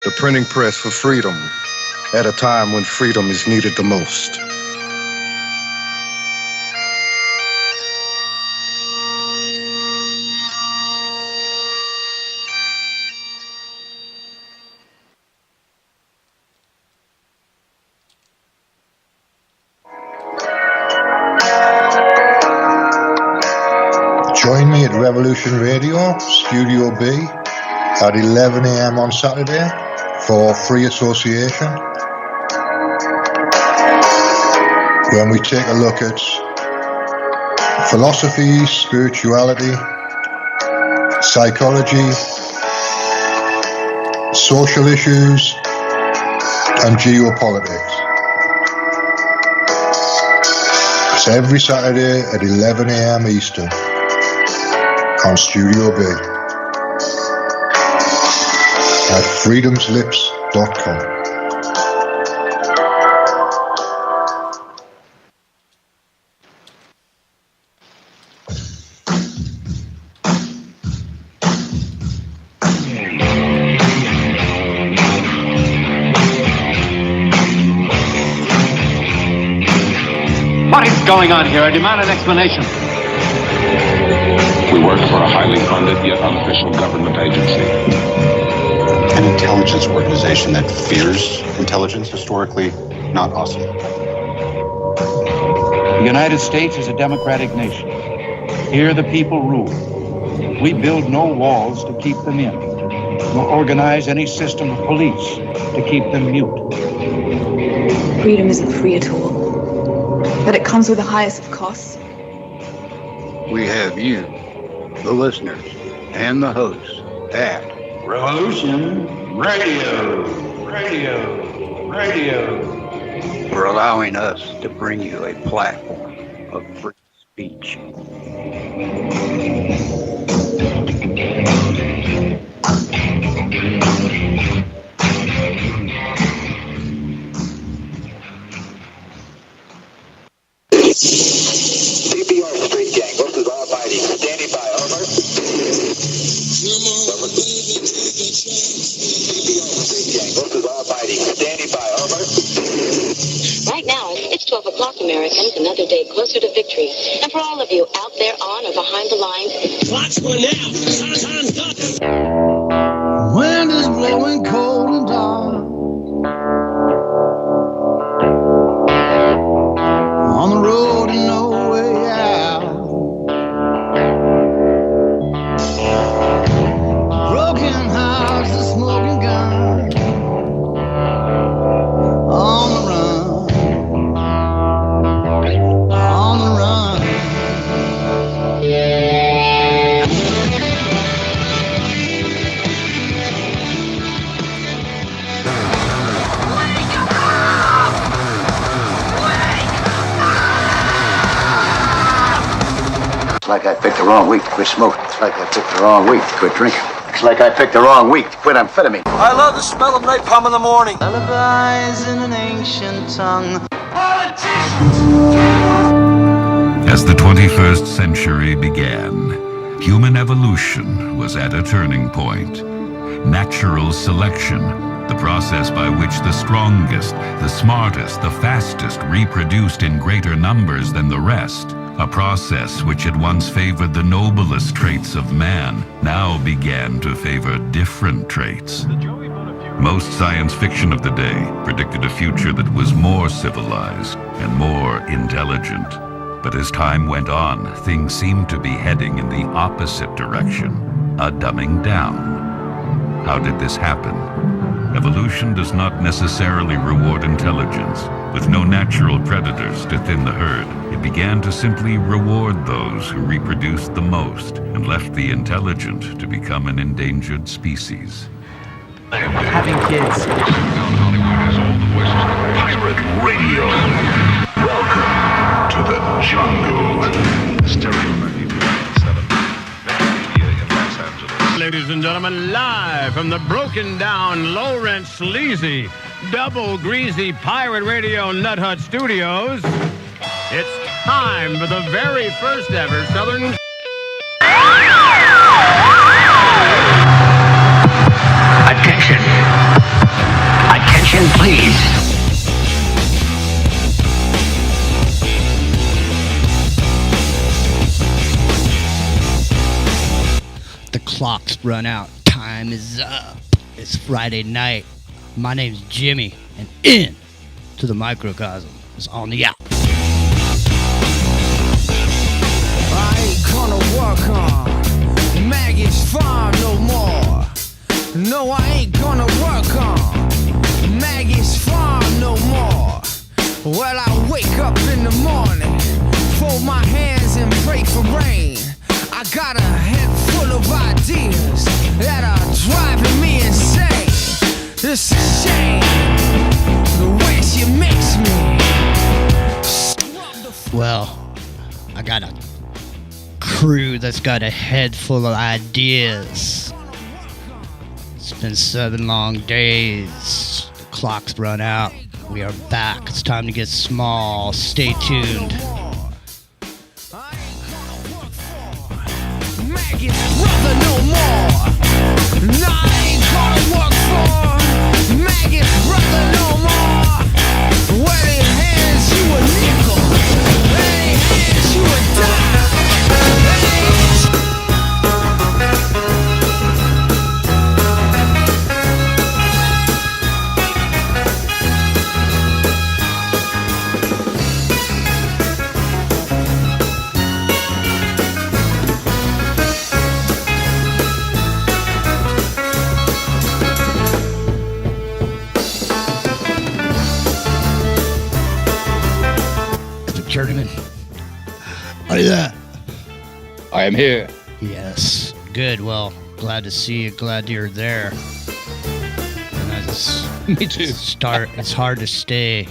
The printing press for freedom at a time when freedom is needed the most. Join me at Revolution Radio, Studio B, at 11 a.m. on Saturday for Free Association, when we take a look at philosophy, spirituality, psychology, social issues, and geopolitics. It's every Saturday at 11 a.m. Eastern on Studio B at freedomslips.com. What is going on here? I demand an explanation. We work for a highly funded yet unofficial government agency. An intelligence organization that fears intelligence, historically not awesome. The United States is a democratic nation. Here the people rule. We build no walls to keep them in, nor organize any system of police to keep them mute. Freedom isn't free at all, but it comes with the highest of costs. We have you, the listeners, and the hosts at Revolution Radio, for allowing us to bring you a platform of free speech. CPR Street Gang, what is all fighting? Standing by, over. Standing by, over. Right now, it's 12 o'clock, Americans, another day closer to victory. And for all of you out there on or behind the lines, watch for now. Wind is blowing cold and dark. On the road and no way out. Broken house, the smoking gun. On the run. On the run. It's like I picked the wrong week to quit smoking. It's like I picked the wrong week to quit drinking. It's like I picked the wrong week to quit amphetamine. I love the smell of napalm in the morning. Lullabies in an ancient tongue. As the 21st century began, human evolution was at a turning point. Natural selection, the process by which the strongest, the smartest, the fastest reproduced in greater numbers than the rest, a process which had once favored the noblest traits of man, now began to favor different traits. Most science fiction of the day predicted a future that was more civilized and more intelligent. But as time went on, things seemed to be heading in the opposite direction, a dumbing down. How did this happen? Evolution does not necessarily reward intelligence. With no natural predators to thin the herd, it began to simply reward those who reproduced the most and left the intelligent to become an endangered species. Having kids. Hollywood has all the voices of pirate radio. Welcome to the jungle. Ladies and gentlemen, live from the broken down, low-rent, sleazy, double greasy pirate radio Nut Hut Studios, it's time for the very first ever Southern... Attention! clock's run out. Time is up. It's Friday night. My name's Jimmy, and in to the microcosm is on the out. I ain't gonna work on Maggie's farm no more. No, I ain't gonna work on Maggie's farm no more. Well, I wake up in the morning, fold my hands and pray for rain. I got a head full of ideas that are driving me insane. It's a shame the way she makes me. Well, I got a crew that's got a head full of ideas. It's been 7 long days. The clock's run out. We are back. It's time to get small. Stay tuned. Maggie's brother no more. No, I ain't gonna work for Maggie's brother no more. Well, he hands you a nickel, and he hands you a dime. Journeyman, are you there? I am here. Yes, good. Well, glad to see you. Glad you're there. And Me too. It's hard to stay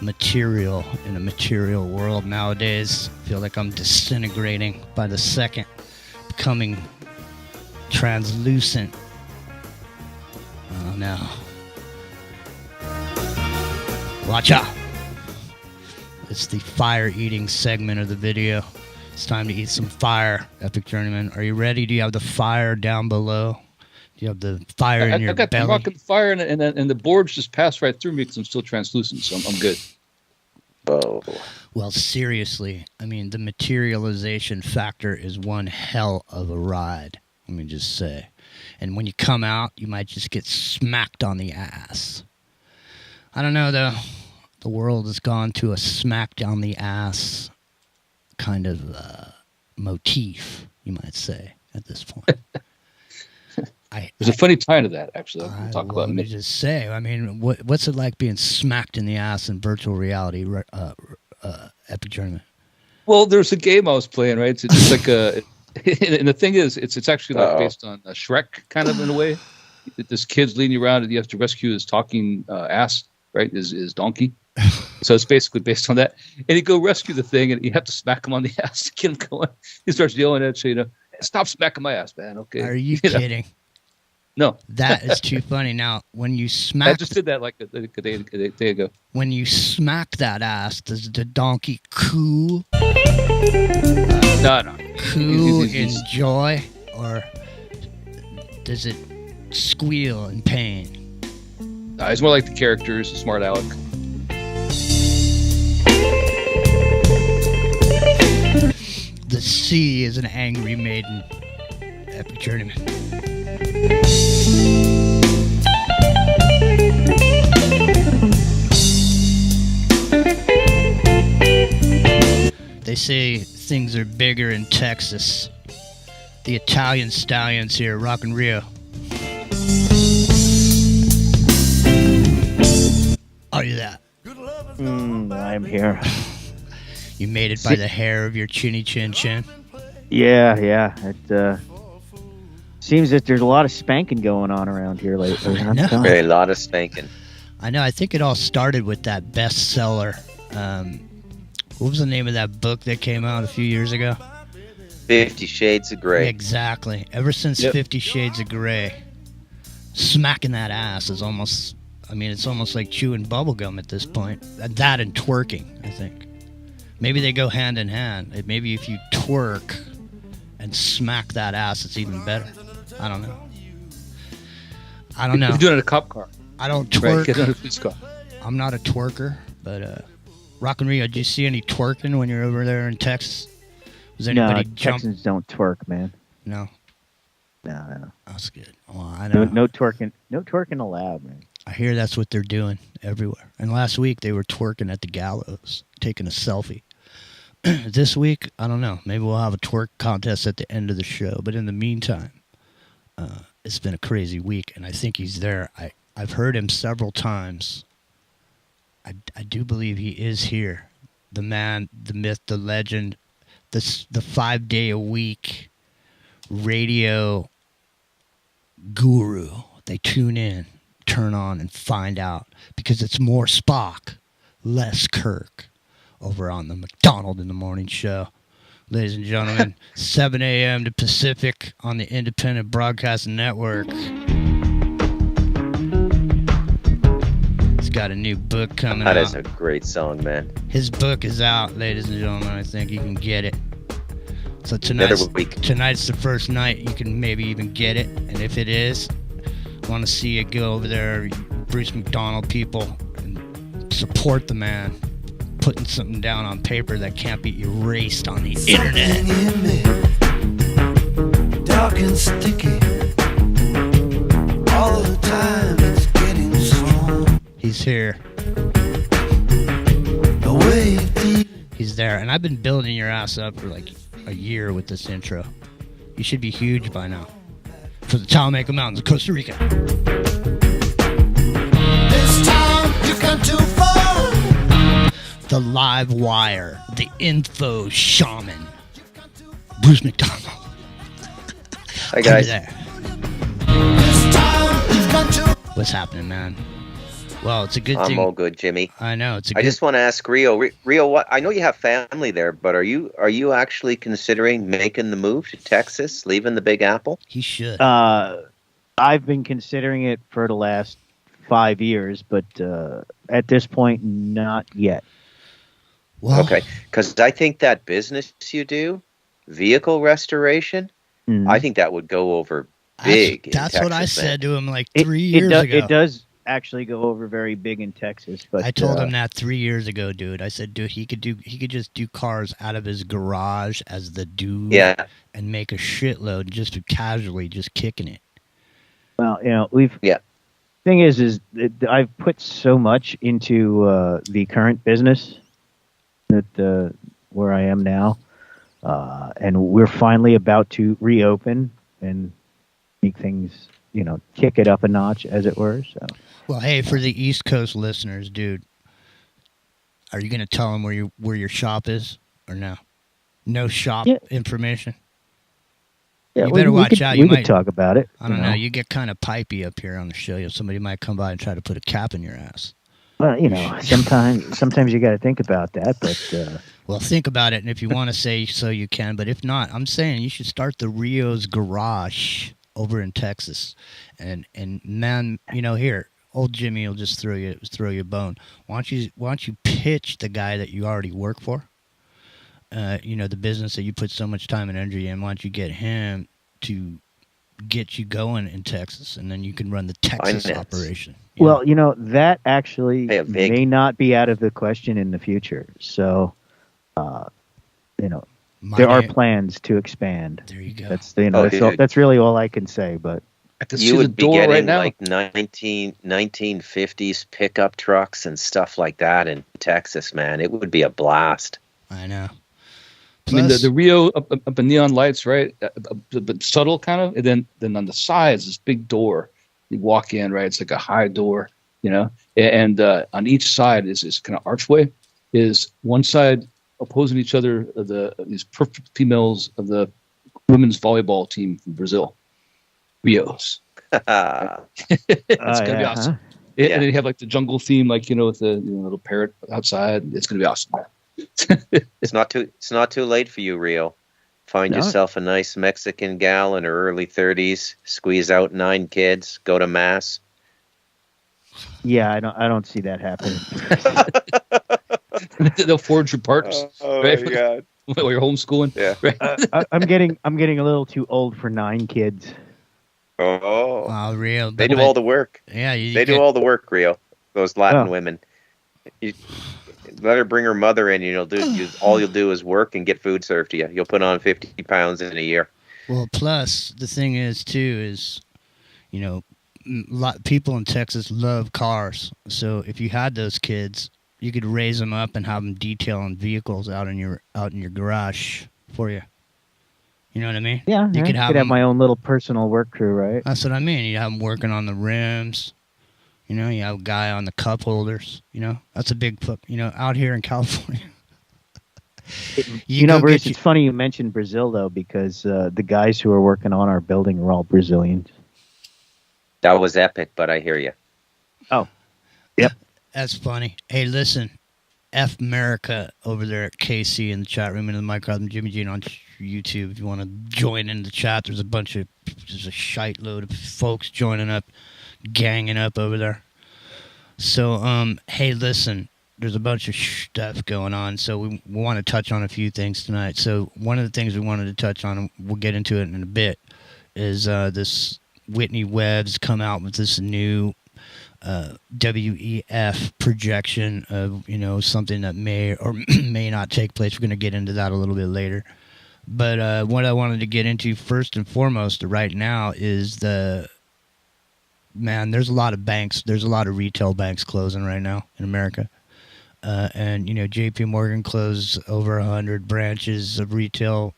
material in a material world nowadays. I feel like I'm disintegrating by the second, becoming translucent. Oh no. Watch out. It's the fire-eating segment of the video. It's time to eat some fire, Epic Journeyman. Are you ready? Do you have the fire down below? Do you have the fire in your belly? I got the mark of the fire, and the boards just passed right through me because I'm still translucent, so I'm good. Oh. Well, seriously, I mean, the materialization factor is one hell of a ride, let me just say. And when you come out, you might just get smacked on the ass. I don't know, though. The world has gone to a smack down the ass kind of motif, you might say, at this point. There's a funny tie to that, actually. We'll talk about let me just say, I mean, what's it like being smacked in the ass in virtual reality, Epic Journeyman? Well, there's a game I was playing, right? It's just like a... And the thing is, it's actually like based on Shrek, kind of, in a way. This kid's leading you around, and you have to rescue his talking ass, right? His donkey. So it's basically based on that. And you go rescue the thing, and you have to smack him on the ass to get him going. He starts yelling at you, stop smacking my ass, man. Okay. Are you kidding? No. That is too funny. Now, when you smack... I just did that like a day ago. When you smack that ass, does the donkey coo? No. Coo in joy? Or does it squeal in pain? It's more like the characters, Smart Alec. The sea is an angry maiden, Epic Journeyman. They say things are bigger in Texas. The Italian stallions here, rockin' Rio. Are you there? I'm here. You made it by the hair of your chinny chin chin? Yeah. It seems that there's a lot of spanking going on around here lately. Very lot of spanking. I know. I think it all started with that bestseller. What was the name of that book that came out a few years ago? 50 Shades of Grey. Exactly. Ever since 50 Shades of Grey, smacking that ass is almost... I mean, it's almost like chewing bubblegum at this point. That and twerking, I think. Maybe they go hand in hand. Maybe if you twerk and smack that ass, it's even better. I don't know. You're doing it in a cop car. I don't twerk. Right, get on a police car. I'm not a twerker, but Rockin' Rio, did you see any twerking when you're over there in Texas? Was anybody Texans don't twerk, man. No. No. That's good. Well, I know. No twerking allowed, man. I hear that's what they're doing everywhere. And last week they were twerking at the gallows, taking a selfie. This week, I don't know. Maybe we'll have a twerk contest at the end of the show. But in the meantime, it's been a crazy week, and I think he's there. I've heard him several times. I do believe he is here. The man, the myth, the legend, the 5-day-a-week radio guru. They tune in, turn on, and find out, because it's more Spock, less Kirk, over on the McDonald in the Morning Show. Ladies and gentlemen, 7 a.m. to Pacific on the Independent Broadcasting Network. He's got a new book coming out. That is a great song, man. His book is out, ladies and gentlemen. I think you can get it. So tonight's the first night you can maybe even get it. And if it is, want to see you go over there, Bruce McDonald people, and support the man. Putting something down on paper that can't be erased on the internet. Dark and sticky. All the time it's getting strong. He's here. He's there. And I've been building your ass up for like a year with this intro. You should be huge by now. For the Talamanca Mountains of Costa Rica. This time you've gone too far. The live wire, the info shaman, Bruce McDonald. Hi guys. What's happening, man? Well, it's a good thing. I'm all good, Jimmy. I know I just want to ask Rio. Rio, what? I know you have family there, but are you actually considering making the move to Texas, leaving the Big Apple? He should. I've been considering it for the last 5 years, but at this point, not yet. Well, okay, because I think that business you do, vehicle restoration, I think that would go over big. That's in Texas, what I said man. to him like 3 years ago. It does actually go over very big in Texas. But I told him that 3 years ago, dude. I said, dude, he could just do cars out of his garage as the dude, and make a shitload just casually, just kicking it. Well, Thing is I've put so much into the current business that where I am now, and we're finally about to reopen and make things, kick it up a notch, as it were. So, well, hey, for the East Coast listeners, dude, are you going to tell them where your shop is, or no? No shop information. Yeah, you better watch out. You might talk about it. I don't know. You get kind of pipey up here on the show. Somebody might come by and try to put a cap in your ass. Well, sometimes you got to think about that, but well, think about it, and if you want to say so, you can. But if not, I'm saying you should start the Rio's Garage over in Texas, and man, here, old Jimmy will just throw you a bone. Why don't you pitch the guy that you already work for? The business that you put so much time and energy in. Why don't you get him to get you going in Texas, and then you can run the Texas operation. Well, that actually may not be out of the question in the future. So, there are plans to expand. There you go. That's that's really all I can say. But you would be getting like 1950s pickup trucks and stuff like that in Texas, man. It would be a blast. I know. I mean, the Rio up in neon lights, right? But subtle kind of. And then on the sides, this big door. You walk in, right? It's like a high door, And on each side is kind of archway. Is one side opposing each other, these perfect females of the women's volleyball team from Brazil, Rios. It's gonna be awesome. And then you have like the jungle theme, like with the little parrot outside. It's gonna be awesome. It's not too late for you, Rio. Find yourself a nice Mexican gal in her early 30s, squeeze out 9 kids, go to mass. Yeah, I don't see that happening. They'll forge your parts. Oh right? my God. While you're homeschooling. Yeah. Right? I'm getting a little too old for 9 kids. Oh. Wow, Rio. They do all the work. Yeah, they do all the work, Rio. Those Latin women. Let her bring her mother in. All you'll do is work and get food served to you. You'll put on 50 pounds in a year. Well, plus the thing is too is, you know, people in Texas love cars. So if you had those kids, you could raise them up and have them detailing vehicles out in your garage for you. You know what I mean? Yeah, you could have my own little personal work crew, right? That's what I mean. You have them working on the rims. You know, you have a guy on the cup holders. You know, that's a big, you know, out here in California. You know, Bruce, it's funny you mentioned Brazil, though, because the guys who are working on our building are all Brazilians. That was epic, but I hear you. Oh, yep. That's funny. Hey, listen, F America over there at KC in the chat room and in the Microcosm Jimmy Gene on YouTube. If you want to join in the chat, there's a shite load of folks joining up, ganging up over there. So, hey, listen, there's a bunch of stuff going on, so we want to touch on a few things tonight. So one of the things we wanted to touch on, and we'll get into it in a bit, is this Whitney Webb's come out with this new WEF projection of, you know, something that may or may not take place. We're going to get into that a little bit later. But what I wanted to get into first and foremost right now is there's a lot of banks, there's a lot of retail banks closing right now in America. And, you know, JP Morgan closed over 100 branches of retail.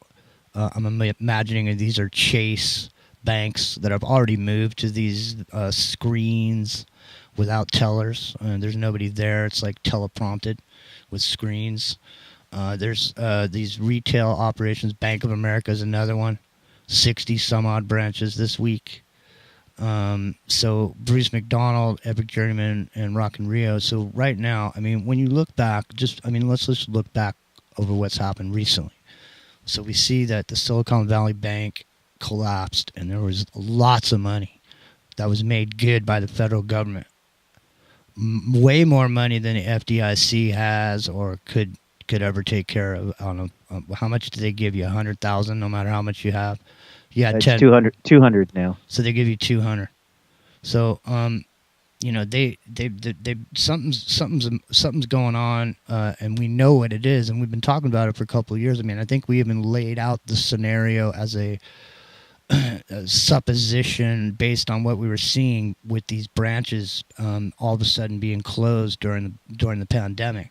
I'm imagining these are Chase banks that have already moved to these screens without tellers. There's nobody there. It's like teleprompted with screens. There's these retail operations. Bank of America is another one. 60 some odd branches this week. So Bruce McDonald, Epic Journeyman, and Rock and Rio. So right now, I mean, when you look back, let's just look back over what's happened recently. So we see that the Silicon Valley Bank collapsed, and there was lots of money that was made good by the federal government. Way more money than the FDIC has or could ever take care of. I don't know, how much do they give you? 100,000, no matter how much you have. Yeah, 200 now. So they give you 200. So you know, they something's going on, and we know what it is, and we've been talking about it for a couple of years. I mean, I think we even laid out the scenario as a supposition based on what we were seeing with these branches all of a sudden being closed during the pandemic.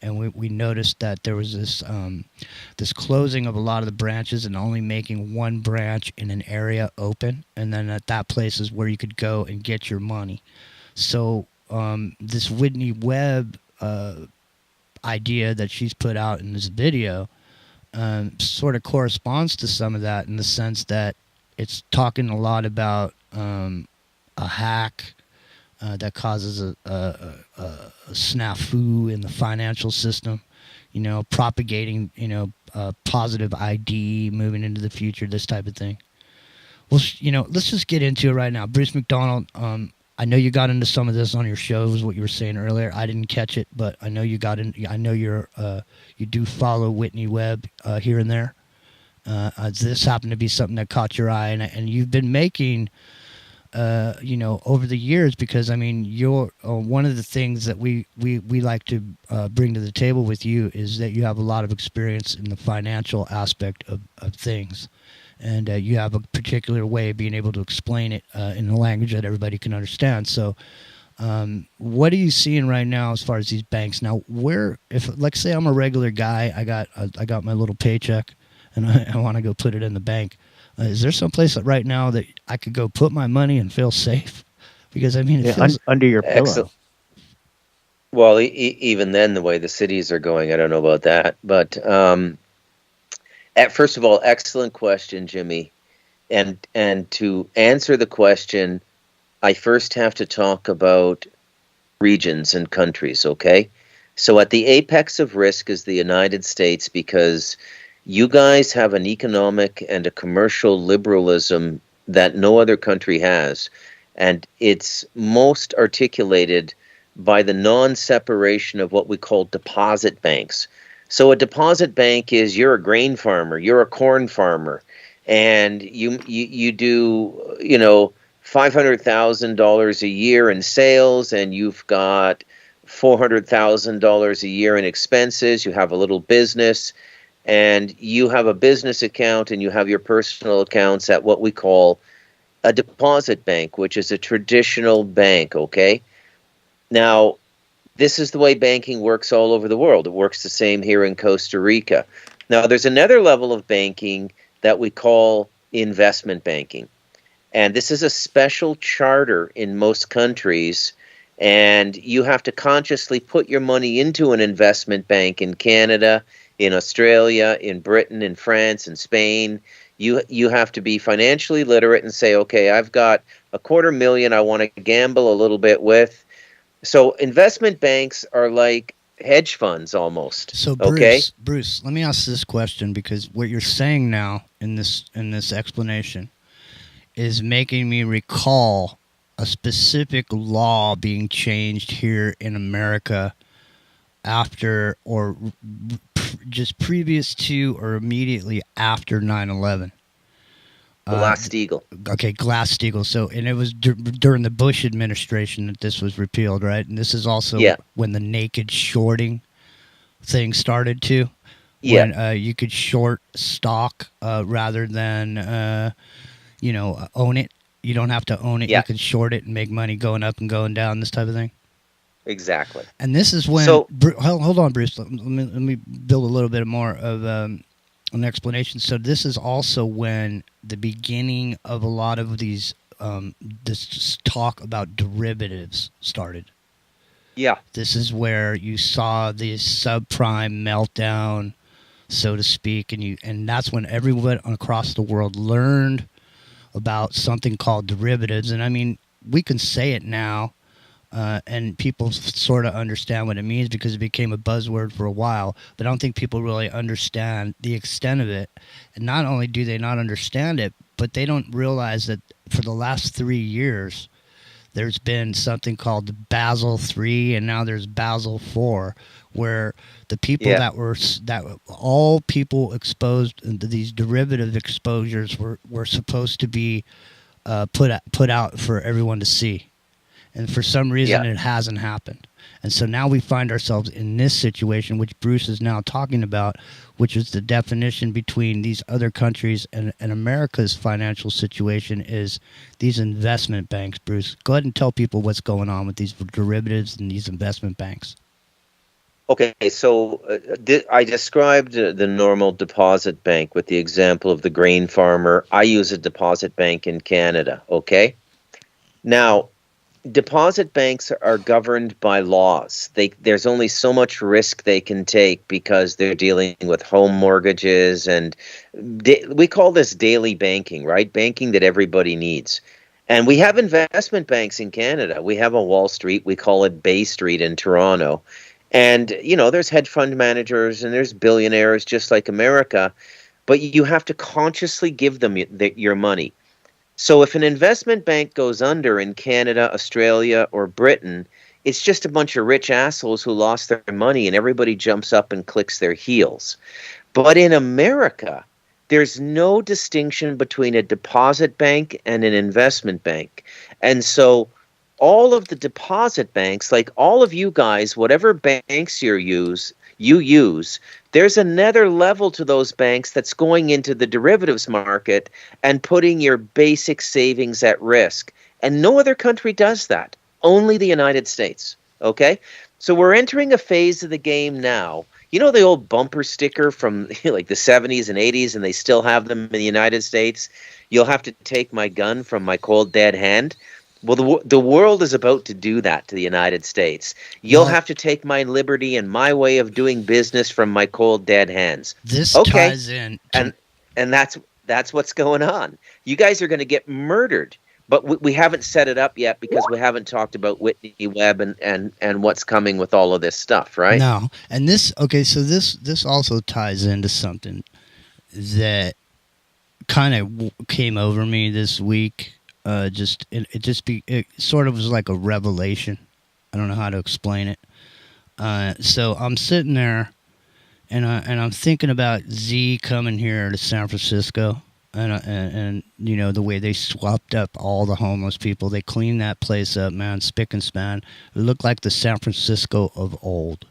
And we noticed that there was this closing of a lot of the branches and only making one branch in an area open. And then at that place is where you could go and get your money. So this Whitney Webb idea that she's put out in this video sort of corresponds to some of that, in the sense that it's talking a lot about a hack that causes a snafu in the financial system, you know, propagating, you know, positive ID moving into the future, this type of thing. Well, you know, let's just get into it right now. Bruce McDonald, I know you got into some of this on your shows, what you were saying earlier. I didn't catch it, but I know you got in. I know you do follow Whitney Webb here and there. This happened to be something that caught your eye, and you've been making, you know, over the years, because I mean, you're one of the things that we like to bring to the table with you is that you have a lot of experience in the financial aspect of things, and you have a particular way of being able to explain it in a language that everybody can understand. So what are you seeing right now as far as these banks? Now, if like say I'm a regular guy, I got my little paycheck and I want to go put it in the bank. Is there some place right now that I could go put my money and feel safe? Because I mean, it feels under your pillow. Excellent. Well, even then, the way the cities are going, I don't know about that. But first of all, excellent question, Jimmy. And to answer the question, I first have to talk about regions and countries, okay? So at the apex of risk is the United States, because you guys have an economic and a commercial liberalism that no other country has. And it's most articulated by the non-separation of what we call deposit banks. So a deposit bank is, you're a grain farmer, you're a corn farmer, and you do, you know, $500,000 a year in sales, and you've got $400,000 a year in expenses. You have a little business, and you have a business account and you have your personal accounts at what we call a deposit bank, which is a traditional bank, okay? Now, this is the way banking works all over the world. It works the same here in Costa Rica. Now, there's another level of banking that we call investment banking. And this is a special charter in most countries, and you have to consciously put your money into an investment bank in Canada, in Australia, in Britain, in France, in Spain. You have to be financially literate and say, okay, I've got $250,000 I want to gamble a little bit with. So investment banks are like hedge funds almost. So Bruce, let me ask this question, because what you're saying now in this explanation is making me recall a specific law being changed here in America after or just previous to or immediately after 9/11. Glass-Steagall. Okay, Glass-Steagall. So, and it was during the Bush administration that this was repealed, right? And this is also when the naked shorting thing started too. Yeah. When you could short stock rather than, own it. You don't have to own it. Yeah. You can short it and make money going up and going down, this type of thing. Exactly. And this is when... So, hold on, Bruce. Let me build a little bit more of an explanation. So this is also when the beginning of a lot of these this talk about derivatives started. Yeah. This is where you saw the subprime meltdown, so to speak, and that's when everyone across the world learned about something called derivatives. And I mean, we can say it now, and people sort of understand what it means because it became a buzzword for a while, but I don't think people really understand the extent of it. And not only do they not understand it, but they don't realize that for the last 3 years, there's been something called Basel III, and now there's Basel IV, where the people that all people exposed to these derivative exposures were supposed to be put out for everyone to see. And for some reason, it hasn't happened. And so now we find ourselves in this situation, which Bruce is now talking about, which is the definition between these other countries and America's financial situation is these investment banks. Bruce, go ahead and tell people what's going on with these derivatives and these investment banks. Okay, so I described the normal deposit bank with the example of the grain farmer. I use a deposit bank in Canada, okay? Now, deposit banks are governed by laws. There's only so much risk they can take because they're dealing with home mortgages, and we call this daily banking, right? Banking that everybody needs. And we have investment banks in Canada. We have a Wall Street. We call it Bay Street in Toronto. And, there's hedge fund managers and there's billionaires just like America, but you have to consciously give them your money. So if an investment bank goes under in Canada, Australia, or Britain, it's just a bunch of rich assholes who lost their money and everybody jumps up and clicks their heels. But in America, there's no distinction between a deposit bank and an investment bank. And so all of the deposit banks, like all of you guys, whatever banks you use, there's another level to those banks that's going into the derivatives market and putting your basic savings at risk. And no other country does that. Only the United States. Okay? So we're entering a phase of the game now. You know the old bumper sticker from like the 70s and 80s, and they still have them in the United States? You'll have to take my gun from my cold dead hand. Well, the world is about to do that to the United States. You'll have to take my liberty and my way of doing business from my cold dead hands. This ties in, and that's what's going on. You guys are going to get murdered, but we haven't set it up yet because we haven't talked about Whitney Webb and what's coming with all of this stuff, right? No, and this also ties into something that kind of came over me this week. It sort of was like a revelation. I don't know how to explain it. So I'm sitting there, and I'm thinking about Z coming here to San Francisco, and the way they swapped up all the homeless people. They cleaned that place up, man, spick and span. It looked like the San Francisco of old.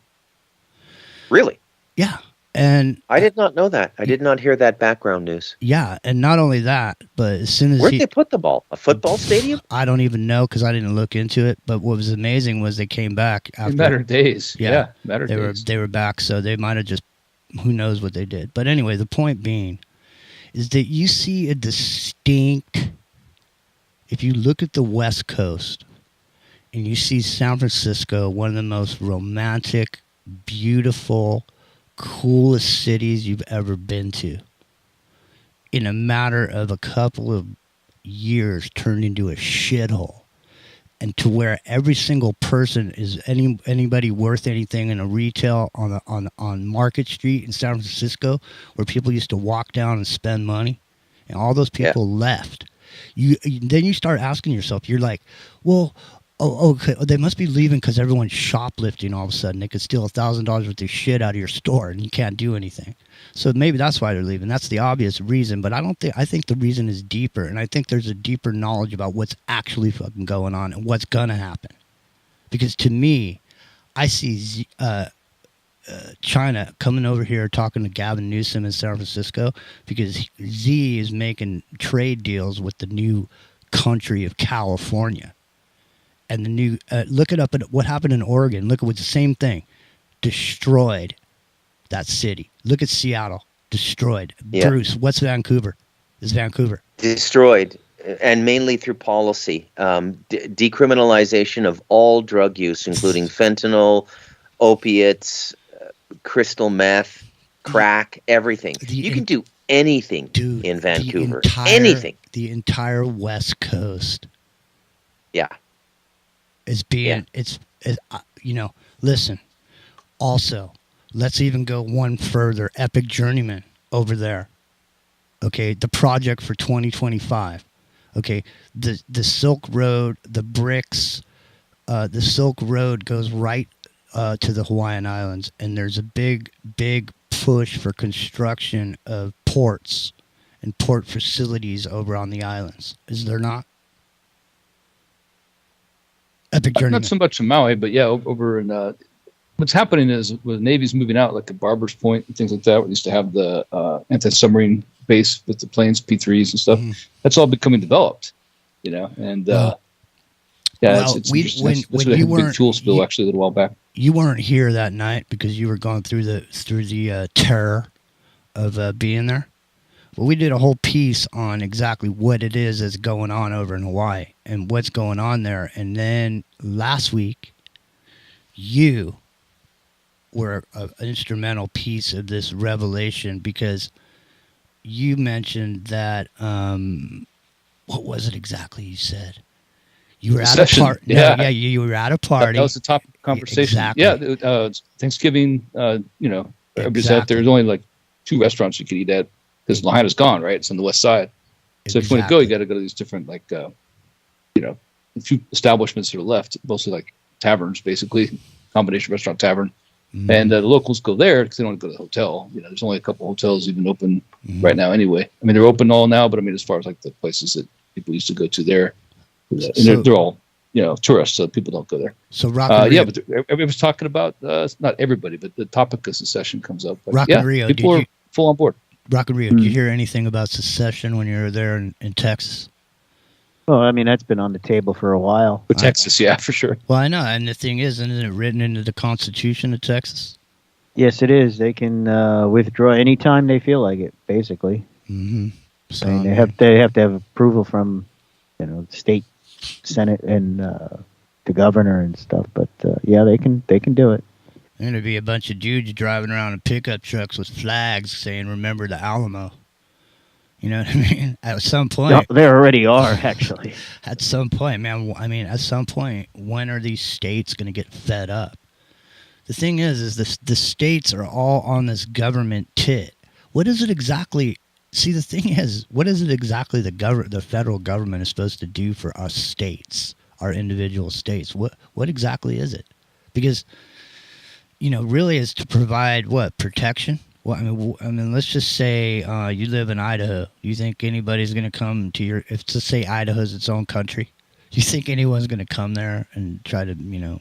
Really? Yeah. I did not know that. I did not hear that background news. Yeah, and not only that, but as soon as where'd they put the ball? A football stadium? I don't even know because I didn't look into it. But what was amazing was they came back after in matter of days. Yeah, matter of days. They were back, so they might have just, who knows what they did. But anyway, the point being is that you see a distinct. If you look at the West Coast and you see San Francisco, one of the most romantic, beautiful, coolest cities you've ever been to, in a matter of a couple of years turned into a shithole, and to where every single person is anybody worth anything in a retail on Market Street in San Francisco, where people used to walk down and spend money, and all those people left. Then you start asking yourself, you're like, well, okay, they must be leaving because everyone's shoplifting all of a sudden. They could steal $1,000 worth of shit out of your store and you can't do anything. So maybe that's why they're leaving. That's the obvious reason, but I think the reason is deeper, and I think there's a deeper knowledge about what's actually fucking going on and what's gonna happen. Because to me, I see China coming over here talking to Gavin Newsom in San Francisco because Z is making trade deals with the new country of California. And the new, look it up at what happened in Oregon. Look at what's the same thing. Destroyed that city. Look at Seattle. Destroyed. Yeah. Bruce, what's Vancouver? Is Vancouver destroyed, and mainly through policy. Decriminalization of all drug use, including fentanyl, opiates, crystal meth, crack, everything. You can do anything in Vancouver. Anything. The entire West Coast. Yeah. Is being, listen, also, let's even go one further. Epic Journeyman over there. Okay, the project for 2025. Okay, the Silk Road, the bricks, the Silk Road goes right to the Hawaiian Islands, and there's a big push for construction of ports and port facilities over on the islands. Is there not? Epic Journeyman. Not so much in Maui, but yeah, over in what's happening is the Navy's moving out, like at Barber's Point and things like that. We used to have the anti-submarine base with the planes, P-3s and stuff. That's all becoming developed, and it's when you weren't, big fuel spill actually a little while back. You weren't here that night because you were going through the terror of being there. Well, we did a whole piece on exactly what it is that's going on over in Hawaii and what's going on there. And then last week, you were an instrumental piece of this revelation because you mentioned that, what was it exactly you said? You were at a party. Yeah, you were at a party. That was the top conversation. Exactly. Yeah, Thanksgiving, everybody's out there. There's only like 2 restaurants you could eat at. Because Lahaina's gone, right? It's on the west side. So if you want to go, you got to go to these different, a few establishments that are left, mostly like taverns, basically, combination restaurant tavern. Mm-hmm. And the locals go there because they don't want to go to the hotel. There's only a couple hotels even open right now anyway. I mean, they're open all now, but I mean, as far as like the places that people used to go to there, and they're all, tourists, so people don't go there. So but everybody was talking about, not everybody, but the topic of secession comes up. But, Rock and Rio, people are full on board. Rock and Rio, did you hear anything about secession when you were there in Texas? Well, I mean, that's been on the table for a while. With Texas, yeah, for sure. Well, I know, and the thing is, isn't it written into the Constitution of Texas? Yes, it is. They can withdraw anytime they feel like it, basically. Mm-hmm. So I mean, they have to have approval from, the state Senate and the governor and stuff. But yeah, they can do it. There's going to be a bunch of dudes driving around in pickup trucks with flags saying, "Remember the Alamo." You know what I mean? At some point. There already are, actually. At some point, man. I mean, at some point, when are these states going to get fed up? The thing is the states are all on this government tit. What is it exactly? See, the thing is, what is it exactly the federal government is supposed to do for us states, our individual states? What exactly is it? Because really is to provide what? Protection? Well, I mean, let's just say you live in Idaho. Do you think anybody's going to come to your? If to say Idaho's its own country, do you think anyone's going to come there and try to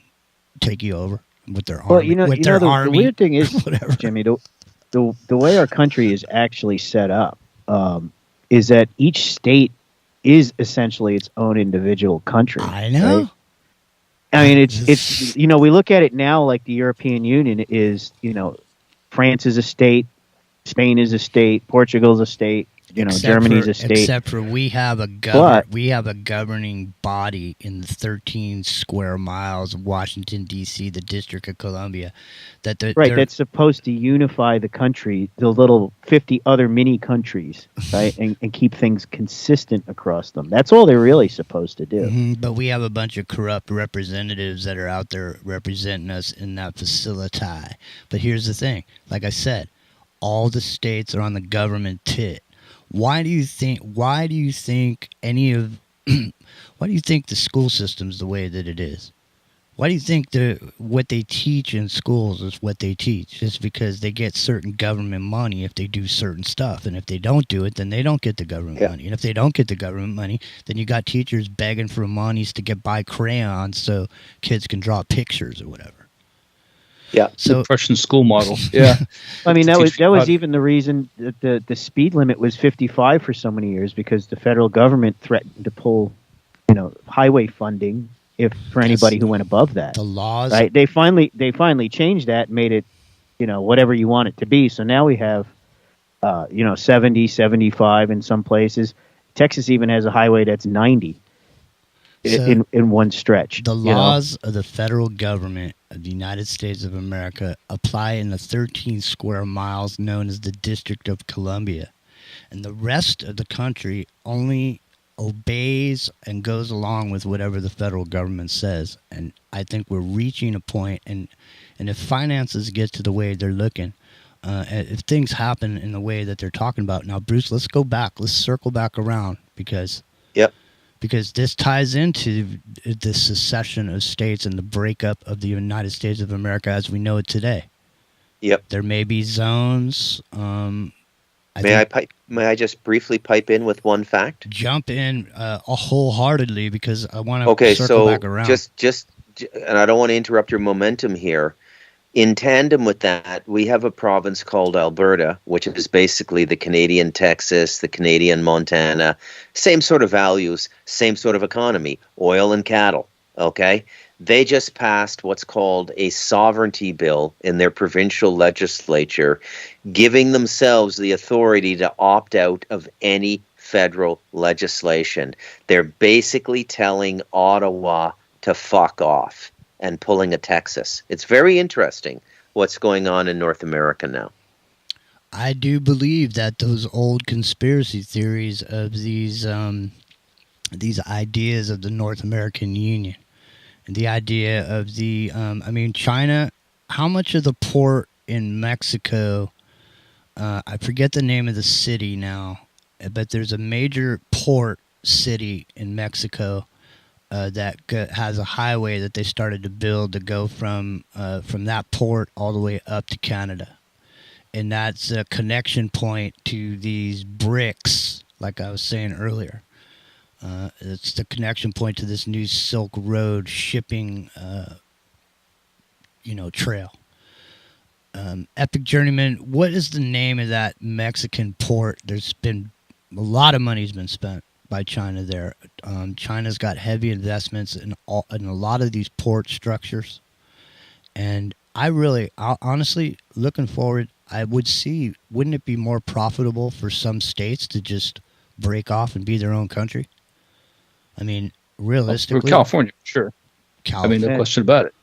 take you over with their army? Well, the weird thing is, Jimmy, the way our country is actually set up is that each state is essentially its own individual country. I know. Right? I mean, it's we look at it now like the European Union is, France is a state, Spain is a state, Portugal's a state, Germany's a state. Except for we have a governing body in the 13 square miles of Washington D.C., the District of Columbia, that's supposed to unify the country, the little 50 other mini countries, right, and keep things consistent across them. That's all they're really supposed to do. Mm-hmm, but we have a bunch of corrupt representatives that are out there representing us in that facility. But here's the thing: like I said, all the states are on the government tit. Why do you think why do you think the school system's the way that it is? Why do you think what they teach in schools is what they teach? It's because they get certain government money if they do certain stuff. And if they don't do it, then they don't get the government money. And if they don't get the government money, then you got teachers begging for monies to buy crayons so kids can draw pictures or whatever. Yeah, so the Prussian school model. Yeah, I mean that was even the reason that the speed limit was 55 for so many years, because the federal government threatened to pull, highway funding for anybody who went above that. The laws, right? They finally changed that and made it, whatever you want it to be. So now we have, 70, 75 in some places. Texas even has a highway that's 90 in one stretch. The laws of the federal government of the United States of America apply in the 13 square miles known as the District of Columbia. And the rest of the country only obeys and goes along with whatever the federal government says. And I think we're reaching a point, and if finances get to the way they're looking, if things happen in the way that they're talking about. Now, Bruce, let's circle back around, because this ties into the secession of states and the breakup of the United States of America as we know it today. Yep. There may be zones. May I just briefly pipe in with one fact? Jump in wholeheartedly, because I want to circle back around. Just, and I don't want to interrupt your momentum here. In tandem with that, we have a province called Alberta, which is basically the Canadian Texas, the Canadian Montana, same sort of values, same sort of economy, oil and cattle, okay? They just passed what's called a sovereignty bill in their provincial legislature, giving themselves the authority to opt out of any federal legislation. They're basically telling Ottawa to fuck off and pulling a Texas. It's very interesting what's going on in North America now. I do believe that those old conspiracy theories of these ideas of the North American Union, and the idea of China, how much of the port in Mexico, I forget the name of the city now, but there's a major port city in Mexico that has a highway that they started to build to go from that port all the way up to Canada. And that's a connection point to these bricks, like I was saying earlier. It's the connection point to this new Silk Road shipping, trail. Epic Journeyman, what is the name of that Mexican port? There's been a lot of money's been spent by China there. China's got heavy investments in a lot of these port structures, and honestly, looking forward, I would see, wouldn't it be more profitable for some states to just break off and be their own country? I mean, realistically, for California, sure. California. No question about it.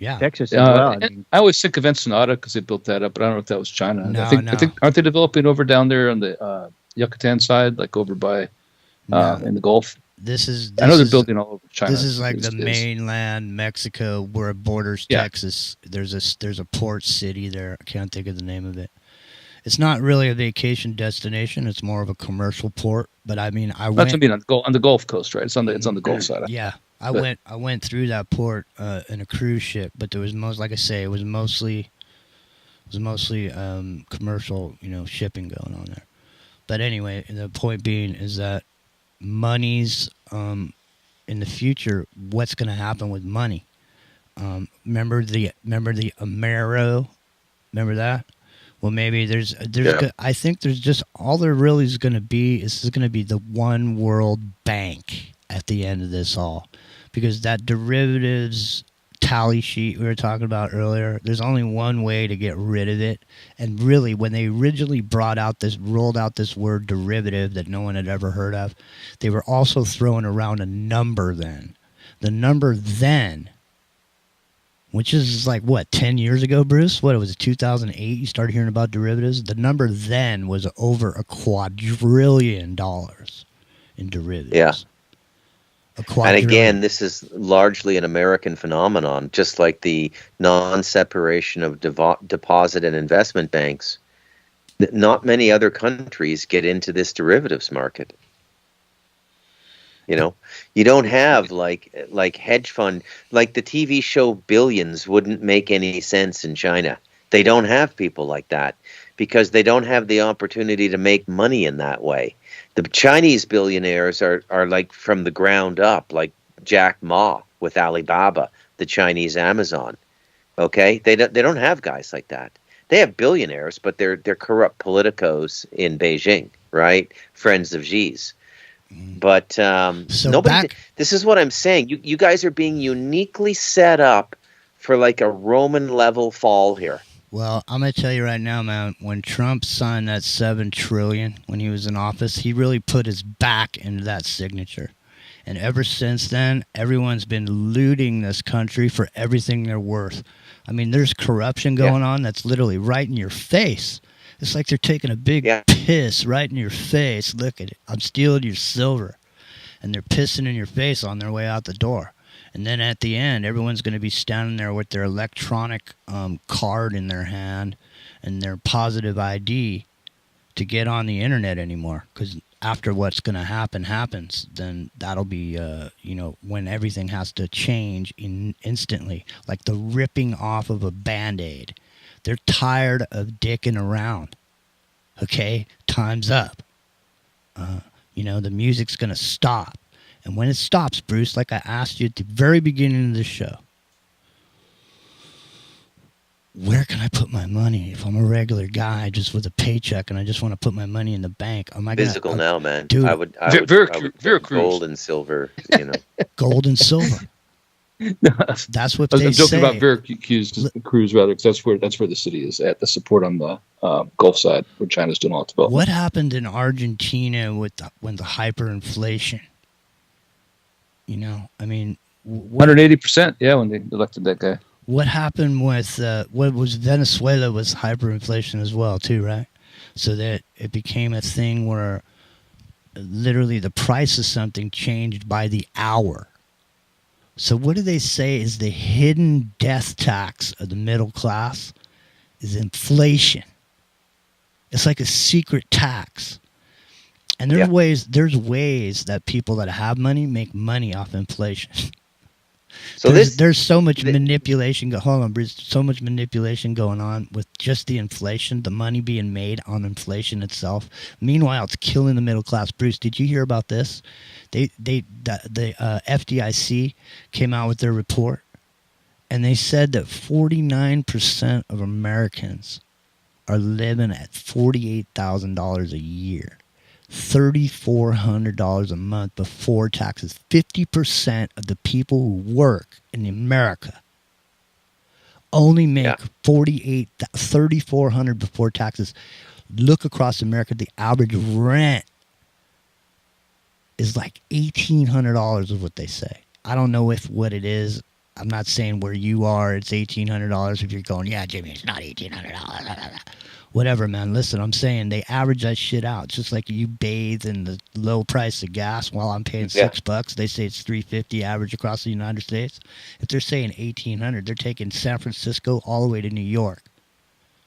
Yeah, Texas as well. I always think of Ensenada because they built that up, but I don't know if that was China. No, I think aren't they developing over down there on the Yucatan side, like over by in the Gulf? I know they're building all over China. This is like the mainland Mexico where it borders Texas. There's a port city there. I can't think of the name of it. It's not really a vacation destination. It's more of a commercial port. But I mean, on the Gulf Coast, right? It's on the Gulf side. Yeah, I went through that port in a cruise ship, but there was it was mostly commercial, shipping going on there. But anyway, the point being is that money's in the future. What's going to happen with money? Remember the Amero? Remember that? Well, maybe there's I think there's just all there really is going to be is going to be the one world bank at the end of this all, because that derivatives tally sheet we were talking about earlier, there's only one way to get rid of it. And really, when they originally rolled out this word derivative that no one had ever heard of, they were also throwing around a number then. The number then, which is like, what, 10 years ago, Bruce? What, was it 2008 you started hearing about derivatives? The number then was over $2 quadrillion in derivatives. Yeah. And again, this is largely an American phenomenon, just like the non-separation of deposit and investment banks. Not many other countries get into this derivatives market. You know, you don't have like hedge fund, like the TV show Billions wouldn't make any sense in China. They don't have people like that because they don't have the opportunity to make money in that way. The Chinese billionaires are like from the ground up, like Jack Ma with Alibaba, the Chinese Amazon. Okay, they don't have guys like that. They have billionaires, but they're corrupt politicos in Beijing, right? Friends of Xi's. But this is what I'm saying. You guys are being uniquely set up for like a Roman level fall here. Well, I'm going to tell you right now, man, when Trump signed that $7 trillion when he was in office, he really put his back into that signature. And ever since then, everyone's been looting this country for everything they're worth. I mean, there's corruption going on that's literally right in your face. It's like they're taking a big piss right in your face. Look at it. I'm stealing your silver. And they're pissing in your face on their way out the door. And then at the end, everyone's going to be standing there with their electronic card in their hand and their positive ID to get on the internet anymore. Because after what's going to happens, then that'll be, when everything has to change instantly. Like the ripping off of a Band-Aid. They're tired of dicking around. Okay? Time's up. The music's going to stop. And when it stops, Bruce, like I asked you at the very beginning of the show, where can I put my money if I'm a regular guy just with a paycheck and I just want to put my money in the bank? Am I physical now, man? Dude, I would gold and silver, Gold and silver. That's what they say. I'm joking about Veracruz, rather, because that's where the city is at. The support on the Gulf side, where China's doing all the development. What happened in Argentina when the hyperinflation? 180%. Yeah, when they elected that guy. What happened with what was Venezuela was hyperinflation as well, too, right? So that it became a thing where literally the price of something changed by the hour. So what do they say is the hidden death tax of the middle class is inflation. It's like a secret tax. And there's ways that people that have money make money off inflation. So there's so much manipulation. Hold on, Bruce. So much manipulation going on with just the inflation, the money being made on inflation itself. Meanwhile, it's killing the middle class. Bruce, did you hear about this? The FDIC came out with their report, and they said that 49% of Americans are living at $48,000 a year. $3,400 a month before taxes. 50% of the people who work in America only make $3,400 before taxes. Look across America, the average rent is like $1,800 is what they say. I don't know what it is. I'm not saying where you are it's $1,800. If you're going, yeah, Jimmy, it's not $1,800. Whatever, man. Listen, I'm saying they average that shit out. It's just like you bathe in the low price of gas while I'm paying $6. They say it's $3.50 average across the United States. If they're saying $1,800, they're taking San Francisco all the way to New York.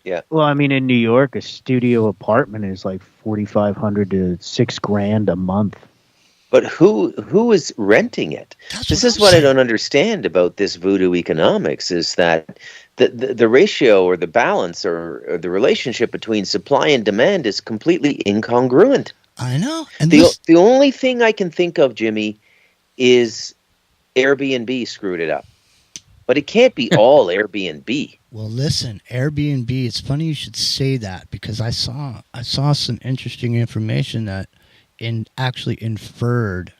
Yeah. Well, I mean, in New York, a studio apartment is like $4,500 to $6,000 a month. But who is renting it? This is what I don't understand about this voodoo economics is that the ratio or the balance or the relationship between supply and demand is completely incongruent. I know. And the only thing I can think of, Jimmy, is Airbnb screwed it up. But it can't be all Airbnb. Well, listen, Airbnb. It's funny you should say that because I saw some interesting information that actually inferred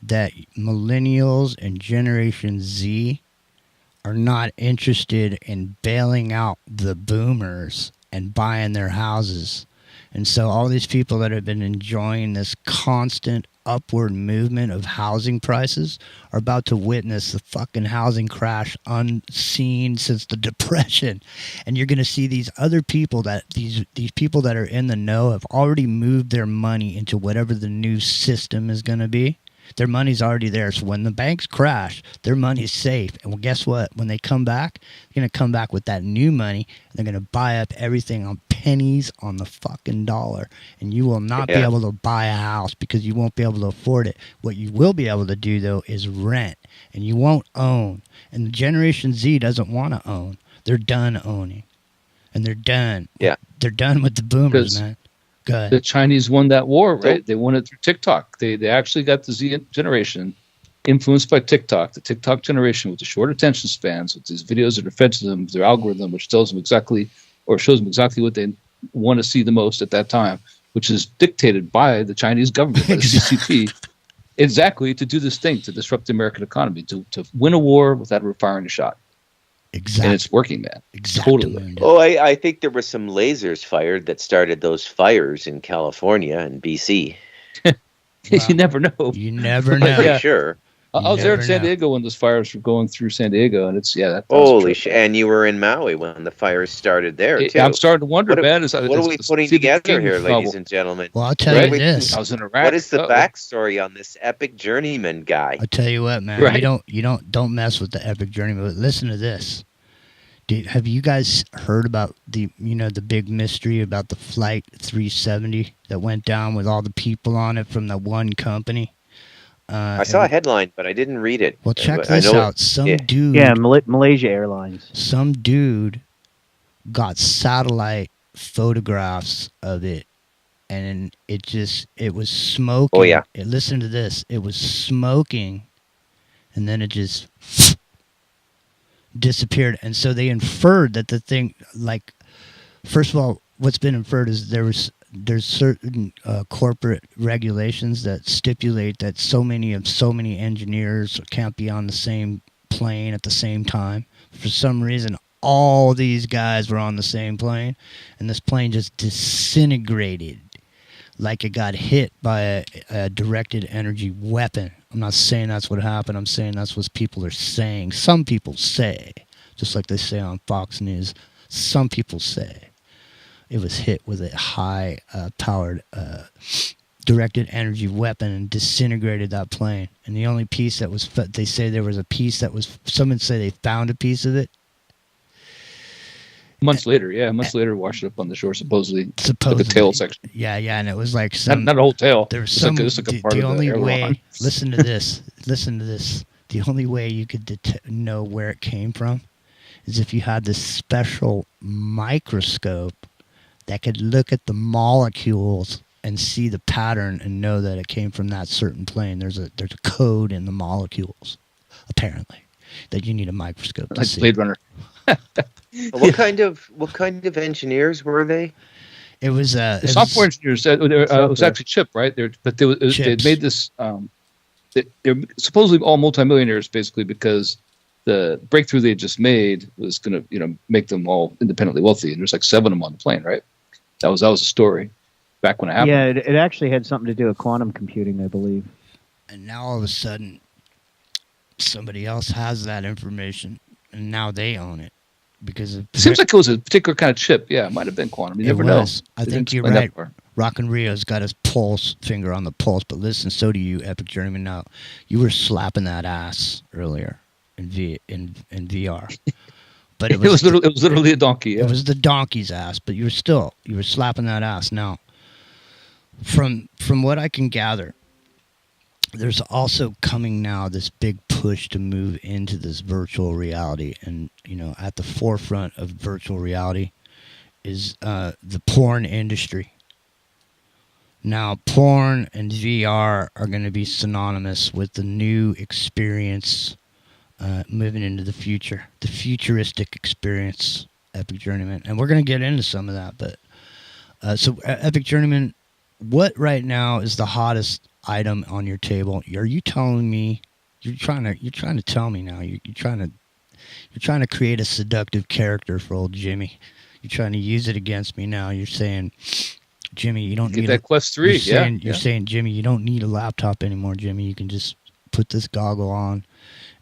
that millennials and Generation Z are not interested in bailing out the boomers and buying their houses. And so all these people that have been enjoying this constant upward movement of housing prices are about to witness the fucking housing crash unseen since the Depression. And you're going to see these other people that these people that are in the know have already moved their money into whatever the new system is going to be. Their money's already there. So when the banks crash, their money's safe. And well, guess what? When they come back, they're going to come back with that new money. And they're going to buy up everything on pennies on the fucking dollar. And you will not be able to buy a house because you won't be able to afford it. What you will be able to do, though, is rent. And you won't own. And the Generation Z doesn't want to own. They're done owning. And they're done. Yeah. They're done with the boomers, man. The Chinese won that war, right? They won it through TikTok. They actually got the Z generation influenced by TikTok, the TikTok generation with the short attention spans, with these videos that are fed to them, their algorithm, which tells them exactly or shows them exactly what they want to see the most at that time, which is dictated by the Chinese government, by the CCP, exactly to do this thing, to disrupt the American economy, to win a war without firing a shot. Exactly. And it's working, man. Totally. Oh, I think there were some lasers fired that started those fires in California and BC. You never know. You never know. Pretty sure. I was there in San Diego when those fires were going through San Diego, and it's holy shit! And you were in Maui when the fires started there too. I'm starting to wonder, man. What are we putting together here, ladies and gentlemen? Well, I'll tell you this. I was in Iraq. What is the backstory on this epic journeyman guy? I'll tell you what, man. Right. You don't mess with the epic journeyman. But listen to this. Have you guys heard about the big mystery about the Flight 370 that went down with all the people on it from the one company? I saw a headline, but I didn't read it. Well, check this out. Dude... Yeah, Malaysia Airlines. Some dude got satellite photographs of it, and it was smoking. Oh, yeah. Listen to this. It was smoking, and then it just disappeared. And so they inferred that the thing, like, first of all, what's been inferred is there's certain corporate regulations that stipulate that so many engineers can't be on the same plane at the same time. For some reason, all these guys were on the same plane, and this plane just disintegrated like it got hit by a directed energy weapon. I'm not saying that's what happened. I'm saying that's what people are saying. Some people say, just like they say on Fox News, some people say it was hit with a high-powered directed energy weapon and disintegrated that plane. And the only piece that was, they say there was a piece that was, someone say they found a piece of it. Months later, washed it up on the shore, supposedly. Like the tail section. Yeah, and it was like not a whole tail. There was some. The only way. Listen to this. Listen to this. The only way you could know where it came from is if you had this special microscope that could look at the molecules and see the pattern and know that it came from that certain plane. There's a code in the molecules, apparently, that you need a microscope to see. Blade Runner. What kind of engineers were they? It was software engineers. It was actually chip, right? They made this. They're supposedly all multimillionaires, basically, because the breakthrough they just made was going to, make them all independently wealthy. And there's like 7 of them on the plane, right? That was the story back when it happened. Yeah, it actually had something to do with quantum computing, I believe. And now all of a sudden, somebody else has that information, and now they own it. Because it seems like it was a particular kind of chip. Yeah, it might have been quantum. You never know. I think you're right. Rock and Rio's got his finger on the pulse. But listen, so do you, Epic Journeyman. Now, you were slapping that ass earlier in VR. But it was literally a donkey. Yeah. It was the donkey's ass. But you were slapping that ass. Now, from what I can gather, there's also coming now this big push to move into this virtual reality. And, at the forefront of virtual reality is the porn industry. Now, porn and VR are going to be synonymous with the new experience moving into the future, the futuristic experience, Epic Journeyman. And we're going to get into some of that. But so, Epic Journeyman, what right now is the hottest item on your table? Are you telling me you're trying to tell me now? You're trying to create a seductive character for old Jimmy. You're trying to use it against me now. You're saying, Jimmy, you don't need that Quest 3. You're saying, Jimmy, you don't need a laptop anymore, Jimmy. You can just put this goggle on,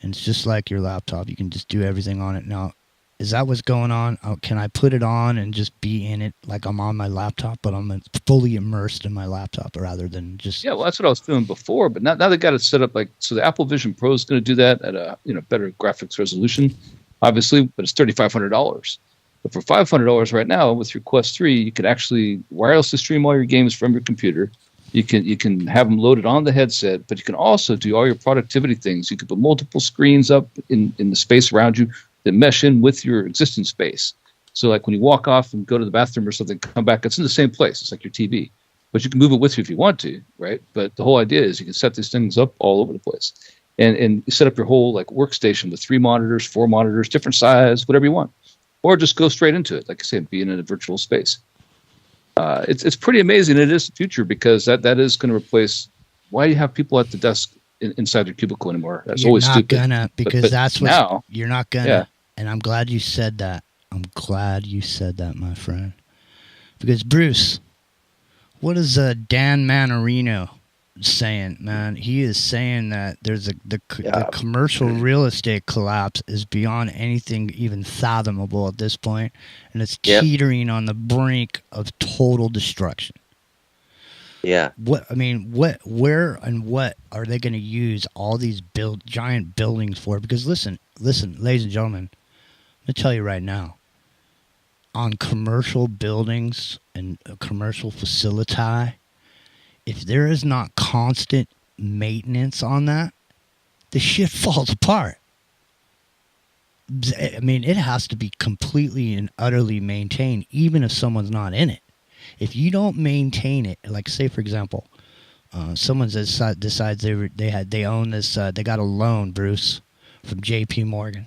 and it's just like your laptop. You can just do everything on it. Now, is that what's going on? Can I put it on and just be in it like I'm on my laptop, but I'm fully immersed in my laptop rather than just... Yeah, well, that's what I was doing before, but now they got it set up like... So the Apple Vision Pro is going to do that at a better graphics resolution, obviously, but it's $3,500. But for $500 right now, with your Quest 3, you can actually wirelessly stream all your games from your computer. You can have them loaded on the headset, but you can also do all your productivity things. You can put multiple screens up in the space around you that mesh in with your existing space. So like when you walk off and go to the bathroom or something, come back, it's in the same place. It's like your TV. But you can move it with you if you want to, right? But the whole idea is you can set these things up all over the place. And you set up your whole like workstation with 3 monitors, 4 monitors, different size, whatever you want. Or just go straight into it, like I said, being in a virtual space. It's pretty amazing. It is the future because that is going to replace. Why do you have people at the desk inside their cubicle anymore? That's You're always not stupid. Gonna, because but that's what now, you're not gonna. Yeah. And I'm glad you said that. I'm glad you said that, my friend. Because Bruce, what is Dan Manarino saying, man? He is saying that there's the commercial real estate collapse is beyond anything even fathomable at this point, and it's teetering on the brink of total destruction. Yeah. Where and what are they going to use all these giant buildings for? Because listen, ladies and gentlemen, I'm going to tell you right now, on commercial buildings and commercial facility, if there is not constant maintenance on that, the shit falls apart. I mean, it has to be completely and utterly maintained, even if someone's not in it. If you don't maintain it, like say for example, someone decides they own this, they got a loan, Bruce, from J.P. Morgan.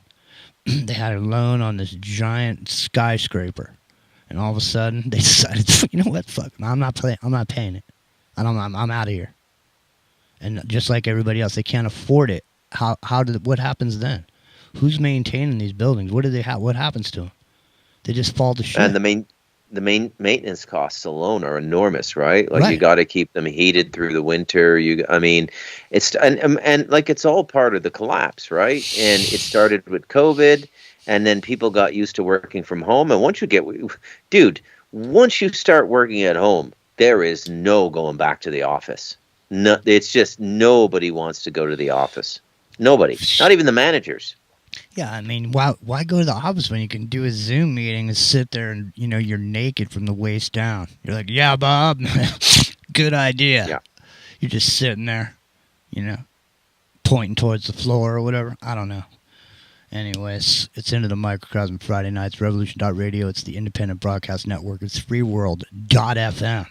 They had a loan on this giant skyscraper, and all of a sudden they decided, you know what, fuck, I'm not paying it. I'm out of here. And just like everybody else, they can't afford it. What happens then? Who's maintaining these buildings? What do they have? What happens to them? They just fall to shit. And the main maintenance costs alone are enormous, right? Like you got to keep them heated through the winter. It's like it's all part of the collapse, right? And it started with COVID, and then people got used to working from home. And once you start working at home, there is no going back to the office. No, it's just nobody wants to go to the office. Nobody, not even the managers. Yeah, I mean, why go to the office when you can do a Zoom meeting and sit there and, you're naked from the waist down? You're like, yeah, Bob, good idea. Yeah. You're just sitting there, pointing towards the floor or whatever. I don't know. Anyways, it's into the Microcosm Friday nights, Revolution.radio. It's the independent broadcast network. It's freeworld.fm.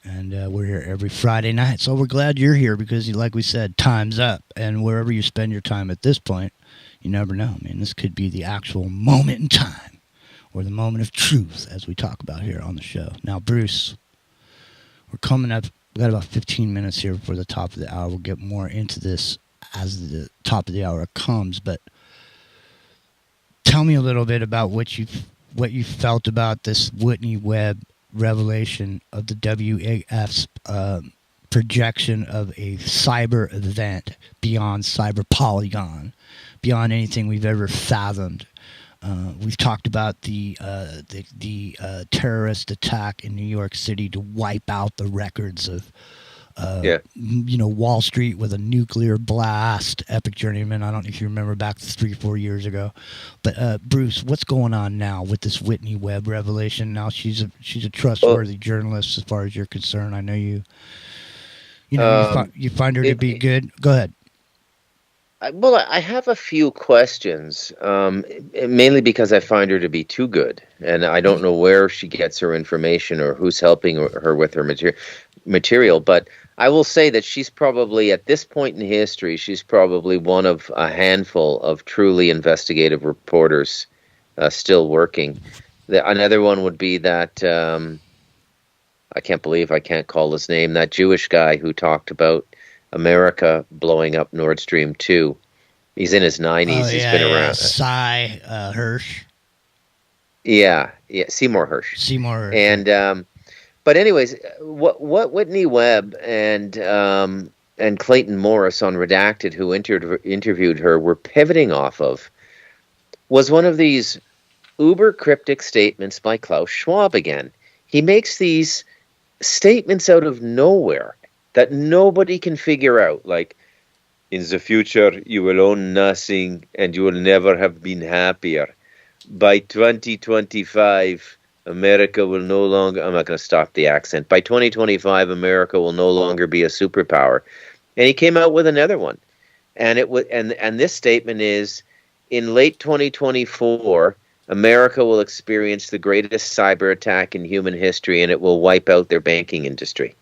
And we're here every Friday night. So we're glad you're here because, like we said, time's up. And wherever you spend your time at this point, you never know. I mean, this could be the actual moment in time or the moment of truth, as we talk about here on the show. Now, Bruce, we're coming up. We've got about 15 minutes here before the top of the hour. We'll get more into this as the top of the hour comes. But tell me a little bit about what you felt about this Whitney Webb revelation of the WAF's projection of a cyber event beyond cyber polygon, beyond anything we've ever fathomed. We've talked about the terrorist attack in New York City to wipe out the records of Wall Street with a nuclear blast. Epic Journeyman. I don't know if you remember back 3-4 years ago, but Bruce, what's going on now with this Whitney Webb revelation? Now she's a trustworthy journalist as far as you're concerned. I know you find her to be good. Go ahead. Well, I have a few questions, mainly because I find her to be too good, and I don't know where she gets her information or who's helping her with her material. But I will say that she's probably, at this point in history, she's probably one of a handful of truly investigative reporters still working. Another one would be that, I can't believe I can't call his name, that Jewish guy who talked about America blowing up Nord Stream 2. He's in his 90s. He's been around. Cy Hirsch. Yeah, Seymour Hirsch. And but anyways, what Whitney Webb and Clayton Morris on Redacted, who interviewed her, were pivoting off of was one of these uber cryptic statements by Klaus Schwab again. He makes these statements out of nowhere that nobody can figure out, like, in the future you will own nothing and you will never have been happier. By 2025, America will no longer, I'm not going to stop the accent. By 2025, America will no longer be a superpower. And he came out with another one. And it was, and this statement is, in late 2024, America will experience the greatest cyber attack in human history, and it will wipe out their banking industry.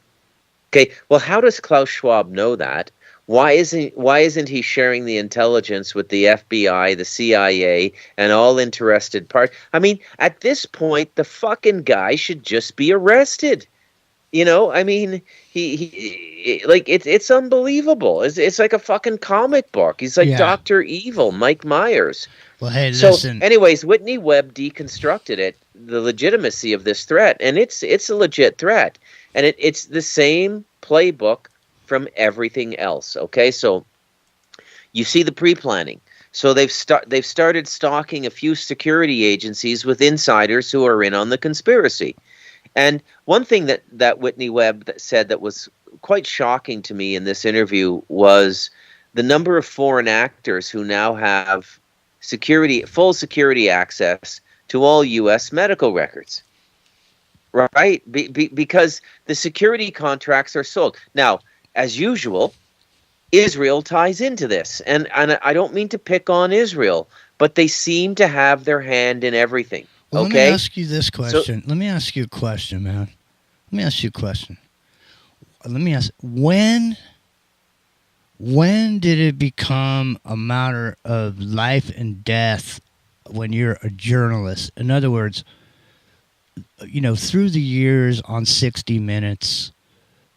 Okay, well, how does Klaus Schwab know that? Why isn't he sharing the intelligence with the FBI, the CIA, and all interested parties? I mean, at this point, the fucking guy should just be arrested. You know, I mean, he like it's unbelievable. It's like a fucking comic book. He's like Dr. Evil, Mike Myers. Well, hey, so, listen. anyways, Whitney Webb deconstructed it, the legitimacy of this threat, and it's a legit threat, and it's the same playbook from everything else. Okay, so you see the pre-planning. So they've started stalking a few security agencies with insiders who are in on the conspiracy. And one thing that Whitney Webb said that was quite shocking to me in this interview was the number of foreign actors who now have full security access to all U.S. medical records. Right? Because the security contracts are sold. Now, as usual, Israel ties into this. And I don't mean to pick on Israel, but they seem to have their hand in everything. Well, okay? Let me ask you this question. Let me ask you a question, man. Let me ask you a question. Let me ask, when did it become a matter of life and death when you're a journalist? In other words, you know, through the years on 60 Minutes,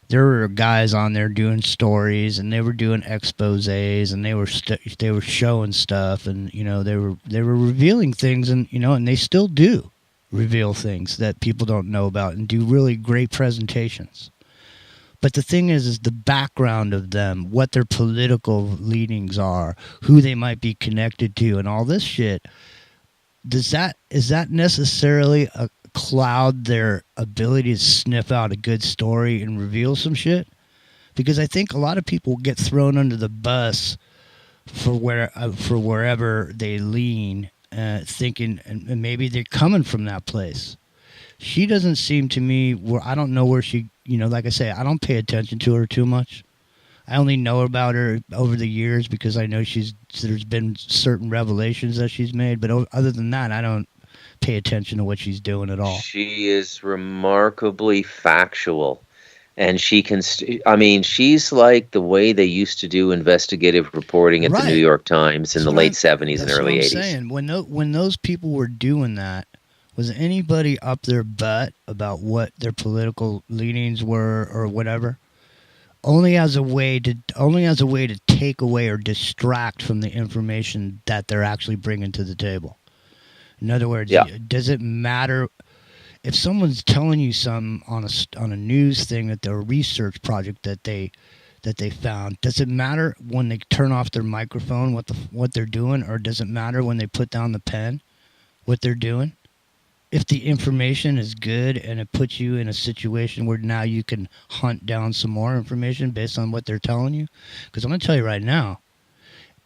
there were guys on there doing stories, and they were doing exposés, and they were showing stuff, and you know they were revealing things, and you know, and they still do reveal things that people don't know about, and do really great presentations. But the thing is the background of them, what their political leanings are, who they might be connected to, and all this shit. Is that necessarily a cloud their ability to sniff out a good story and reveal some shit? Because I think a lot of people get thrown under the bus for wherever they lean, thinking, and maybe they're coming from that place. She doesn't seem to me where I don't know where she, you know, like I say, I don't pay attention to her too much. I only know about her over the years because I know there's been certain revelations that she's made, but other than that, I don't pay attention to what she's doing at all. She is remarkably factual, and she can. I mean, she's like the way they used to do investigative reporting at the New York Times in the late 70s and early 80s. Saying. When those people were doing that, was anybody up their butt about what their political leanings were or whatever? Only as a way to take away or distract from the information that they're actually bringing to the table. In other words, does it matter if someone's telling you something on a news thing, that their research project that they found? Does it matter when they turn off their microphone what they're doing, or does it matter when they put down the pen what they're doing? If the information is good and it puts you in a situation where now you can hunt down some more information based on what they're telling you. Because I'm going to tell you right now,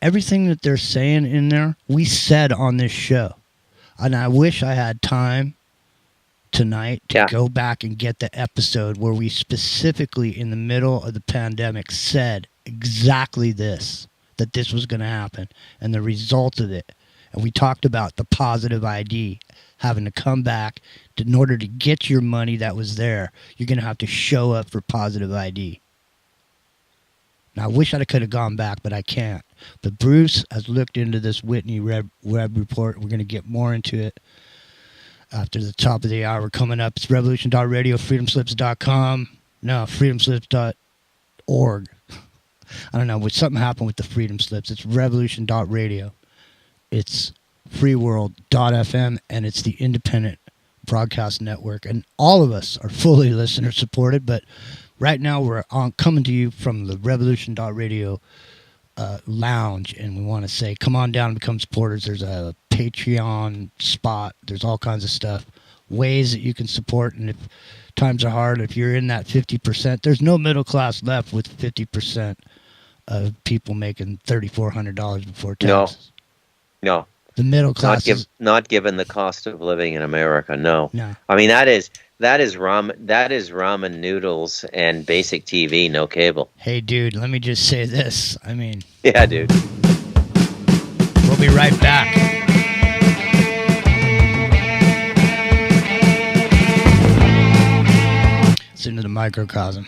everything that they're saying in there, we said on this show. And I wish I had time tonight to go back and get the episode where we specifically in the middle of the pandemic said exactly this, that this was going to happen and the result of it. And we talked about the positive ID having to come back in order to get your money that was there. You're going to have to show up for positive ID. Now, I wish I could have gone back, but I can't. But Bruce has looked into this Whitney Webb report. We're going to get more into it after the top of the hour coming up. It's revolution.radio, freedomslips.com. No, freedomslips.org. I don't know. Something happened with the Freedom Slips. It's revolution.radio. It's freeworld.fm, and it's the independent broadcast network. And all of us are fully listener supported, but right now we're coming to you from the revolution.radio lounge, and we want to say, come on down and become supporters. There's a Patreon spot. There's all kinds of stuff, ways that you can support. And if times are hard, if you're in that 50%, there's no middle class left with 50% of people making $3,400 before taxes. No. The middle class not given the cost of living in America. No. I mean, that is ramen noodles and basic TV, no cable. Hey, dude, let me just say this. I mean, yeah, dude. We'll be right back. It's into the microcosm.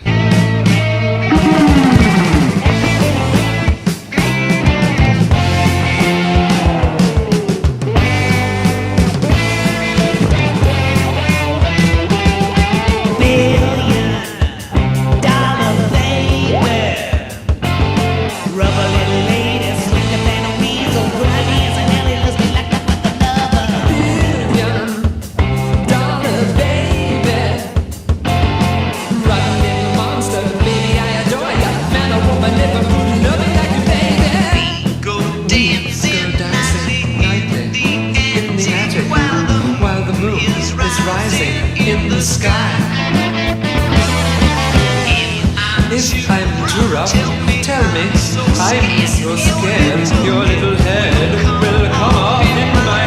In the sky. If I'm too rough, tell me. I'm so scared your little head will come off in my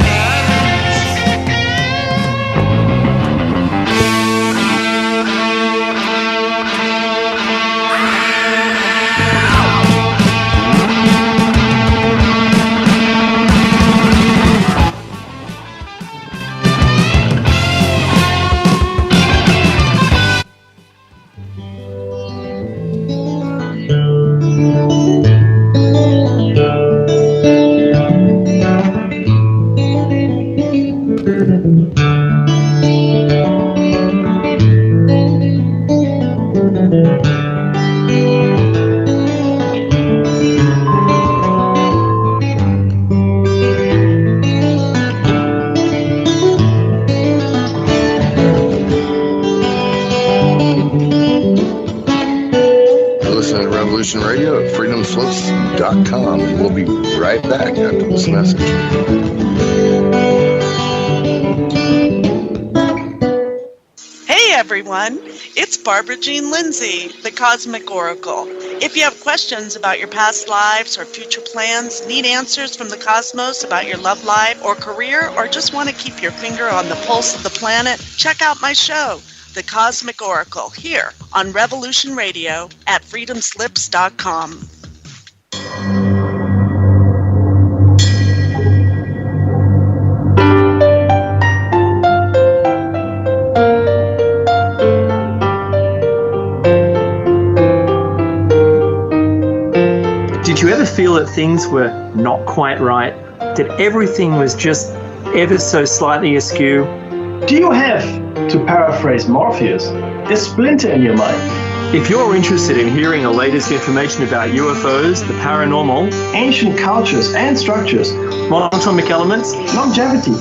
Radio at freedomslips.com. We'll be right back after this message. Hey everyone, it's Barbara Jean Lindsay, the Cosmic Oracle. If you have questions about your past lives or future plans, need answers from the cosmos about your love life or career, or just want to keep your finger on the pulse of the planet, check out my show, The Cosmic Oracle, here on Revolution Radio at freedomslips.com. Did you ever feel that things were not quite right? That everything was just ever so slightly askew? Do you have, to paraphrase Morpheus, a splinter in your mind? If you're interested in hearing the latest information about UFOs, the paranormal, ancient cultures and structures, monatomic elements, longevity,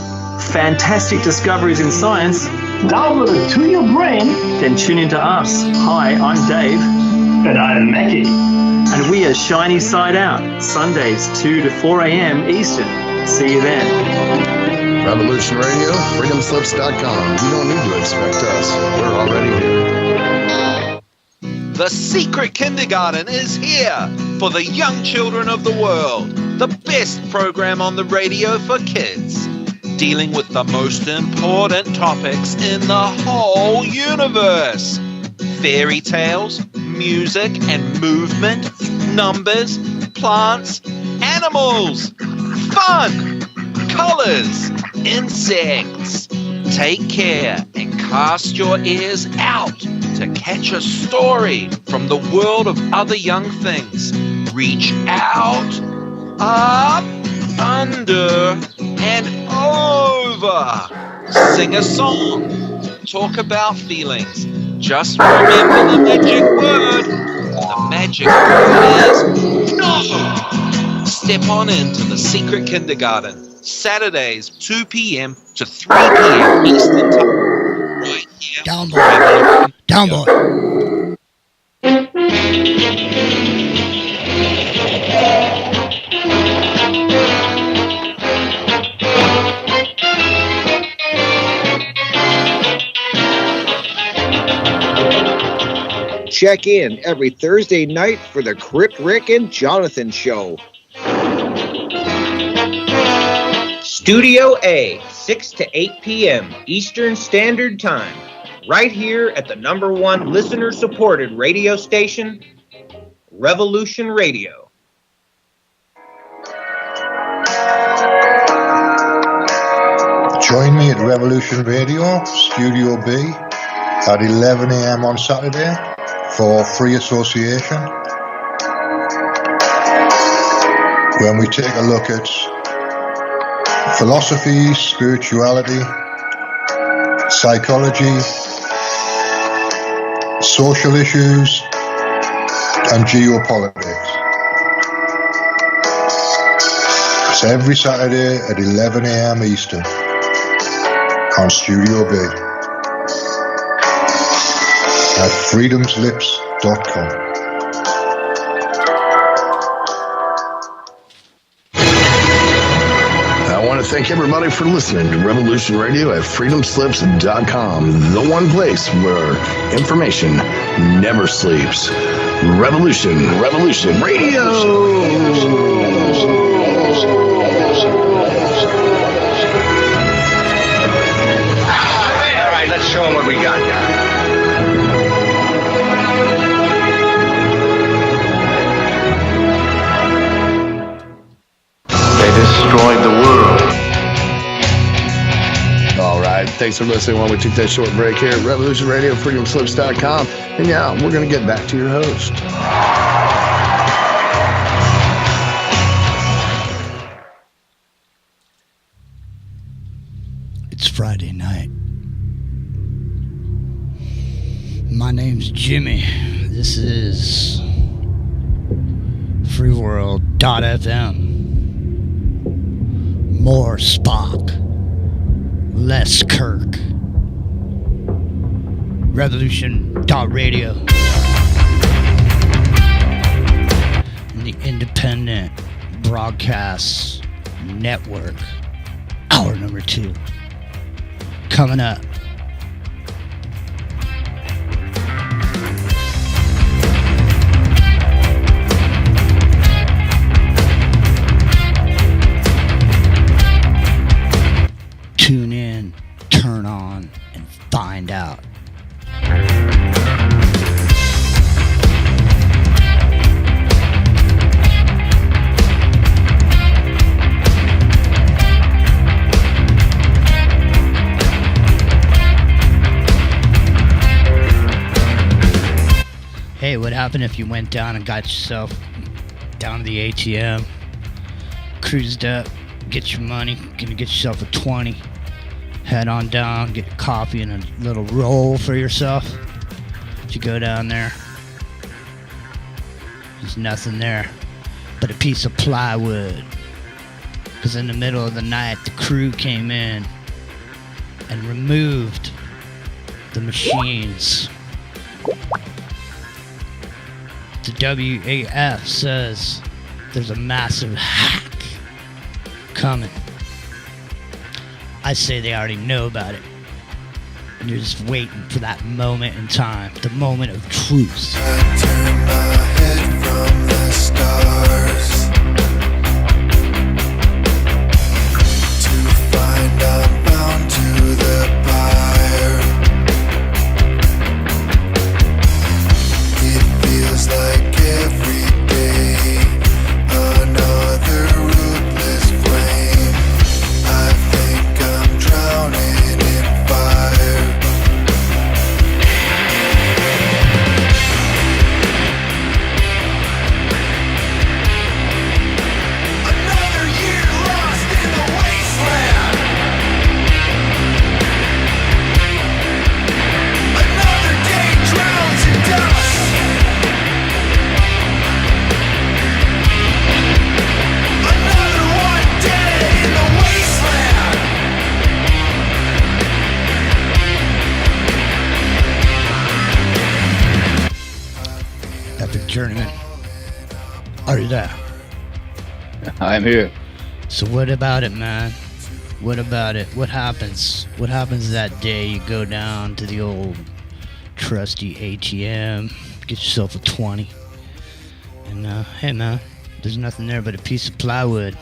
fantastic discoveries in science, downloaded to your brain, then tune into us. Hi, I'm Dave. And I'm Mackie. And we are Shiny Side Out, Sundays 2 to 4 a.m. Eastern. See you then. Revolution Radio, freedomslips.com. You don't need to expect us. We're already here. The Secret Kindergarten is here for the young children of the world. The best program on the radio for kids. Dealing with the most important topics in the whole universe. Fairy tales, music and movement, numbers, plants, animals, fun, colors, insects, Take care and cast your ears out to catch a story from the world of other young things. Reach out, up, under, and over. Sing a song. Talk about feelings. Just remember the magic word. The magic word is no. Step on into the secret kindergarten. Saturdays, 2 p.m. to 3 p.m. Eastern Time. Right here. Down boy. Down boy. Check in every Thursday night for the Crypt Rick and Jonathan Show. Studio A, 6 to 8 p.m. Eastern Standard Time. Right here at the #1 listener-supported radio station, Revolution Radio. Join me at Revolution Radio, Studio B, at 11 a.m. on Saturday for Free Association, when we take a look at philosophy, spirituality, psychology, social issues, and geopolitics. It's every Saturday at 11 a.m. Eastern on Studio B at freedomslips.com. I want to thank everybody for listening to Revolution Radio at freedomslips.com, the one place where information never sleeps. Revolution Radio. All right, let's show them what we got now. Destroyed the world. All right, thanks for listening while we took that short break here at Revolution Radio, freedomslips.com. And yeah, we're going to get back to your host. It's Friday night. My name's Jimmy. This is freeworld.fm. More Spock, less Kirk. Revolution.radio. The Independent Broadcast Network. Hour number 2. Coming up. Tune in, turn on, and find out. Hey, what happened if you went down and got yourself down to the ATM, cruised up, get your money, gonna get yourself a 20, head on down, get a coffee and a little roll for yourself. You go down there, there's nothing there but a piece of plywood, because in the middle of the night the crew came in and removed the machines. The WAF says there's a massive hack coming. I say they already know about it. And you're just waiting for that moment in time, the moment of truth. I turn my head from the stars to find I'm bound to the pyre. It feels like every day another ruthless flame. I think I'm drowning in fire. there? I'm here. So what about it, man? What about it? What happens? What happens that day you go down to the old trusty ATM, get yourself a 20, and hey man, there's nothing there but a piece of plywood.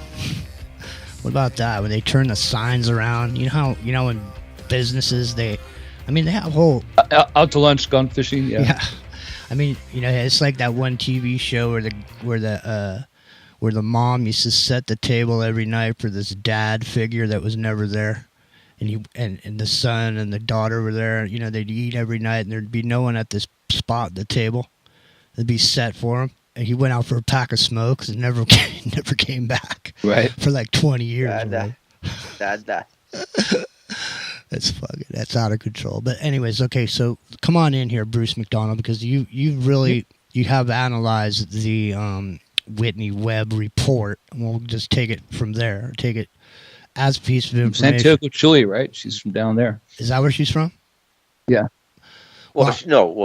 What about that? When they turn the signs around, you know in businesses they have whole out to lunch, gone fishing. Yeah. I mean, it's like that one TV show where the mom used to set the table every night for this dad figure that was never there, and the son and the daughter were there. They'd eat every night, and there'd be no one at this spot at the table. It'd be set for him, and he went out for a pack of smokes and never came back. Right. For like 20 years. That. That's out of control. But anyways, okay, so come on in here, Bruce McDonald, because you have analyzed the Whitney Webb report, and we'll just take it from there. Take it as a piece of information. Santiago, Chile, right? She's from down there. Is that where she's from? Yeah. Well,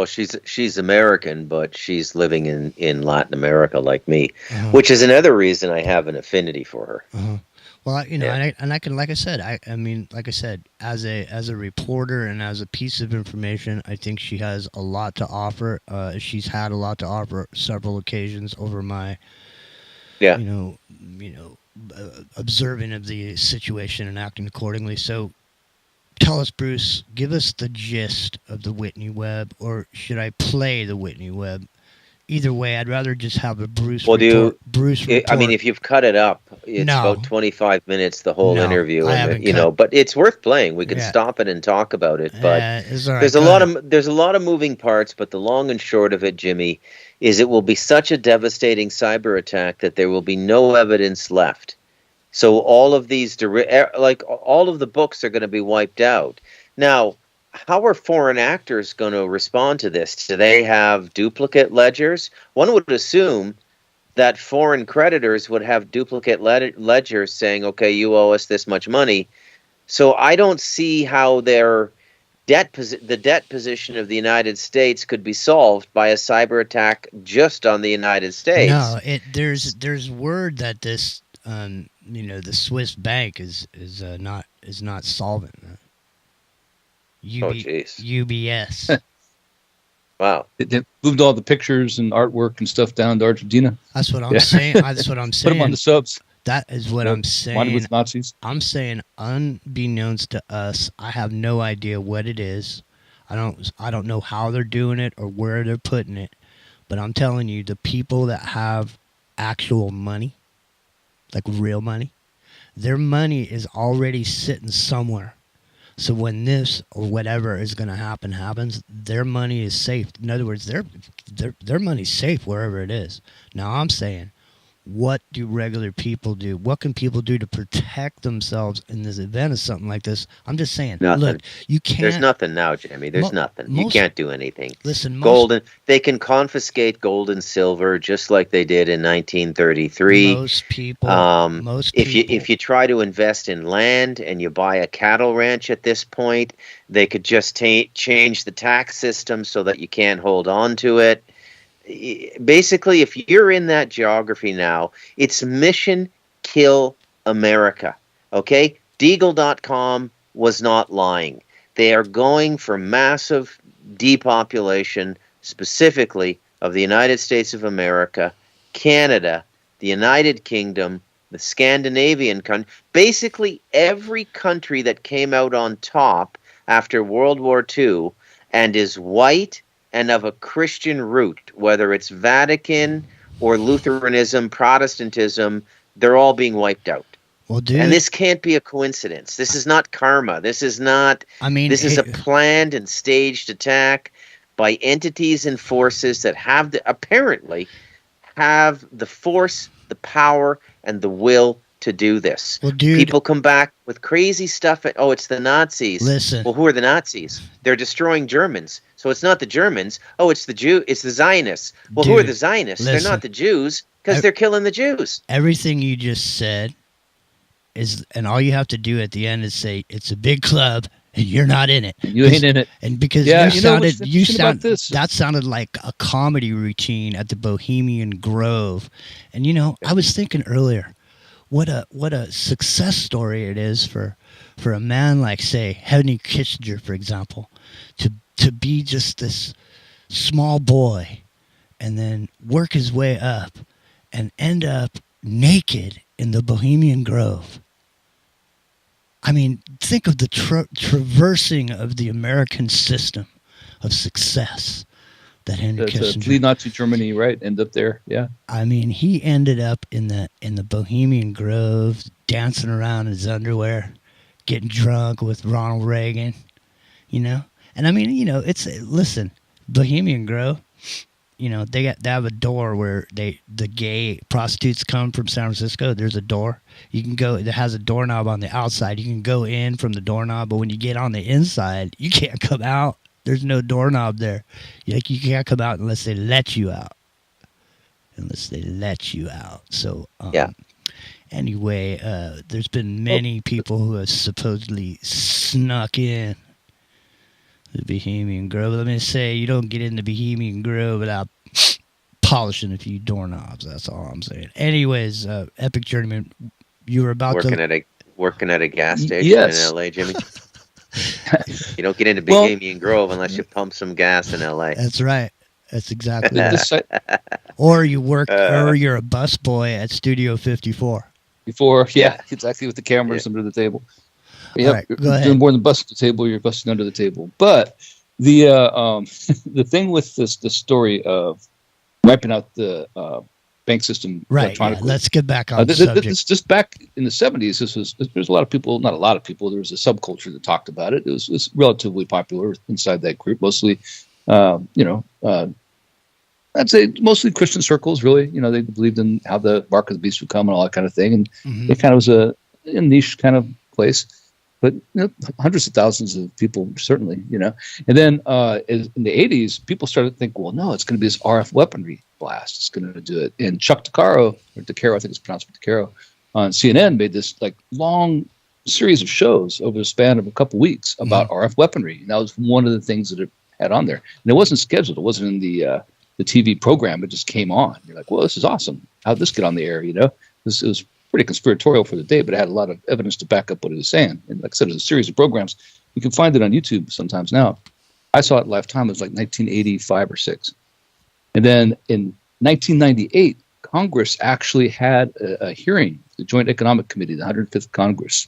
she's American, but she's living in Latin America like me, which is another reason I have an affinity for her. Well, and I can, like I said, as a reporter and as a piece of information, I think she has a lot to offer. She's had a lot to offer several occasions over my, observing of the situation and acting accordingly. So, tell us, Bruce, give us the gist of the Whitney Webb, or should I play the Whitney Webb? Either way, I'd rather just have a Bruce report. I mean, if you've cut it up, it's about 25 minutes, the whole interview, but it's worth playing. We could stop it and talk about it, but there's a lot of moving parts, but the long and short of it, Jimmy, is it will be such a devastating cyber attack that there will be no evidence left. So all of these, all of the books are going to be wiped out. Now, how are foreign actors going to respond to this? Do they have duplicate ledgers? One would assume that foreign creditors would have duplicate ledgers saying, okay, you owe us this much money. So I don't see how the debt position of the United States could be solved by a cyber attack just on the United States. No, there's word that this the Swiss bank is not solvent. UBS. Wow. They moved all the pictures and artwork and stuff down to Argentina. That's what I'm saying. That's what I'm saying. Put them on the subs. That is what I'm saying. Wanted with Nazis. I'm saying, unbeknownst to us, I have no idea what it is. I don't know how they're doing it or where they're putting it. But I'm telling you, the people that have actual money, like real money, their money is already sitting somewhere. So when this or whatever is going to happens, their money is safe. In other words, their money's safe wherever it is. Now I'm saying, what do regular people do? What can people do to protect themselves in this event of something like this? I'm just saying, nothing. Look, you can't. There's nothing now, Jimmy. There's nothing. You can't do anything. Listen, they can confiscate gold and silver just like they did in 1933. Most people. If you try to invest in land and you buy a cattle ranch at this point, they could just change the tax system so that you can't hold on to it. Basically, if you're in that geography now, it's mission kill America. Okay? Deagle.com was not lying. They are going for massive depopulation, specifically of the United States of America, Canada, the United Kingdom, the Scandinavian country, basically every country that came out on top after World War II and is white and of a Christian root, whether it's Vatican or Lutheranism, Protestantism, they're all being wiped out. Well, dude, and this can't be a coincidence. This is not karma. This is not. This is a planned and staged attack by entities and forces that apparently have the force, the power, and the will to do this. Well, dude, people come back with crazy stuff. It's the Nazis. Listen. Well, who are the Nazis? They're destroying Germans. So it's not the Germans. Oh, it's the Zionists. Well, dude, who are the Zionists? Listen. They're not the Jews because they're killing the Jews. Everything you just said is, and all you have to do at the end is say, it's a big club and you're not in it. You ain't in it. And because Yeah, that sounded like a comedy routine at the Bohemian Grove. And I was thinking earlier, what a success story it is for a man like, say, Henry Kissinger, for example, to be just this small boy and then work his way up and end up naked in the Bohemian Grove. I mean, think of the traversing of the American system of success that Henry Kissinger. Flee Nazi Germany, right? End up there, yeah. I mean, he ended up in the Bohemian Grove, dancing around in his underwear, getting drunk with Ronald Reagan, And I mean, listen, Bohemian Grove, they have a door where the gay prostitutes come from San Francisco. There's a door. You can go. It has a doorknob on the outside. You can go in from the doorknob, but when you get on the inside, you can't come out. There's no doorknob there. You can't come out unless they let you out. So yeah. Anyway, there's been many people who have supposedly snuck in the Bohemian Grove. Let me say, you don't get in the Bohemian Grove without polishing a few doorknobs. That's all I'm saying. Anyways, Epic Journeyman, you were about working at a gas station in LA, Jimmy. You don't get into Bohemian Grove unless you pump some gas in LA. That's right. That's exactly right. Or you work, or you're a bus boy at Studio 54. Yeah, exactly, with the cameras under the table. Yeah, right, go ahead. Doing more than busting the table, you're busting under the table. But the the thing with this story of wiping out the bank system electronically. Yeah, let's get back on the subject. Just back in the 70s, there's a lot of people, not a lot of people, there was a subculture that talked about it. It was relatively popular inside that group, mostly, I'd say mostly Christian circles, really. They believed in how the mark of the beast would come and all that kind of thing. And it kind of was a niche kind of place. But hundreds of thousands of people, certainly, And then in the 80s, people started to think, well, no, it's going to be this RF weaponry blast. It's going to do it. And Chuck DeCaro, I think it's pronounced DeCaro, on CNN made this long series of shows over the span of a couple weeks about RF weaponry. And that was one of the things that it had on there. And it wasn't scheduled. It wasn't in the TV program. It just came on. You're like, well, this is awesome. How'd this get on the air? It was pretty conspiratorial for the day, but it had a lot of evidence to back up what it was saying. And like I said, it was a series of programs. You can find it on YouTube sometimes now. I saw it lifetime. It was like 1985 or 6. And then in 1998, Congress actually had a hearing, the Joint Economic Committee, the 105th Congress.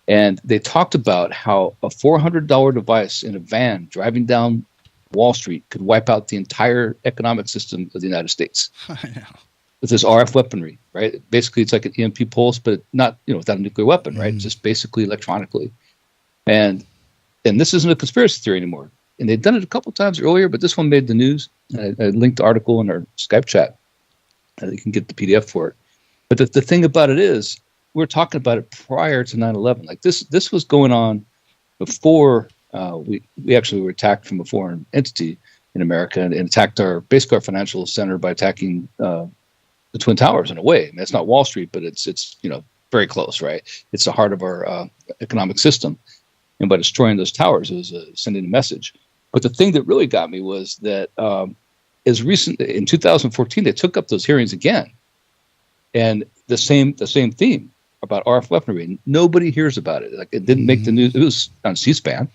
And they talked about how a $400 device in a van driving down Wall Street could wipe out the entire economic system of the United States. I know. With this RF weaponry, right? Basically, it's like an EMP pulse, but not, without a nuclear weapon, right? Just basically electronically. And this isn't a conspiracy theory anymore. And they'd done it a couple times earlier, but this one made the news. I linked the article in our Skype chat. You can get the PDF for it. But the thing about it is, we're talking about it prior to 9/11. Like this was going on before we actually were attacked from a foreign entity in America and attacked our financial center by attacking the Twin Towers in a way. I mean, it's not Wall Street, but it's very close, right? It's the heart of our economic system. And by destroying those towers, it was sending a message. But the thing that really got me was that as recent in 2014, they took up those hearings again, and the same theme about RF weaponry. Nobody hears about it. Like, it didn't make the news. It was on C-SPAN,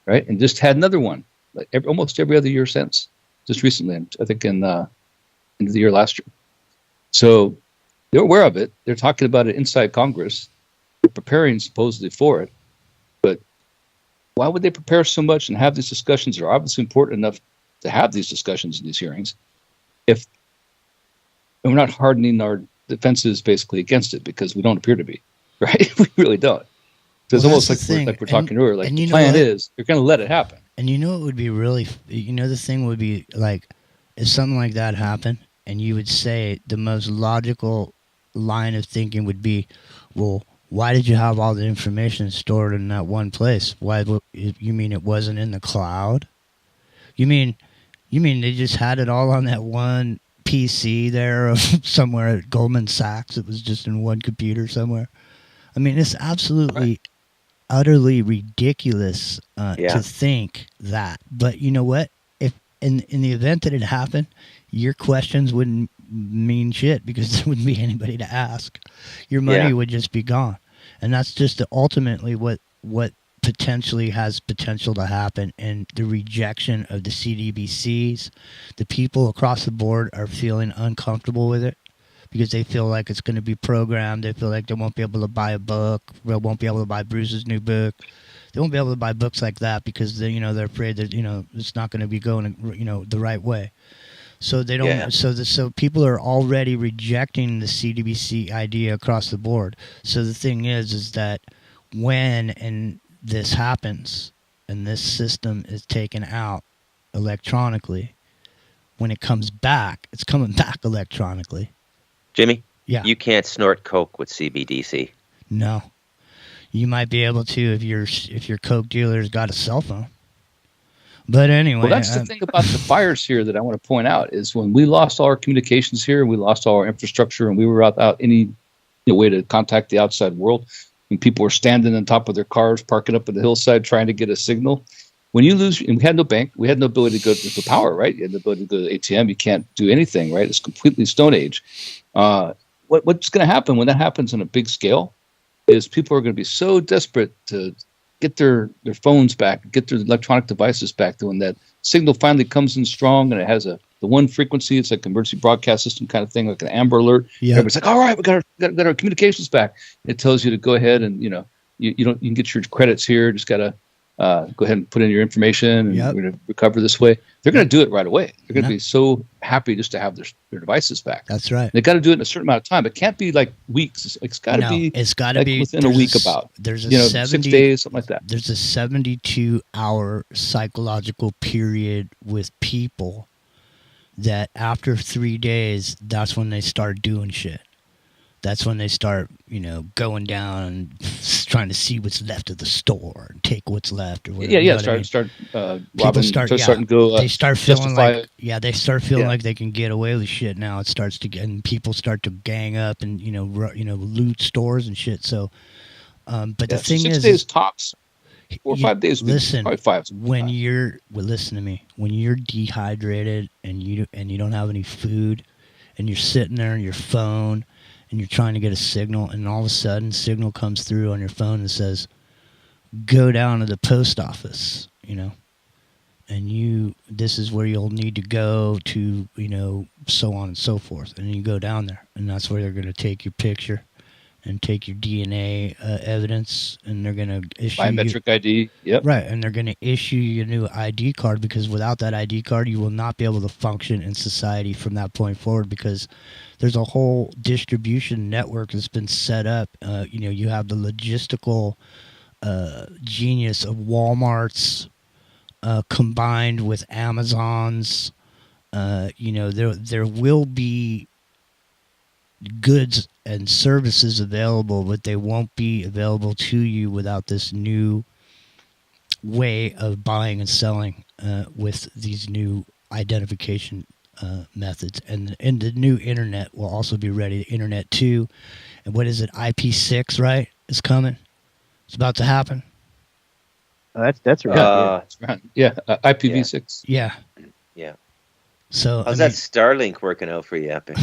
right? And just had another one, like almost every other year since. Just recently, I think in the year last year. So they're aware of it. They're talking about it inside Congress. They're preparing supposedly for it. But why would they prepare so much and have these discussions? They're obviously important enough to have these discussions in these hearings. And we're not hardening our defenses basically against it, because we don't appear to be, right? We really don't. So it's almost like we're talking earlier. Like, the plan is you're going to let it happen. And it would be really, the thing would be like, if something like that happened, and you would say the most logical line of thinking would be, well, why did you have all the information stored in that one place? You mean it wasn't in the cloud? You mean they just had it all on that one PC there somewhere at Goldman Sachs? It was just in one computer somewhere. I mean, it's absolutely utterly ridiculous to think that. But you know what? If in the event that it happened, your questions wouldn't mean shit because there wouldn't be anybody to ask. Your money would just be gone. And that's just ultimately what potentially has potential to happen. And the rejection of the CDBCs, the people across the board are feeling uncomfortable with it because they feel like it's going to be programmed. They feel like they won't be able to buy a book. They won't be able to buy Bruce's new book. They won't be able to buy books like that because they, they're afraid that it's not going to be going the right way. So they don't. Yeah. So people are already rejecting the CDBC idea across the board. So the thing is that when this happens and this system is taken out electronically, when it comes back, it's coming back electronically. Jimmy? Yeah. You can't snort coke with CBDC. No. You might be able to if your coke dealer's got a cell phone. But anyway, well, that's the thing about the fires here that I want to point out is when we lost all our communications here, we lost all our infrastructure, and we were without any way to contact the outside world. And people were standing on top of their cars, parking up at the hillside, trying to get a signal. When you lose, and we had no bank, we had no ability to go to the power, right? You had no ability to go to the ATM. You can't do anything, right? It's completely Stone Age. What's going to happen when that happens on a big scale is people are going to be so desperate to get their phones back, get their electronic devices back. When that signal finally comes in strong and it has the one frequency, it's like an emergency broadcast system kind of thing, like an Amber Alert. Yep. Everybody's like, all right, we got our communications back. It tells you to go ahead and you can get your credits here. Just got to go ahead and put in your information, and we're going to recover this way. They're going to do it right away. They're going to be so happy just to have their devices back. That's right. They got to do it in a certain amount of time. It can't be like weeks. It's got to be. It's got to be within a week. There's a 6 days, something like that. There's a 72-hour psychological period with people that after 3 days, that's when they start doing shit. That's when they start, going down and trying to see what's left of the store and take what's left or whatever. Yeah. Start robbing. They start feeling they start feeling like they can get away with shit now. It starts to get, and people start to gang up and loot stores and shit. So, but the thing 6 days tops, 4 or 5 days. Listen, probably 5. Listen to me. When you're dehydrated and you don't have any food, and you're sitting there on your phone. And you're trying to get a signal, and all of a sudden, signal comes through on your phone and says, "Go down to the post office," and this is where you'll need to go to, so on and so forth. And you go down there, and that's where they're going to take your picture and take your DNA evidence, and they're going to issue biometric ID. Yep. Right, and they're going to issue you a new ID card because without that ID card, you will not be able to function in society from that point forward because there's a whole distribution network that's been set up. You have the logistical genius of Walmart's combined with Amazon's. There will be goods and services available, but they won't be available to you without this new way of buying and selling with these new identification methods. And the new internet will also be ready. The internet 2, and what is it? IP6, right? Is coming. It's about to happen. That's right. IPv6. Yeah. So how's that Starlink working out for you, Epic?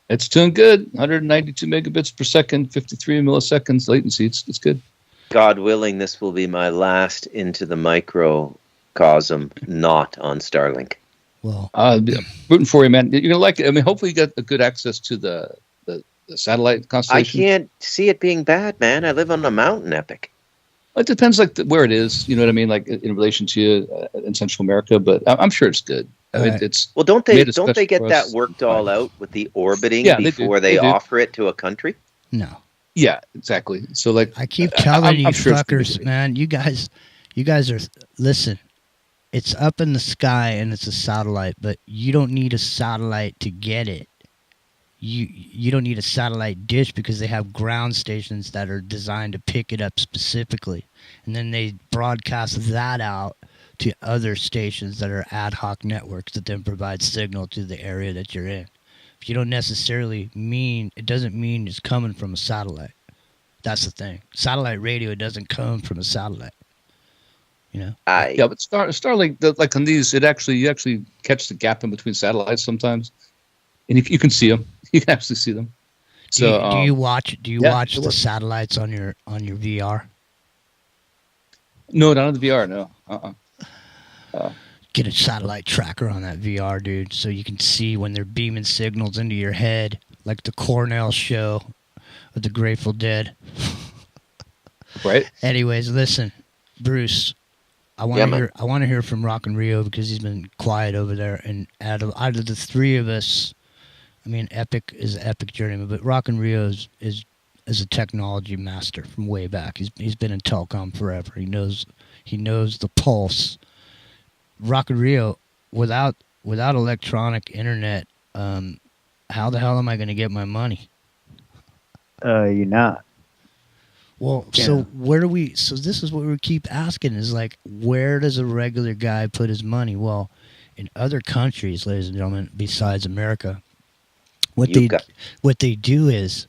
It's doing good. 192 megabits per second, 53 milliseconds latency. It's good. God willing, this will be my last into the microcosm not on Starlink. Well, rooting for you, man. You're gonna like it. I mean, hopefully you got a good access to the satellite constellation. I can't see it being bad, man. I live on a mountain, Epic. It depends, where it is. You know what I mean, like in relation to you in Central America. But I'm sure it's good. I mean, it's don't they get that worked all out with the orbiting before they offer it to a country? No. Yeah, exactly. So I keep telling you fuckers, man. You guys are listen. It's up in the sky and it's a satellite, but you don't need a satellite to get it. You don't need a satellite dish because they have ground stations that are designed to pick it up specifically, and then they broadcast that out to other stations that are ad hoc networks that then provide signal to the area that you're in. If you don't necessarily it doesn't mean it's coming from a satellite. That's the thing. Satellite radio doesn't come from a satellite. You know. Yeah, but Starlink, like on these, you actually catch the gap in between satellites sometimes, and you can see them. You can actually see them. So Do you watch the satellites on your VR? No, not on the VR. No. Get a satellite tracker on that VR, dude, so you can see when they're beaming signals into your head, like the Cornell show of the Grateful Dead. Right. Anyways, listen, Bruce. I want to hear from Rock and Rio because he's been quiet over there. And out of the three of us, I mean, Epic is an epic journeyman, but Rock and Rio is a technology master from way back. He's been in telecom forever. He knows the pulse. Rock and Rio, without electronic internet, how the hell am I going to get my money? You're not. Well, Yeah. so where do we? So this is what we keep asking: is like, where does a regular guy put his money? Well, in other countries, ladies and gentlemen, besides America, what they do is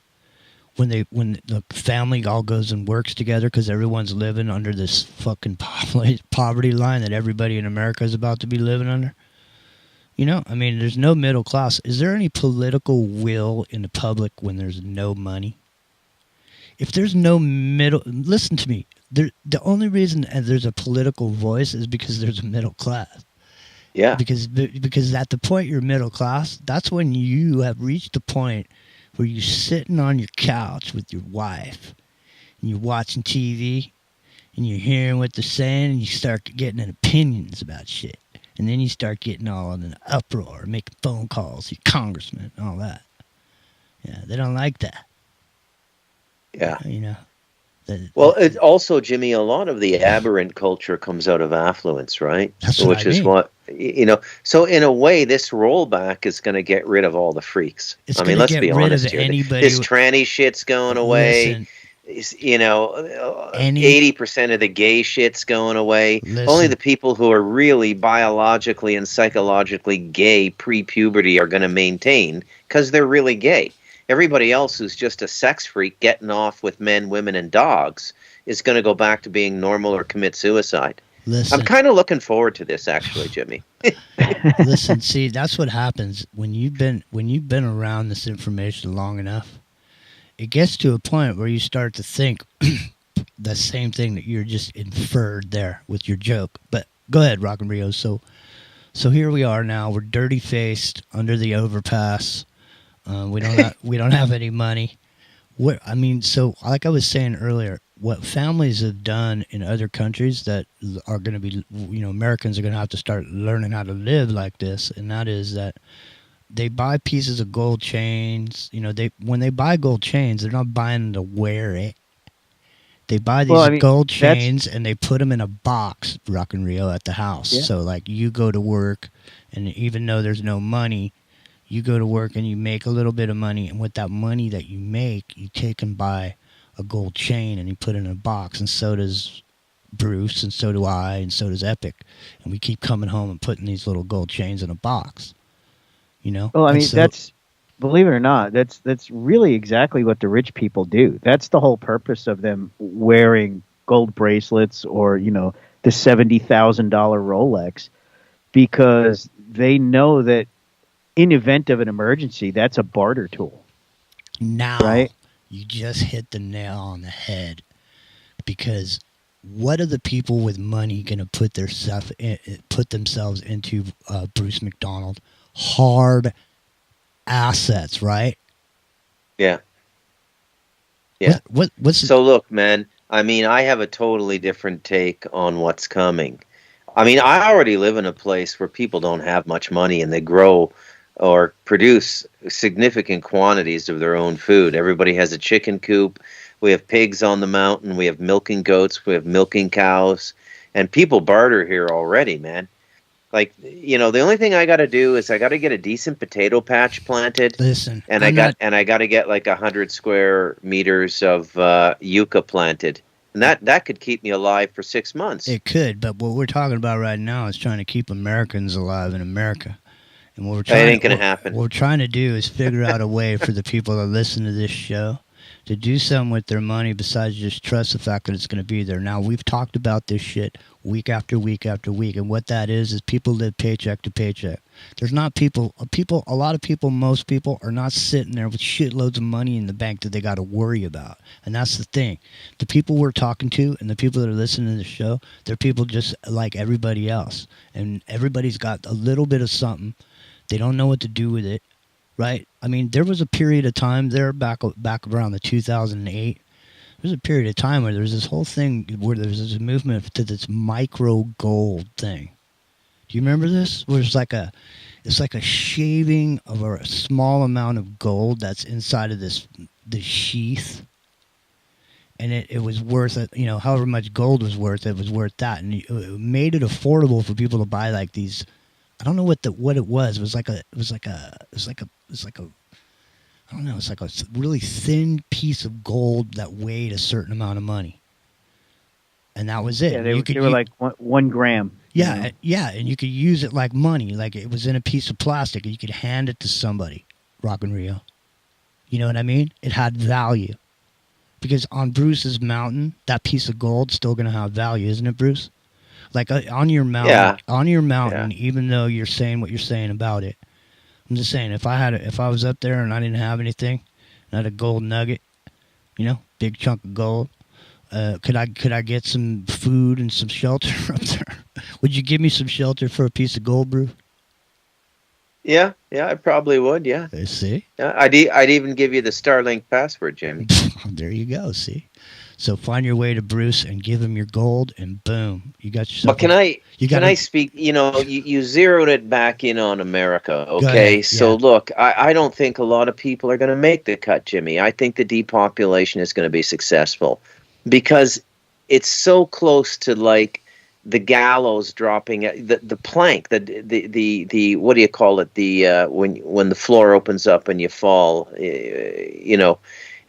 when the family all goes and works together because everyone's living under this fucking poverty line that everybody in America is about to be living under. You know, I mean, there's no middle class. Is there any political will in the public when there's no money? If there's no middle, listen to me. The only reason there's a political voice is because there's a middle class. Yeah. Because at the point you're middle class, that's when you have reached the point where you're sitting on your couch with your wife and you're watching TV and you're hearing what they're saying and you start getting opinions about shit. And then you start getting all in an uproar, making phone calls to your congressman and all that. Yeah, they don't like that. Yeah. You know. Well, it also, Jimmy, a lot of the aberrant culture comes out of affluence, right? That's what Which I is mean. what, you know. So in a way, this rollback is going to get rid of all the freaks. It's I mean, gonna let's get be rid honest of here. anybody This with- tranny shit's going away. Listen. You know, 80% of the gay shit's going away. Only the people who are really biologically and psychologically gay pre-puberty are going to maintain because they're really gay. Everybody else who's just a sex freak getting off with men, women, and dogs is going to go back to being normal or commit suicide. Listen. I'm kind of looking forward to this, actually, Jimmy. Listen, see, that's what happens when you've been around this information long enough. It gets to a point where you start to think the same thing that you're just inferred there with your joke. But go ahead, Rock and Rio. So here we are now. We're dirty faced under the overpass. We don't have any money. So like I was saying earlier, what families have done in other countries that are going to be, Americans are going to have to start learning how to live like this, and that is that they buy pieces of gold chains. When they buy gold chains, they're not buying them to wear it. They buy these gold chains and they put them in a box, Rock and Rio, at the house. Yeah. So like you go to work, and even though there's no money, you go to work and you make a little bit of money, and with that money that you make, you take and buy a gold chain and you put it in a box, and so does Bruce, and so do I, and so does Epic, and we keep coming home and putting these little gold chains in a box. Well, I mean, that's, believe it or not, that's really exactly what the rich people do. That's the whole purpose of them wearing gold bracelets or, the $70,000 Rolex, because they know that in event of an emergency, that's a barter tool. Now, right? You just hit the nail on the head, because what are the people with money going to put themselves into, Bruce McDonald? Hard assets, right? Yeah. Yeah. So look, man, I mean, I have a totally different take on what's coming. I mean, I already live in a place where people don't have much money and they grow or produce significant quantities of their own food. Everybody has a chicken coop. We have pigs on the mountain. We have milking goats. We have milking cows. And people barter here already, man. Like, the only thing I got to do is I got to get a decent potato patch planted. Listen, and I got to get like 100 square meters of yucca planted, and that could keep me alive for 6 months. It could, but what we're talking about right now is trying to keep Americans alive in America, and what we're trying. That ain't gonna happen. What we're trying to do is figure out a way for the people that listen to this show to do something with their money besides just trust the fact that it's going to be there. Now, we've talked about this shit week after week after week, and what that is people live paycheck to paycheck. There's not a lot of people, most people are not sitting there with shitloads of money in the bank that they got to worry about. And that's the thing. The people we're talking to and the people that are listening to the show, they're people just like everybody else. And everybody's got a little bit of something. They don't know what to do with it, right? I mean, there was a period of time there back around the 2008. There's a period of time where there's this whole thing where there's this movement to this micro gold thing. Do you remember this? Where it's like a shaving of a small amount of gold that's inside of this sheath, and it was worth it. You know, however much gold was worth, it was worth that, and it made it affordable for people to buy like these. I don't know what it was. It was like a I don't know. It's like a really thin piece of gold that weighed a certain amount of money, and that was it. Yeah, they were like 1 gram. Yeah, you know? yeah, and you could use it like money, like it was in a piece of plastic, and you could hand it to somebody. Rock and Rio, you know what I mean? It had value, because on Bruce's mountain, that piece of gold's still going to have value, isn't it, Bruce? Like on your mountain, even though you're saying what you're saying about it. I'm just saying, if I was up there and I didn't have anything, and I had a gold nugget, you know, big chunk of gold, could I get some food and some shelter up there? Would you give me some shelter for a piece of gold, Brew? Yeah, I probably would. Yeah. See? I'd even give you the Starlink password, Jimmy. There you go. See. So find your way to Bruce and give him your gold, and boom, you got yourself. But can I speak? You know, you zeroed it back in on America. Okay, so look, I don't think a lot of people are going to make the cut, Jimmy. I think the depopulation is going to be successful because it's so close to like the gallows dropping, the plank, the what do you call it? The when the floor opens up and you fall, you know.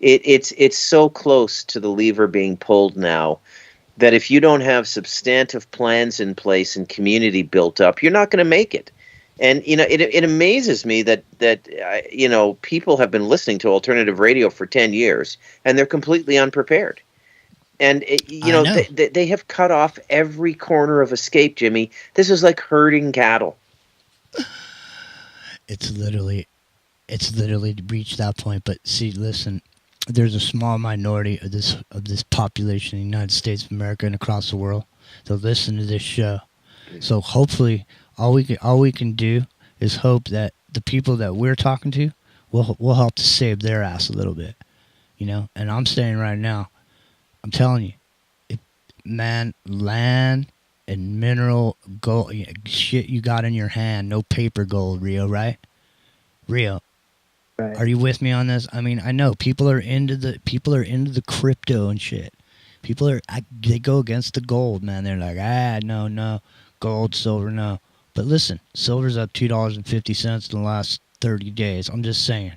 It's so close to the lever being pulled now that if you don't have substantive plans in place and community built up, you're not going to make it. And you know, it amazes me that you know, people have been listening to alternative radio for 10 years and they're completely unprepared. And you know, they have cut off every corner of escape, Jimmy. This is like herding cattle. It's literally reached that point. But see, listen. There's a small minority of this population in the United States of America and across the world that listen to this show. So hopefully, all we can do is hope that the people that we're talking to will help to save their ass a little bit, you know. And I'm saying right now, I'm telling you, land and mineral gold shit you got in your hand, no paper gold, Rio, right? Rio. Right. Are you with me on this? I mean, I know people are into the crypto and shit. They go against the gold, man. They're like, no, gold, silver, no. But listen, silver's up $2.50 in the last 30 days. I'm just saying.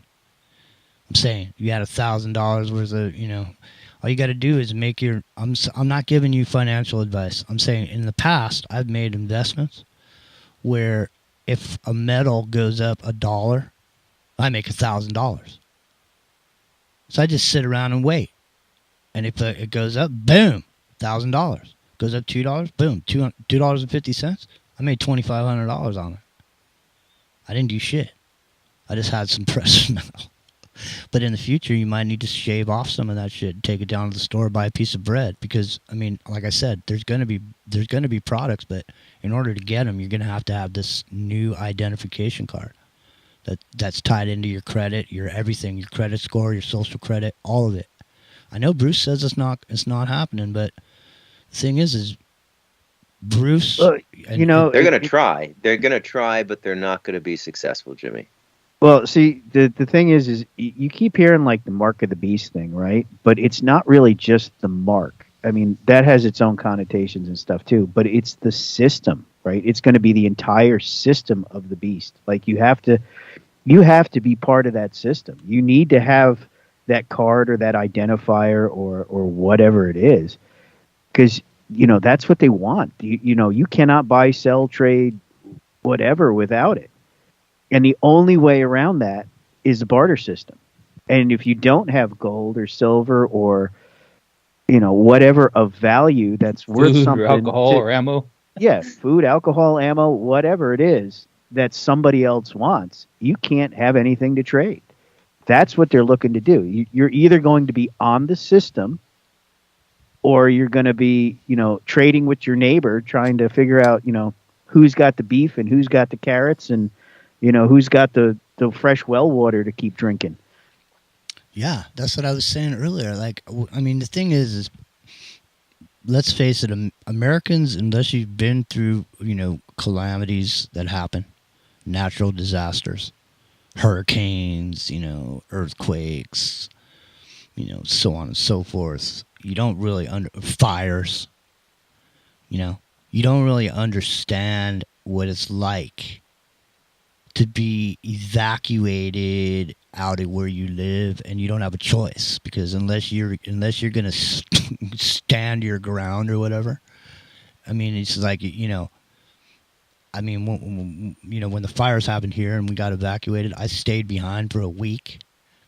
You had $1,000 worth of, you know, all you got to do is make your. I'm not giving you financial advice. I'm saying in the past I've made investments where if a metal goes up $1. I make $1,000. So I just sit around and wait. And if it goes up, boom, $1,000. Goes up $2, boom, $2.50. I made $2,500 on it. I didn't do shit. I just had some precious metal. But in the future, you might need to shave off some of that shit and take it down to the store, buy a piece of bread. Because, I mean, like I said, there's going to be products, but in order to get them, you're going to have this new identification card. That's tied into your credit, your everything, your credit score, your social credit, all of it. I know Bruce says it's not happening, but the thing is Bruce. You know, they're going to try. They're going to try, but they're not going to be successful, Jimmy. Well, see, the thing is you keep hearing like the mark of the beast thing, right? But it's not really just the mark. I mean, that has its own connotations and stuff too. But it's the system, right? It's going to be the entire system of the beast. Like you have to be part of that system. You need to have that card or that identifier or whatever it is, because you know that's what they want. You know, you cannot buy, sell, trade, whatever without it. And the only way around that is the barter system. And if you don't have gold or silver or, whatever of value that's worth Food something. or alcohol or ammo. Yeah, food, alcohol, ammo, whatever it is that somebody else wants, you can't have anything to trade. That's what they're looking to do. You're either going to be on the system, or you're going to be, trading with your neighbor, trying to figure out, who's got the beef and who's got the carrots and, who's got the fresh well water to keep drinking. Yeah, that's what I was saying earlier. Like, I mean, the thing is let's face it, Americans, unless you've been through, calamities that happen, natural disasters, hurricanes, earthquakes, so on and so forth, you don't really fires, you don't really understand what it's like to be evacuated out of where you live, and you don't have a choice, because unless you're gonna stand your ground or whatever. I mean, it's like, I mean, when the fires happened here and we got evacuated, I stayed behind for a week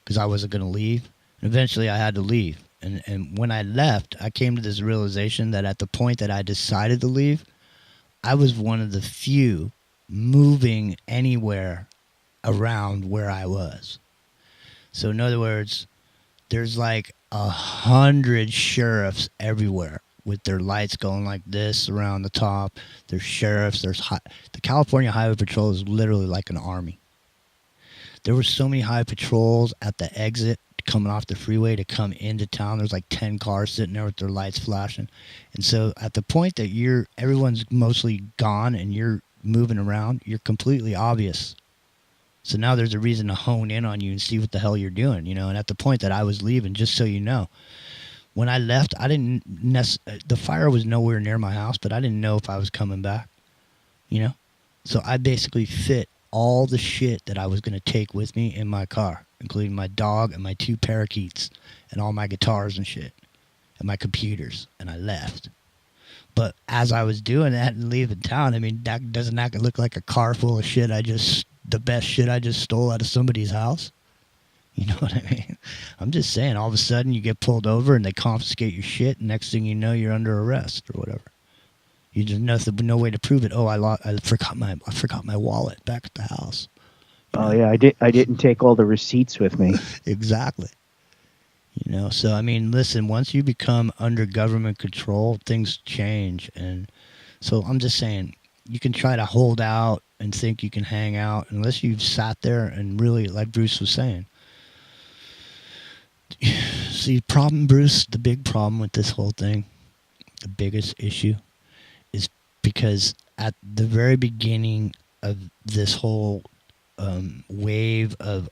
because I wasn't gonna leave, and eventually I had to leave. And when I left, I came to this realization that at the point that I decided to leave, I was one of the few moving anywhere around where I was. So in other words, there's like 100 sheriffs everywhere with their lights going like this around the top. There's sheriffs. The California Highway Patrol is literally like an army. There were so many highway patrols at the exit coming off the freeway to come into town. There's like 10 cars sitting there with their lights flashing. And so at the point that everyone's mostly gone and you're moving around, you're completely obvious. So now there's a reason to hone in on you and see what the hell you're doing, And at the point that I was leaving, just so you know, when I left, I didn't the fire was nowhere near my house, but I didn't know if I was coming back, So I basically fit all the shit that I was going to take with me in my car, including my dog and my 2 parakeets and all my guitars and shit and my computers, and I left. But as I was doing that and leaving town, I mean, doesn't that look like a car full of shit the best shit I just stole out of somebody's house? You know what I mean? I'm just saying, all of a sudden you get pulled over and they confiscate your shit, and next thing you know, you're under arrest or whatever. You just no way to prove it. Oh, I forgot my wallet back at the house. Oh yeah, I didn't take all the receipts with me. Exactly. So I mean, listen, once you become under government control, things change. And so I'm just saying, you can try to hold out and think you can hang out unless you've sat there and really, like Bruce was saying. See, Bruce, the big problem with this whole thing, the biggest issue, is because at the very beginning of this whole wave of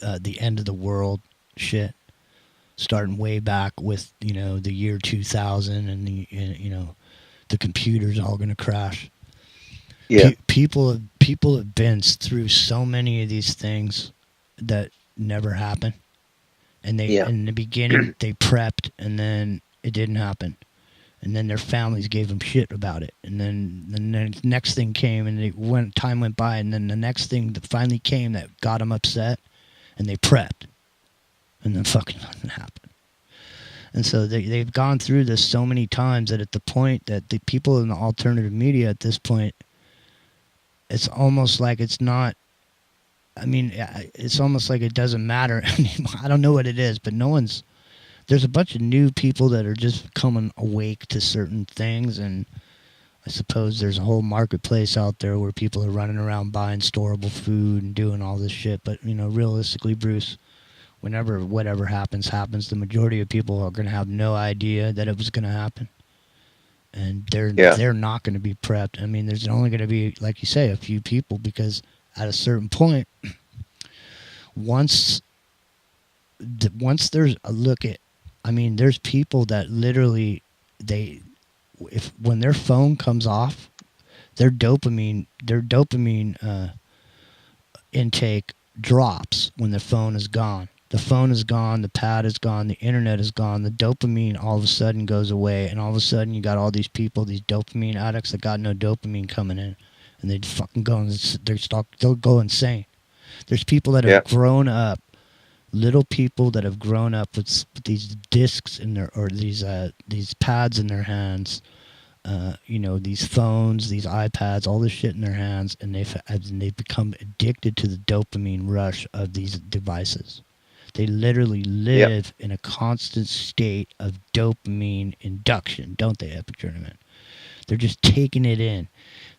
the end of the world shit, starting way back with, the year 2000 and the computer's all going to crash. Yeah. People have been through so many of these things that never happen. And in the beginning, they prepped, and then it didn't happen. And then their families gave them shit about it. And then the next thing came, and time went by, and then the next thing that finally came that got them upset, and they prepped. And then fucking nothing happened. And so they've gone through this so many times that at the point that the people in the alternative media at this point, it's almost like it's not, I mean, it's almost like it doesn't matter anymore. I don't know what it is, but there's a bunch of new people that are just coming awake to certain things, and I suppose there's a whole marketplace out there where people are running around buying storable food and doing all this shit. But, realistically, Bruce, whatever happens, the majority of people are going to have no idea that it was going to happen. And they're not going to be prepped. I mean, there's only going to be, like you say, a few people, because at a certain point, once there's a look at, I mean, there's people that literally, when their phone comes off, their dopamine intake drops when their phone is gone. The phone is gone, the pad is gone, the internet is gone, the dopamine all of a sudden goes away, and all of a sudden you got all these people, these dopamine addicts that got no dopamine coming in, and they fucking they'll go insane. There's people that have grown up Little people that have grown up with these discs in their, or these pads in their hands, these phones, these iPads, all this shit in their hands, and they've become addicted to the dopamine rush of these devices. They literally live in a constant state of dopamine induction, don't they, Epic Journeyman? They're just taking it in.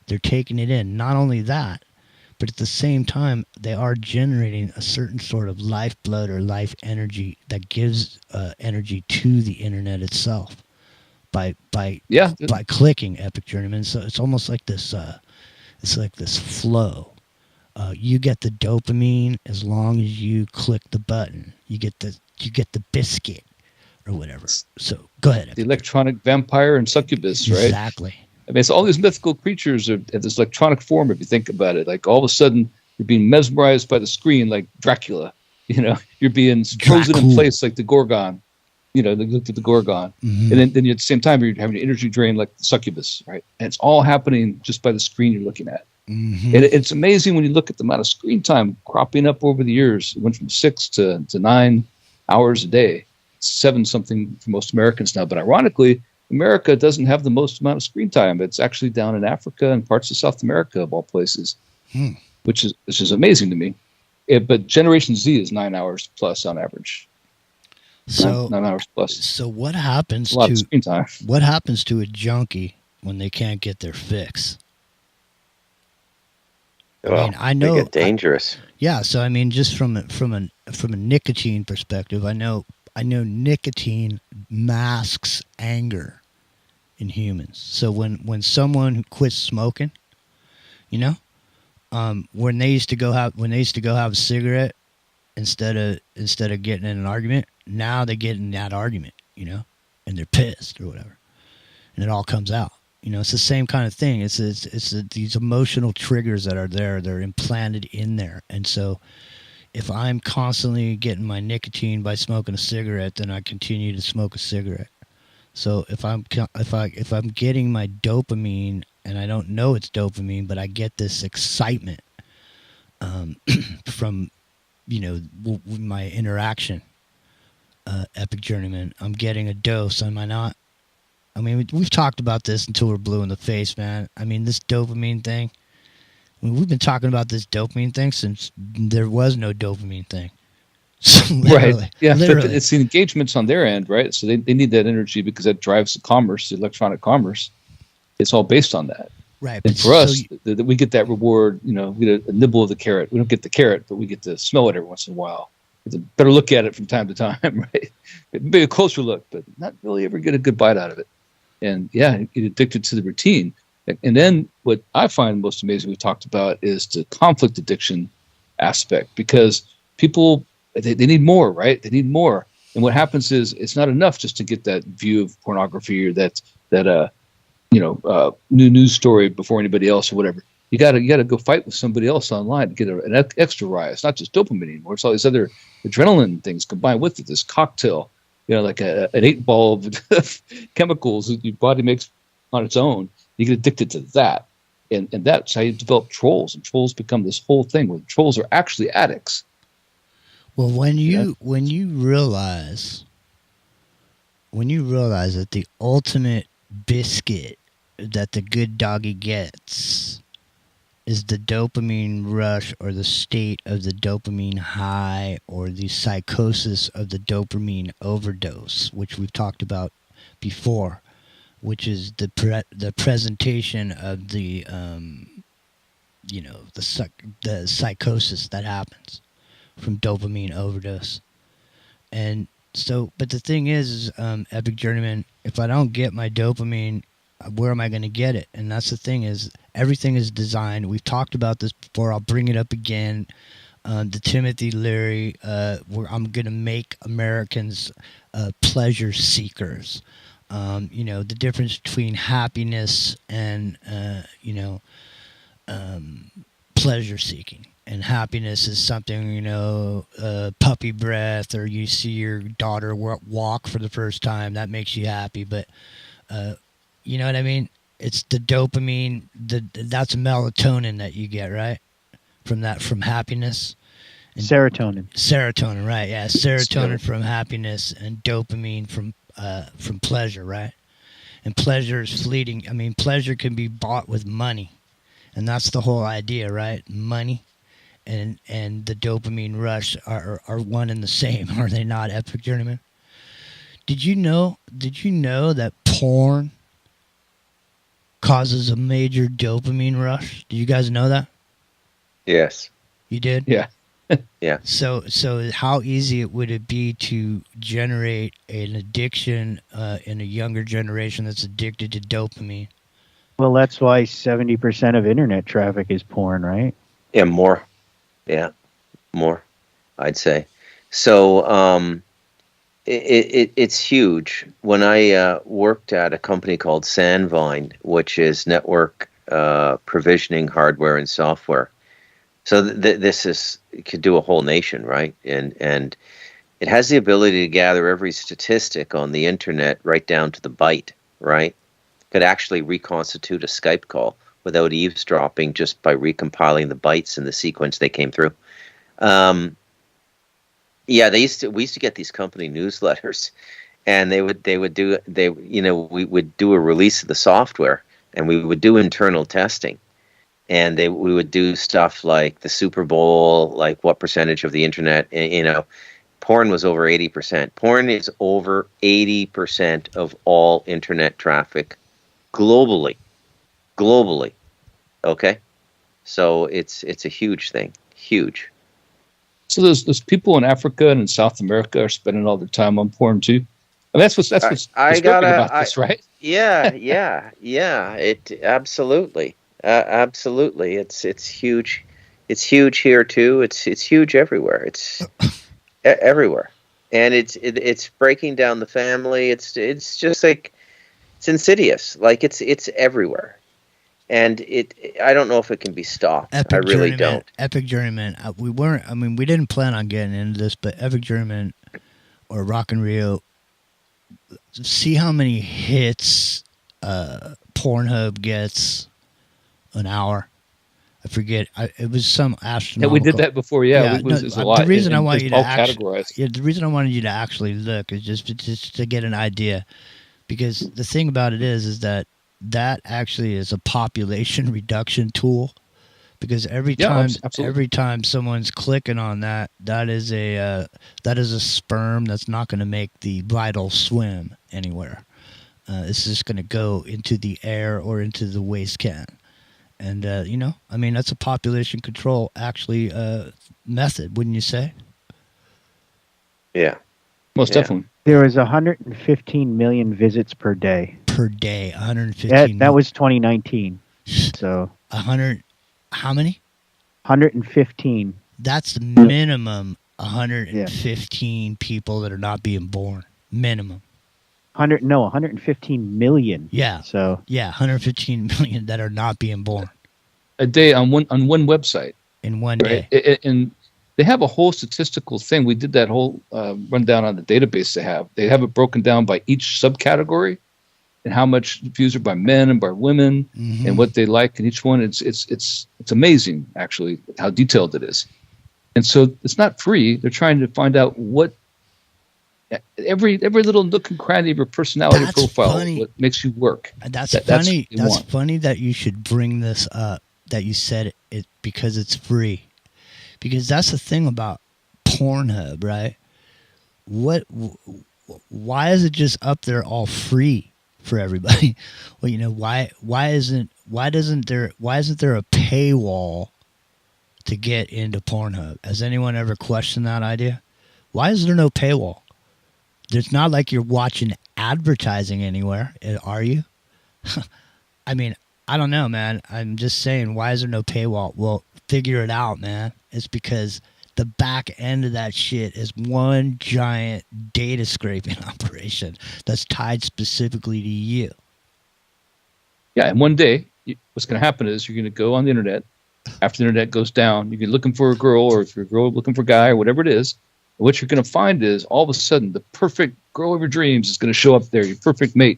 They're taking it in. Not only that, but at the same time, they are generating a certain sort of lifeblood or life energy that gives energy to the internet itself by clicking, Epic Journeyman. So it's almost like this. It's like this flow. You get the dopamine as long as you click the button. You get the biscuit or whatever. So go ahead. The electronic vampire and succubus, right? Exactly. I mean, it's all these mythical creatures have this electronic form. If you think about it, like all of a sudden you're being mesmerized by the screen, like Dracula. You're being frozen in place like the Gorgon. They looked at the Gorgon, and then at the same time you're having an energy drain like the succubus, right? And it's all happening just by the screen you're looking at. And it's amazing when you look at the amount of screen time cropping up over the years. It went from 6 to 9 hours a day. It's 7 something for most Americans now. But ironically, America doesn't have the most amount of screen time. It's actually down in Africa and parts of South America, of all places, which is amazing to me. But Generation Z is 9 hours plus on average. So 9 hours plus. So what happens a lot of screen time. What happens to a junkie when they can't get their fix? I know they get dangerous. So I mean, just from a nicotine perspective, I know nicotine masks anger in humans. So when someone who quits smoking, when they used to go have a cigarette instead of getting in an argument, now they get in that argument, and they're pissed or whatever, and it all comes out. It's the same kind of thing. It's these emotional triggers that are there. They're implanted in there. And so if I'm constantly getting my nicotine by smoking a cigarette, then I continue to smoke a cigarette. So if I'm getting my dopamine, and I don't know it's dopamine, but I get this excitement from my interaction, Epic Journeyman, I'm getting a dose, am I not? I mean, we've talked about this until we're blue in the face, man. I mean, this dopamine thing, we've been talking about this dopamine thing since there was no dopamine thing. Right. Yeah, but it's the engagements on their end, right? So they need that energy because that drives the commerce, the electronic commerce. It's all based on that. Right. And for us, we get that reward, we get a nibble of the carrot. We don't get the carrot, but we get to smell it every once in a while. It's a better look at it from time to time, right? Maybe a closer look, but not really ever get a good bite out of it. And get addicted to the routine. And then what I find most amazing we talked about is the conflict addiction aspect, because people, they need more, right? They need more. And what happens is it's not enough just to get that view of pornography or that new news story before anybody else or whatever. You got to go fight with somebody else online to get an extra rise. It's not just dopamine anymore. It's all these other adrenaline things combined with it, this cocktail. Like an 8-ball of chemicals that your body makes on its own. You get addicted to that. And that's how you develop trolls. And trolls become this whole thing where trolls are actually addicts. Well, when you realize that the ultimate biscuit that the good doggy gets is the dopamine rush or the state of the dopamine high or the psychosis of the dopamine overdose, which we've talked about before, which is the presentation of the psychosis that happens from dopamine overdose. And so, but the thing is Epic Journeyman, if I don't get my dopamine, where am I going to get it? And that's the thing, is everything is designed. We've talked about this before. I'll bring it up again. The Timothy Leary, where I'm going to make Americans pleasure seekers. The difference between happiness and, pleasure seeking. And happiness is something, puppy breath, or you see your daughter walk for the first time. That makes you happy. But, you know what I mean? It's the dopamine, that's melatonin that you get, right? From happiness. Serotonin. Serotonin, right? Yeah, serotonin from happiness and dopamine from pleasure, right? And pleasure is fleeting. I mean, pleasure can be bought with money, and that's the whole idea, right? Money and the dopamine rush are one and the same, are they not, Epic Journeyman? Did you know that porn causes a major dopamine rush? Do you guys know that? Yes. You did? Yeah. Yeah. So how easy would it be to generate an addiction in a younger generation that's addicted to dopamine? Well, that's why 70% of internet traffic is porn, right? Yeah, more. Yeah, more, I'd say. So it's huge. When I worked at a company called Sandvine, which is network provisioning hardware and software. So this could do a whole nation, right? And it has the ability to gather every statistic on the internet right down to the byte, right? Could actually reconstitute a Skype call without eavesdropping, just by recompiling the bytes in the sequence they came through. Yeah, we used to get these company newsletters, and we would do a release of the software, and we would do internal testing. And we would do stuff like the Super Bowl, like what percentage of the internet, porn was over 80%. Porn is over 80% of all internet traffic globally. Okay? So it's a huge thing. Huge. So those people in Africa and in South America are spending all their time on porn too. And that's what's about this, right? Yeah. It absolutely. Absolutely, it's huge. It's huge here too. It's huge everywhere. It's everywhere, and it's breaking down the family. It's just like it's insidious. Like it's everywhere, and I don't know if it can be stopped. I really don't. Epic Journeyman. We didn't plan on getting into this, but Epic Journeyman or Rock and Rio. See how many hits Pornhub gets an hour. I forget. It was some astronomical. Yeah, we did that before. Yeah, it was a lot. The reason I want you to categorized. The reason I wanted you to actually look is just to get an idea, because the thing about it is that actually is a population reduction tool, because every time someone's clicking on that is a sperm that's not going to make the vital swim anywhere. It's just going to go into the air or into the waste can. And, that's a population control method, wouldn't you say? Yeah. Most definitely. There was 115 million visits per day. Per day, 115. That was 2019. So 100, how many? 115. That's the minimum 115 people that are not being born. Minimum. 115 million. Yeah. So 115 million that are not being born a day on one website in one day. And they have a whole statistical thing. We did that whole rundown on the database they have. They have it broken down by each subcategory and how much views are by men and by women and what they like in each one. It's amazing actually how detailed it is. And so it's not free. They're trying to find out what every little nook and cranny of your personality profile, what makes you work. That's funny. That's funny that you should bring this up, that you said it because it's free. Because that's the thing about Pornhub, right? Why is it just up there all free for everybody? Well, why isn't there a paywall to get into Pornhub? Has anyone ever questioned that idea? Why is there no paywall? It's not like you're watching advertising anywhere, are you? I mean, I don't know, man. I'm just saying, why is there no paywall? Well, figure it out, man. It's because the back end of that shit is one giant data scraping operation that's tied specifically to you. Yeah, and one day, what's going to happen is you're going to go on the internet. After the internet goes down, you're looking for a girl, or if you're a girl looking for a guy, or whatever it is. What you're going to find is all of a sudden the perfect girl of your dreams is going to show up there, your perfect mate,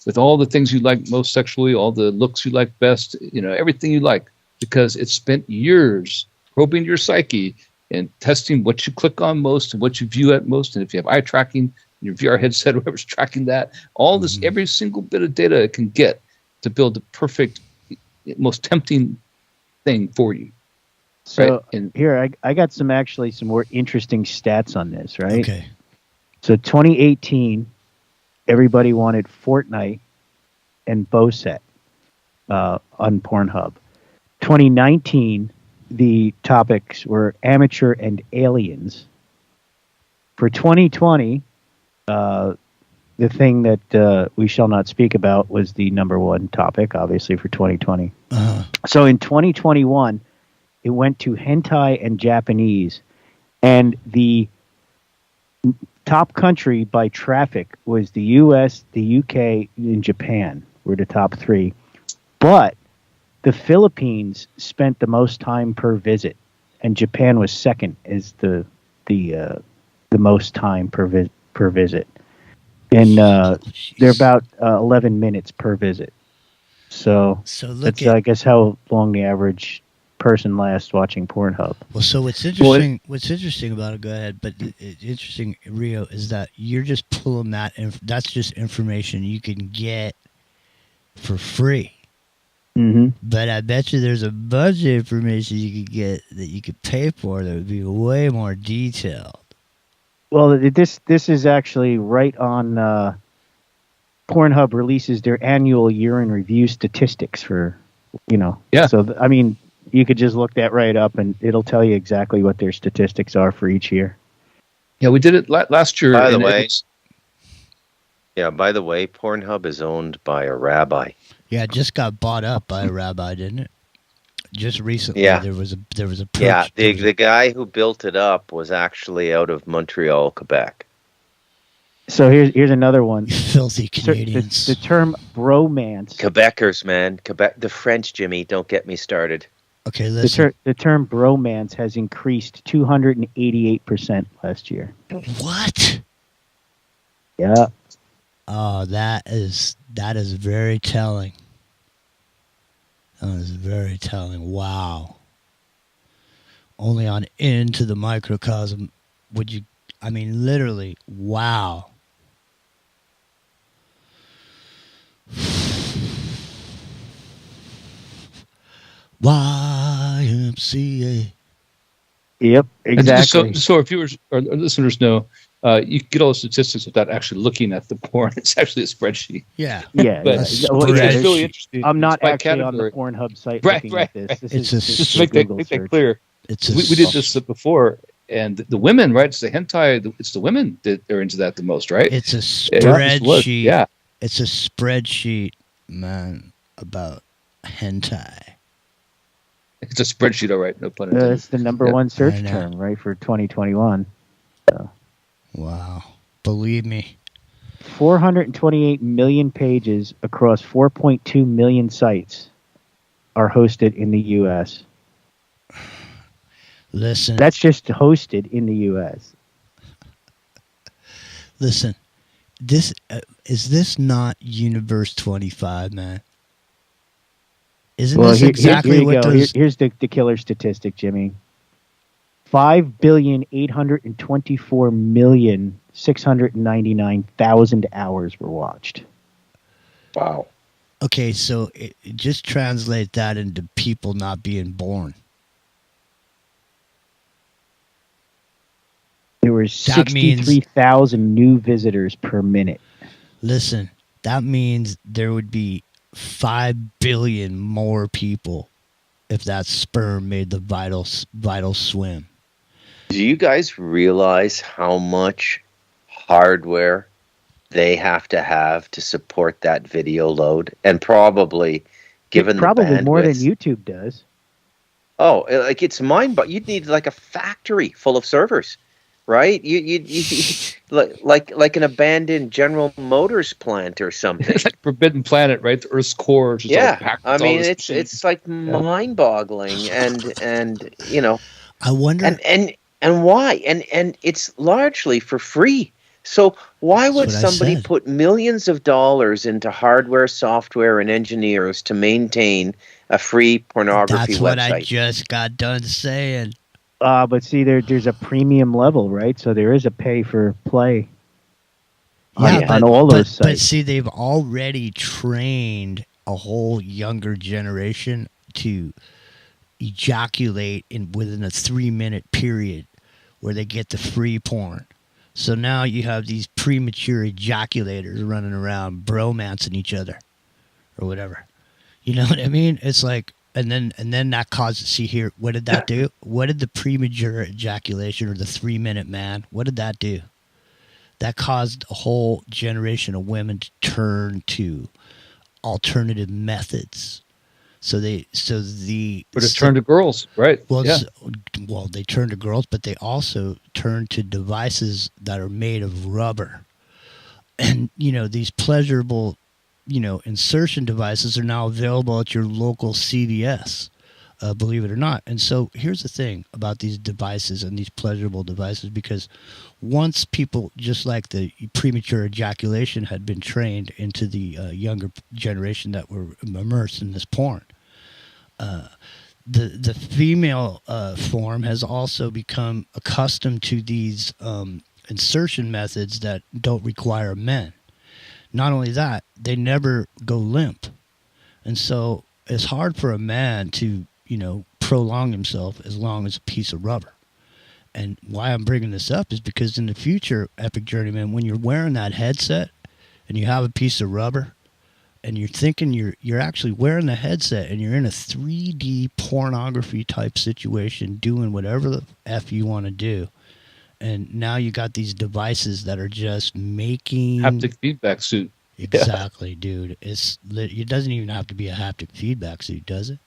with all the things you like most sexually, all the looks you like best, everything you like, because it spent years probing your psyche and testing what you click on most and what you view at most. And if you have eye tracking, your VR headset, whoever's tracking that, all this, every single bit of data it can get to build the perfect, most tempting thing for you. So right? And here, I got some more interesting stats on this, right? Okay. So 2018, everybody wanted Fortnite and Bowset on Pornhub. 2019, the topics were amateur and aliens. For 2020, the thing that we shall not speak about was the number one topic, obviously, for 2020. So in 2021, it went to hentai and Japanese, and the top country by traffic was the U.S., the UK, and Japan were the top three. But the Philippines spent the most time per visit, and Japan was second as the most time per visit. And they're about 11 minutes per visit. So that's, I guess, how long the average person lasts watching Pornhub. Well, so what's interesting? What's interesting about it? Go ahead. But interesting, Rio, is that you're just pulling that. That's just information you can get for free. Mm-hmm. But I bet you there's a bunch of information you could get that you could pay for that would be way more detailed. Well, this is actually right on. Pornhub releases their annual year-in review statistics for, Yeah. So I mean, you could just look that right up, and it'll tell you exactly what their statistics are for each year. Yeah, we did it last year. By the way, Pornhub is owned by a rabbi. Yeah, it just got bought up by a rabbi, didn't it? Just recently, Yeah. there was a Yeah, the guy who built it up was actually out of Montreal, Quebec. So here's another one. Filthy Canadians. The term bromance. Quebecers, man. The French, Jimmy. Don't get me started. Okay, listen. The term bromance has increased 288% last year. What? Yeah. Oh, that is very telling. That is very telling. Wow. Only on Into the Microcosm would you... I mean, literally, wow. YMCA. Yep, exactly. So if viewers or listeners know, you can get all the statistics without actually looking at the porn. It's actually a spreadsheet. Yeah. Yeah. But it's really interesting. I'm not It's by actually on the category. Pornhub site Right. looking at this. This Just to a make that Google clear. It's we did this before, and the women, right? It's the hentai. It's the women that are into that the most, right? It's a spreadsheet. Yeah. It's a spreadsheet, man, about hentai. It's a spreadsheet, all right. No pun intended. It's the number one search term, right, for 2021. So. Wow. Believe me. 428 million pages across 4.2 million sites are hosted in the U.S. Listen. That's just hosted in the U.S. Listen. This is this not Universe 25, man? Isn't this exactly what those... Here's the killer statistic, Jimmy. 5,824,699,000 hours were watched. Wow. Okay, so just translate that into people not being born. There were 63,000 new visitors per minute. Listen, that means there would be 5 billion more people if that sperm made the vital swim. Do you guys realize how much hardware they have to support that video load? And probably, given probably the bandwidth, more than YouTube does. Oh, like it's but you'd need like a factory full of servers, right? You like an abandoned General Motors plant or something. It's like Forbidden Planet, right? The Earth's core. Just all packed with I mean, all this it's like mind-boggling, and I wonder and why, and it's largely for free. So why would somebody put millions of dollars into hardware, software, and engineers to maintain a free pornography website? That's what I just got done saying. But see, there's a premium level, right? So there is a pay for play on all those sites. But see, they've already trained a whole younger generation to ejaculate within a 3-minute period where they get the free porn. So now you have these premature ejaculators running around bromancing each other or whatever. You know what I mean? It's like, and then that causes, see here, what did that do? What did the premature ejaculation or the 3-minute man, what did that do? That caused a whole generation of women to turn to alternative methods. But it turned to girls, right? Well, yeah. Well, they turn to girls, but they also turn to devices that are made of rubber. And, these pleasurable, insertion devices are now available at your local CVS, believe it or not. And so here's the thing about these devices and these pleasurable devices, because once people, just like the premature ejaculation, had been trained into the younger generation that were immersed in this porn, the female form has also become accustomed to these insertion methods that don't require men. Not only that, they never go limp. And so it's hard for a man to, prolong himself as long as a piece of rubber. And why I'm bringing this up is because in the future, Epic Journeyman, when you're wearing that headset and you have a piece of rubber and you're thinking you're actually wearing the headset and you're in a 3D pornography type situation doing whatever the F you want to do. And now you got these devices that are just making haptic feedback suit. Exactly, dude. It doesn't even have to be a haptic feedback suit, does it?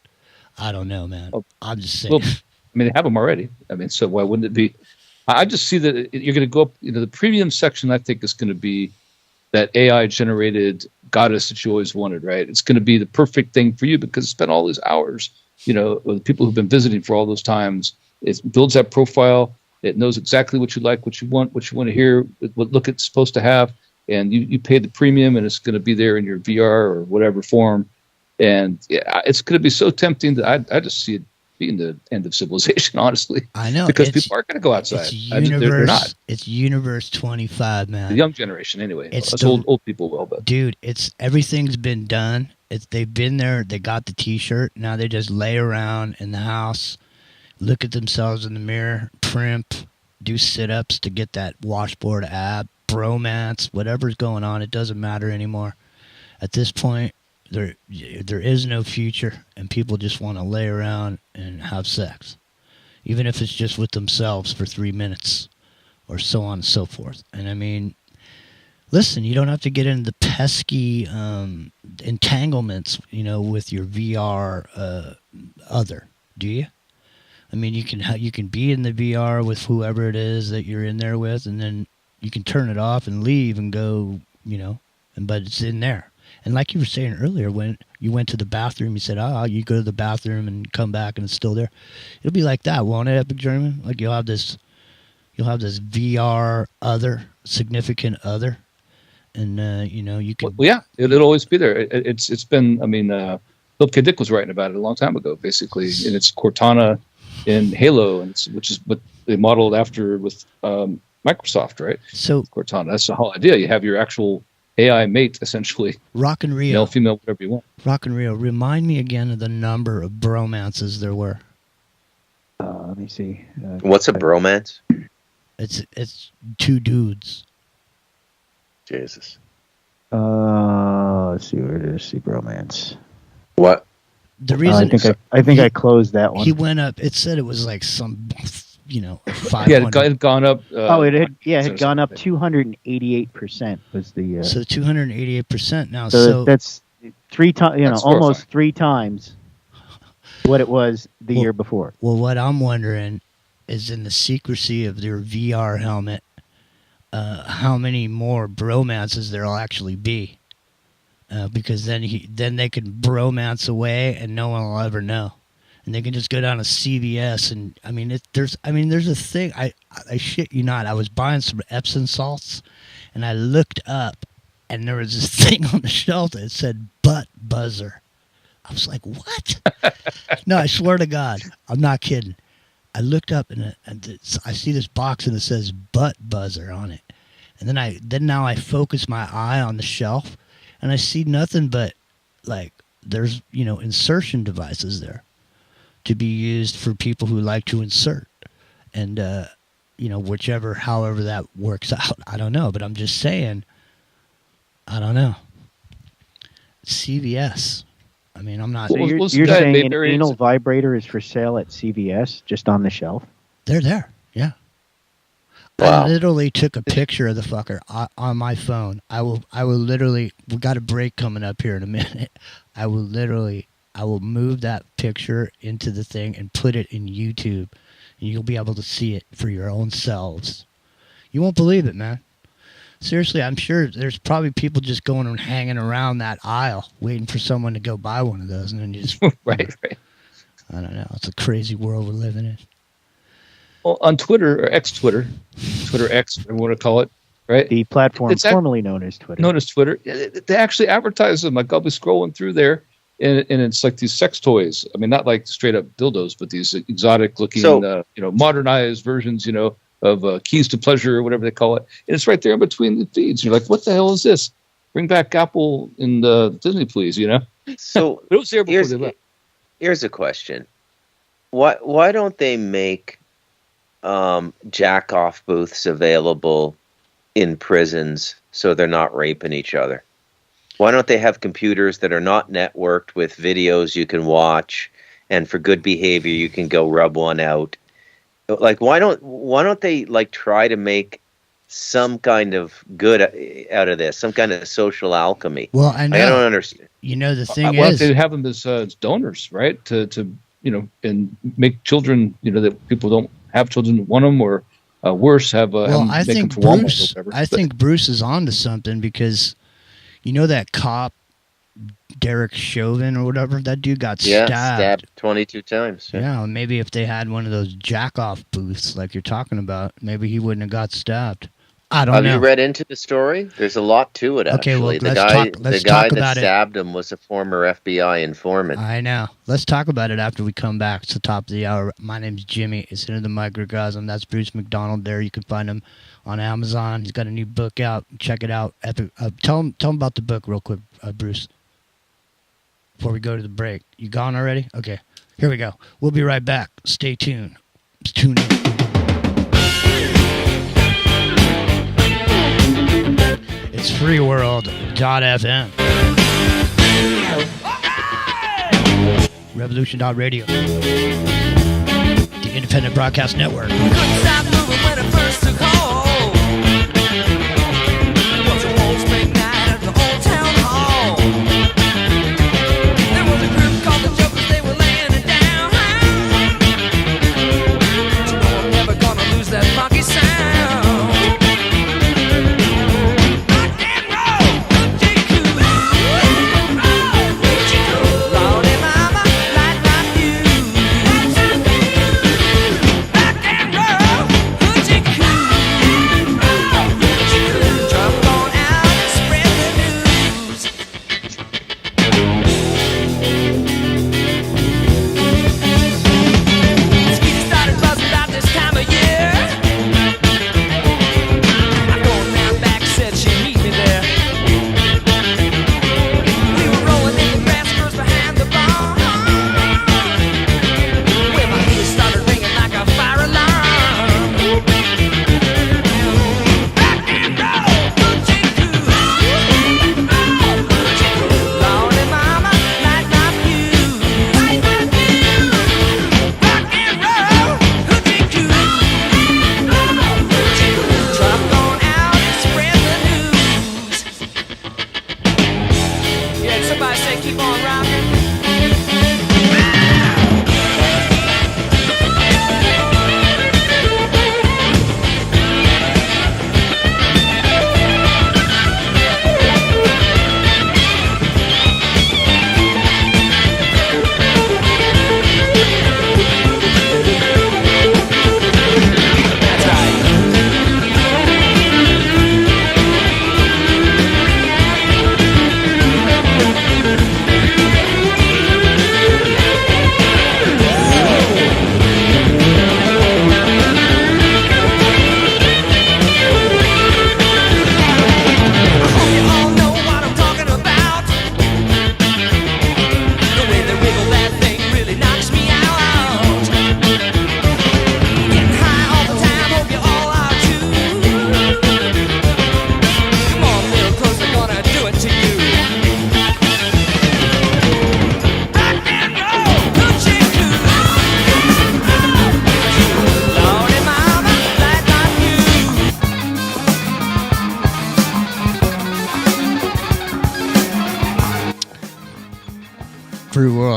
I don't know, man. I'm just saying. Well, I mean, they have them already. I mean, so why wouldn't it be? I just see that you're going to go up. The premium section, I think, is going to be that AI generated goddess that you always wanted, right? It's going to be the perfect thing for you because it's been all these hours, with people who've been visiting for all those times. It builds that profile. It knows exactly what you like, what you want to hear, what look it's supposed to have. And you pay the premium, and it's going to be there in your VR or whatever form. And it's going to be so tempting that I just see it being the end of civilization, honestly. I know. Because people aren't going to go outside. They're not. It's Universe 25, man. The young generation, anyway. It's old people will, but. Dude, everything's been done. They've been there. They got the T-shirt. Now they just lay around in the house, look at themselves in the mirror, primp, do sit-ups to get that washboard ab, bromance, whatever's going on. It doesn't matter anymore. At this point, there is no future, and people just want to lay around and have sex, even if it's just with themselves for 3 minutes, or so on and so forth. And I mean, listen, you don't have to get into the pesky entanglements, with your VR other, do you? I mean, you can be in the VR with whoever it is that you're in there with, and then you can turn it off and leave and go, but it's in there. And like you were saying earlier, when you went to the bathroom, you said, you go to the bathroom and come back and it's still there. It'll be like that, won't it, Epic Journeyman? Like you'll have this VR other, significant other, and you can. Well, yeah, it'll always be there. It's been. I mean, Philip K. Dick was writing about it a long time ago, basically, and it's Cortana in Halo, which is what they modeled after with Microsoft, right? So Cortana, that's the whole idea. You have your actual AI mate, essentially. Rock and Rio. Male, female, whatever you want. Rock and Rio, remind me again of the number of bromances there were. Let me see. What's a bromance? It's two dudes. Jesus. Let's see where it is. See bromance. What? The reason I think I closed that one. He went up. It said it was like some, 500. Yeah, it had gone up. It had gone up 288%. Was the so 288% now. So that's 3 times. Almost 3 times what it was the year before. Well, what I'm wondering is, in the secrecy of their VR helmet, how many more bromances there'll actually be. Because then they can bromance away and no one will ever know, and they can just go down to CVS and there's a thing. I shit you not. I was buying some Epsom salts, and I looked up, and there was this thing on the shelf that said butt buzzer. I was like, what? No, I swear to God, I'm not kidding. I looked up and I see this box and it says butt buzzer on it. And then now I focus my eye on the shelf and I see nothing but like there's, insertion devices there to be used for people who like to insert. And, however that works out, I don't know. But I'm just saying, I don't know. CVS. I mean, I'm not. So you're saying an anal vibrator is for sale at CVS, just on the shelf? They're there, yeah. Wow. I literally took a picture of the fucker on my phone. I will literally. We got a break coming up here in a minute. I will move that picture into the thing and put it in YouTube, and you'll be able to see it for your own selves. You won't believe it, man. Seriously, I'm sure there's probably people just going and hanging around that aisle waiting for someone to go buy one of those, and then you just right. I don't know. It's a crazy world we're living in. Well, on Twitter or Twitter X, whatever you want to call it, right? The platform formerly known as Twitter. They actually advertise them. Like I'll be scrolling through there, and it's like these sex toys. I mean, not like straight up dildos, but these exotic looking, modernized versions, of keys to pleasure or whatever they call it. And it's right there in between the feeds. You're like, what the hell is this? Bring back Apple and Disney, please, So it was there before they left. Here's a question. Why don't they make jack-off booths available in prisons so they're not raping each other? Why don't they have computers that are not networked with videos you can watch, and for good behavior you can go rub one out? Like, why don't they like try to make some kind of good out of this, some kind of social alchemy? Well, I don't understand. The thing is, they have them as donors, right? To and make children, that people don't have children want them, or worse, have. I think Bruce. I think Bruce is onto something, because that cop, Derek Chauvin or whatever, that dude got stabbed 22 times. Yeah, maybe if they had one of those jack-off booths like you're talking about, maybe he wouldn't have got stabbed. I don't know. Have you read into the story? There's a lot to it, actually. Okay, well, the guy that stabbed him was a former FBI informant. I know. Let's talk about it after we come back. It's the top of the hour. My name's Jimmy. It's Into the Microcosm. That's Bruce McDonald there. You can find him on Amazon. He's got a new book out. Check it out. Tell him about the book real quick, Bruce, before we go to the break. You gone already? Okay. Here we go. We'll be right back. Stay tuned. Tune in. It's freeworld.fm. Revolution.radio. The Independent Broadcast Network. We couldn't stop moving when it first took hold. It was a whole spring night at the old town hall. There was a group called the Jokers, they were laying it down. But I'm never gonna lose that funky sound. Rock and roll,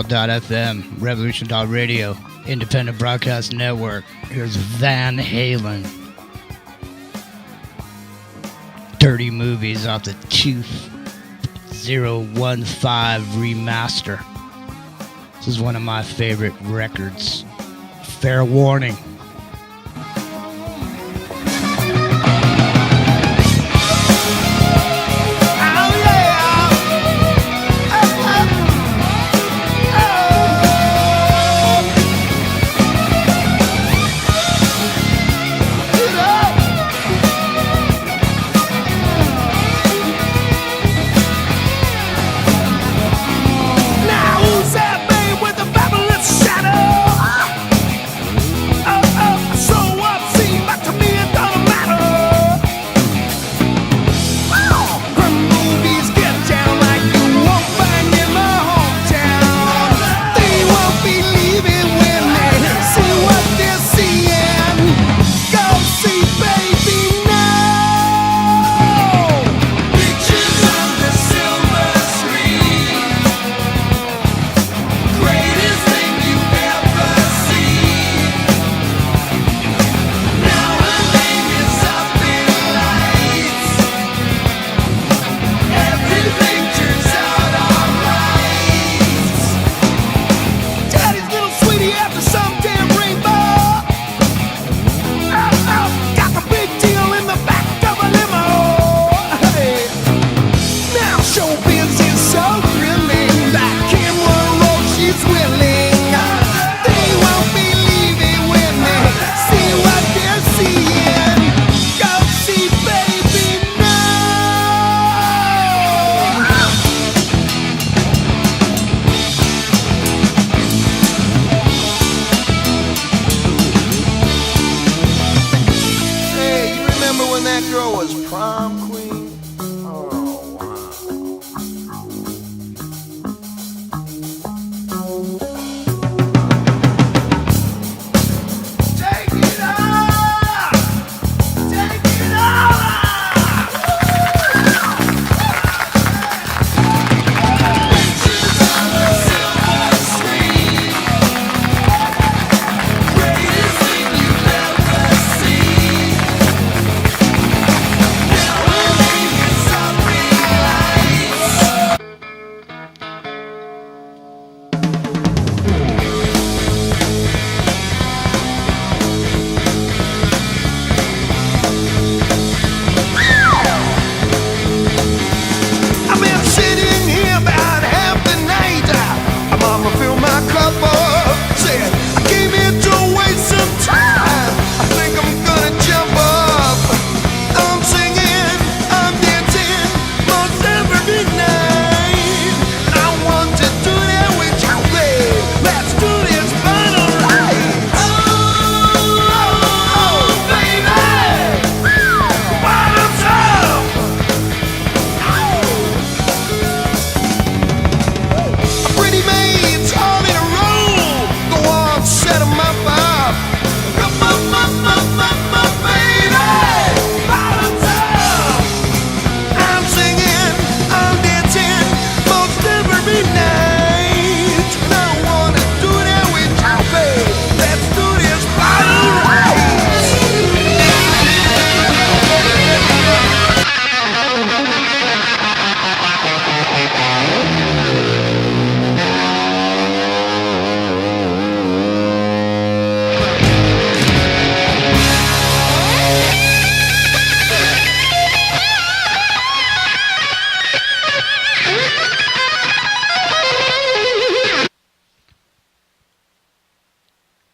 World.fm, Revolution.radio, Independent Broadcast Network. Here's Van Halen. Dirty Movies off the 2015 remaster. This is one of my favorite records. Fair warning.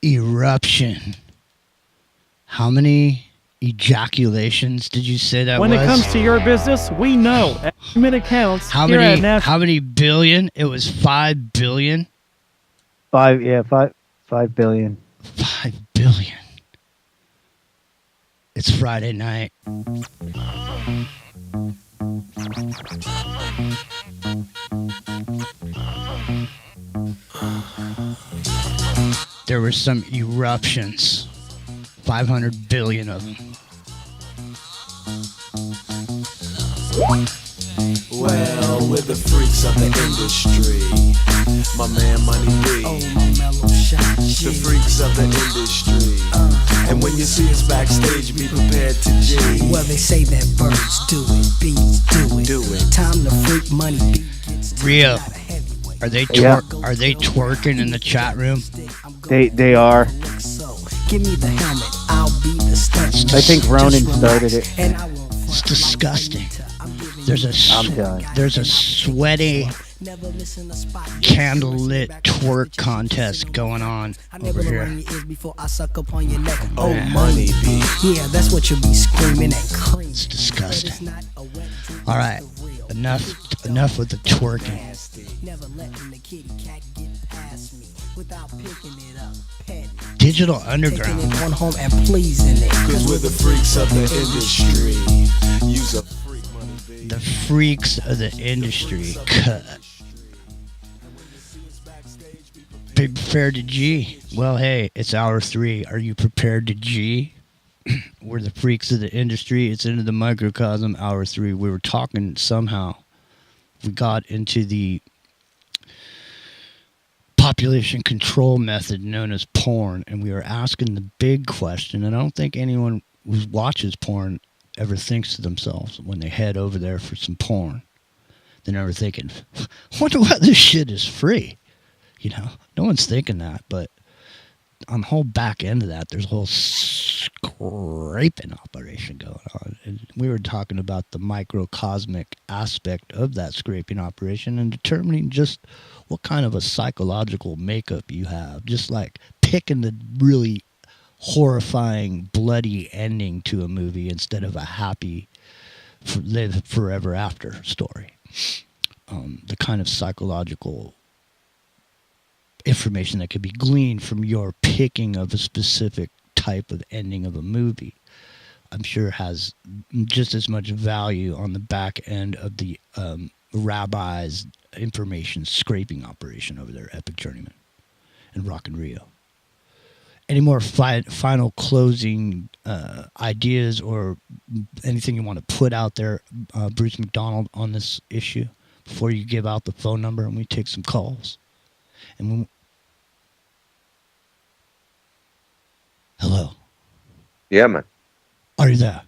Eruption. How many ejaculations did you say that when was? When it comes to your business, we know. Every minute counts. How many billion? It was 5 billion? 5 billion. 5 billion. It's Friday night. There were some eruptions. 500 billion of them. Well, we're the freaks of the industry. My man Money B. The freaks of the industry. And when you see us backstage, be prepared to G. Well, they say that birds do it, bees do it. Do it. Time to freak Money B. Rio, are they Yeah. are they twerking in the chat room? They are. Give me the helmet, I'll be the stunt. I think Ronan started it. It's disgusting. There's a sweaty candlelit twerk contest going on over here. Oh, Money B. Yeah, that's what you'll be screaming and creaming. It's disgusting. All right, enough with the twerking. Digital Underground. One home and pleasing it. Cause we're the freaks of the industry. Use a freak, Money B. The freaks of the industry. Cut. Be prepared to G. Well, hey, it's hour 3. Are you prepared to G? We're the freaks of the industry. It's into the microcosm. Hour 3. We were talking somehow. We got into the population control method known as porn, and we were asking the big question, and I don't think anyone who watches porn ever thinks to themselves when they head over there for some porn. They're never thinking, wonder why this shit is free. You know, no one's thinking that, but on the whole back end of that, there's a whole scraping operation going on. And we were talking about the microcosmic aspect of that scraping operation and determining just what kind of a psychological makeup you have. Just like picking the really horrifying, bloody ending to a movie instead of a happy live forever after story. The kind of psychological information that could be gleaned from your picking of a specific type of ending of a movie, I'm sure has just as much value on the back end of the rabbi's information scraping operation over there, Epic Journeyman and Rock and Rio. Any more final closing ideas or anything you want to put out there, Bruce McDonald, on this issue before you give out the phone number and we take some calls? And hello. Yeah, man. Are you there?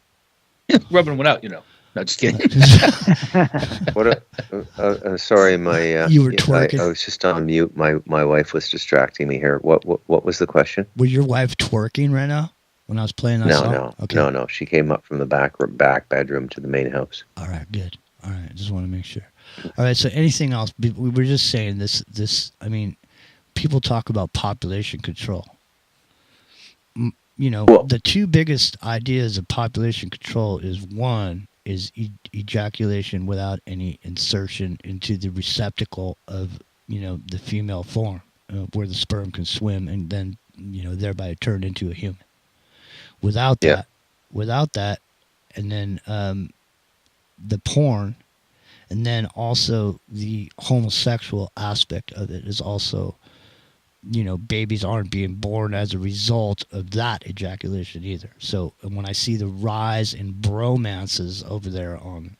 Rubbing one out, you know. No, just kidding. What? Sorry, my. You were twerking. I was just on mute. My wife was distracting me here. What was the question? Was your wife twerking right now when I was playing that song? No. Okay. No. She came up from the back bedroom to the main house. All right, good. All right, just want to make sure. All right, so anything else? We were just saying this. I mean, people talk about population control. You know, the two biggest ideas of population control is one is ejaculation without any insertion into the receptacle of, you know, the female form, where the sperm can swim and then, you know, thereby turn into a human. Without that, and then the porn, and then also the homosexual aspect of it is also, you know, babies aren't being born as a result of that ejaculation either. So when I see the rise in bromances over there on,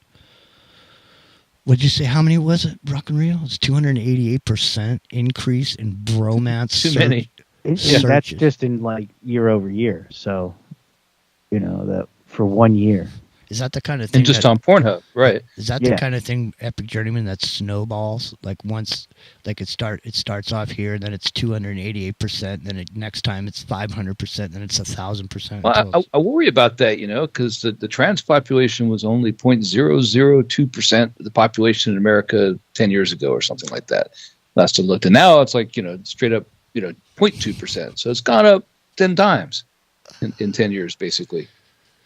what'd you say, how many was it, Rock and Rio? It's 288% increase in bromance. Too many. Yeah, that's just in like year over year. So, you know, that for 1 year. Is that the kind of thing? And just on Pornhub, right? Is that the kind of thing, Epic Journeyman, that snowballs? Like once, like it starts off here, then it's 288%, then next time it's 500%, then it's 1,000%. Well, I worry about that, you know, because the trans population was only 0.002% of the population in America 10 years ago or something like that. Last I looked, and now it's like, you know, straight up, you know, 0.2%. So it's gone up 10 times in 10 years, basically.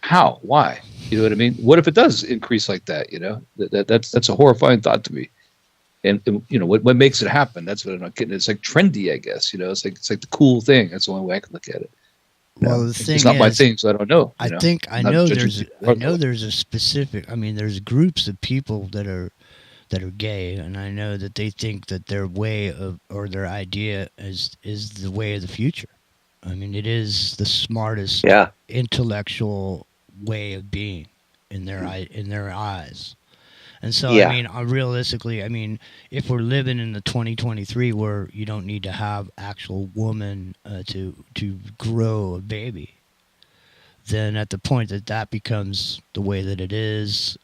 How? Why? You know what I mean? What if it does increase like that? You know, that's a horrifying thought to me. And you know, what makes it happen? That's what I'm not getting. It's like trendy, I guess. You know, it's like the cool thing. That's the only way I can look at it. Well, the thing it's not my thing, so I don't know. I know there's a specific. I mean, there's groups of people that are gay, and I know that they think that their way of, or their idea is the way of the future. I mean, it is the smartest, intellectual way of being in their eyes, And so, Yeah. I mean, realistically, I mean, if we're living in the 2023 where you don't need to have actual woman to grow a baby, then at the point that becomes the way that it is,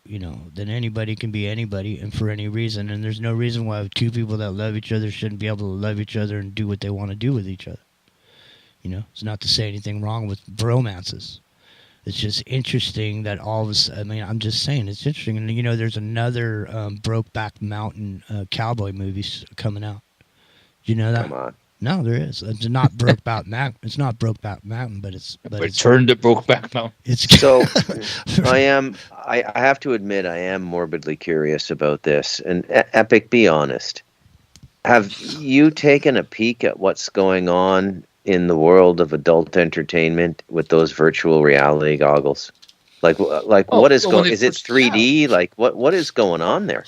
you know, then anybody can be anybody and for any reason. And there's no reason why two people that love each other shouldn't be able to love each other and do what they want to do with each other. You know, it's not to say anything wrong with bromances. It's just interesting that all of us, I mean, I'm just saying, it's interesting. And, you know, there's another Brokeback Mountain cowboy movie coming out. Do you know that? Come on. No, there is. It's not Brokeback Mountain. It's not Brokeback Mountain, but it's... Return to Brokeback Mountain. It's So I have to admit, I am morbidly curious about this. And Epic, be honest. Have you taken a peek at what's going on in the world of adult entertainment with those virtual reality goggles? What is going? Is it 3D? Like what is going on there?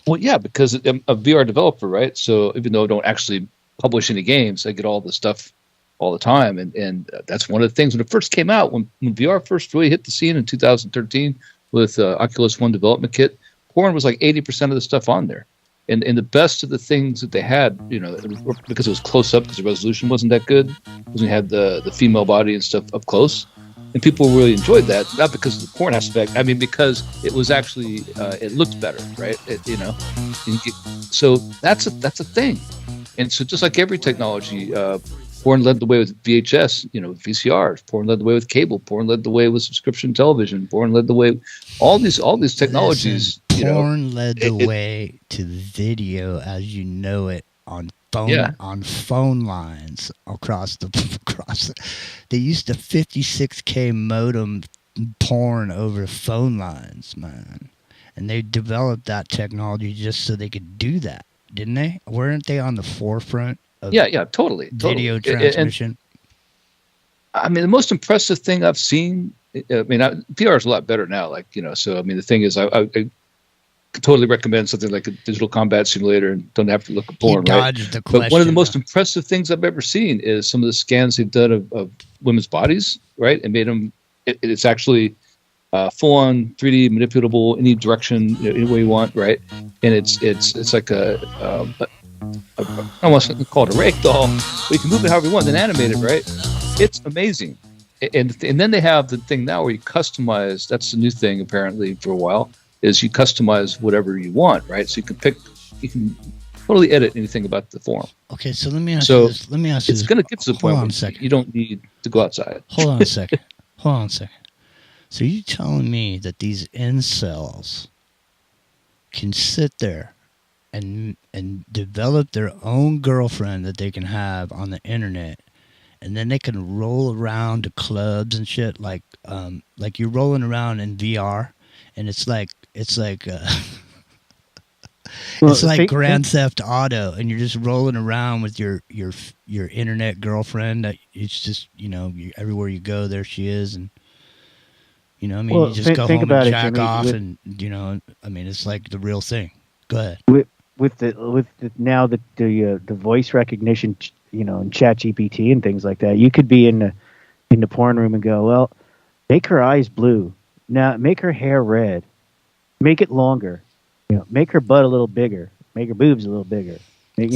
Well, yeah, because I'm a VR developer, right? So even though I don't actually publish any games, I get all the stuff all the time, and that's one of the things when it first came out, when VR first really hit the scene in 2013 with Oculus One development kit. Porn was like 80% of the stuff on there. And the best of the things that they had, you know, because it was close up, because the resolution wasn't that good, because we had the female body and stuff up close, and people really enjoyed that. Not because of the porn aspect, I mean, because it was actually it looked better, right? You know, so that's a thing. And so just like every technology, porn led the way with VHS, you know, VCRs. Porn led the way with cable. Porn led the way with subscription television. Porn led the way. All these technologies. Listen, porn led the way to video as you know it on phone lines across the. They used a 56K modem porn over phone lines, man, and they developed that technology just so they could do that, didn't they? Weren't they on the forefront? Totally. Video transmission. I mean, the most impressive thing I've seen. I mean, VR is a lot better now. Like, you know, so I mean, the thing is, I could totally recommend something like a digital combat simulator and don't have to look at porn. Right? But one of the most impressive things I've ever seen is some of the scans they've done of women's bodies, right, and made them. It's actually full on 3D manipulatable any direction, you know, any way you want, right? And it's like I don't want to call it a rag doll, but you can move it however you want, then animate it, right? It's amazing. And then they have the thing now where you customize. That's the new thing apparently for a while, is you customize whatever you want, right? So you can totally edit anything about the form. Okay, so let me ask you this. It's going to get to the point where you don't need to go outside. Hold on a second. So you telling me that these incels can sit there and develop their own girlfriend that they can have on the internet, and then they can roll around to clubs and shit like you're rolling around in VR, and it's like Grand Theft Auto, and you're just rolling around with your internet girlfriend. That it's just, you know, everywhere you go, there she is, and you know, I mean, you just go home and jack off, and you know, I mean, it's like the real thing. Go ahead. With the voice recognition, you know, and ChatGPT and things like that, you could be in the porn room and go, well, make her eyes blue, now make her hair red, make it longer, you know, make her butt a little bigger, make her boobs a little bigger, make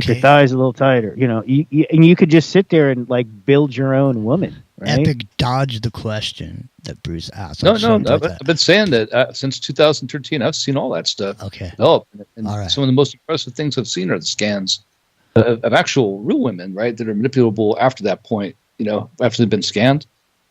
her thighs a little tighter, you know, and you could just sit there and like build your own woman. Right? Epic dodged the question that Bruce asked. No, I've been saying that since 2013. I've seen all that stuff. Okay. Develop. And some of the most impressive things I've seen are the scans of actual real women, right, that are manipulable after that point, you know, after they've been scanned.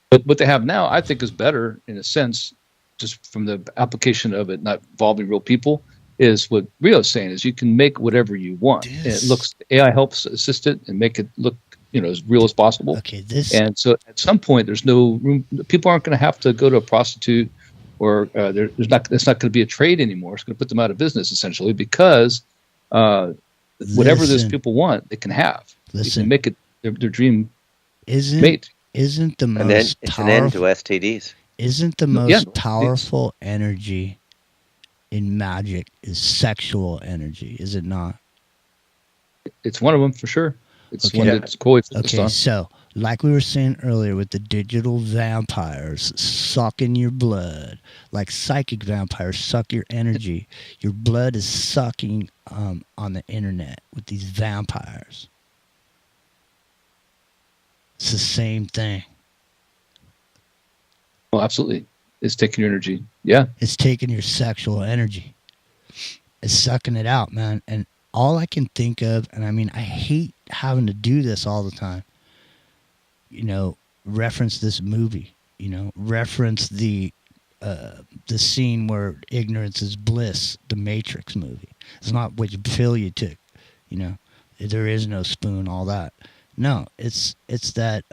But what they have now, I think, is better in a sense, just from the application of it not involving real people, is what Rio's saying, is you can make whatever you want. And it looks, AI helps assist it and make it look, you know, as real as possible. Okay, and so at some point, there's no room. People aren't going to have to go to a prostitute, or it's not going to be a trade anymore. It's going to put them out of business essentially, because whatever those people want, they can have. They can make it their dream mate. Isn't the most and then it's an end to STDs. Isn't the most powerful energy in magic is sexual energy? Is it not? It's one of them for sure. It's one that's cool. Okay, so Like we were saying earlier with the digital vampires sucking your blood, like psychic vampires suck your energy. Your blood is sucking on the internet with these vampires. It's the same thing. Well, absolutely. It's taking your energy. Yeah. It's taking your sexual energy. It's sucking it out, man. And all I can think of, and I mean, I hate having to do this all the time, reference this movie, reference the scene where ignorance is bliss, the Matrix movie. It's not which pill you took, there is no spoon, all that. No, it's that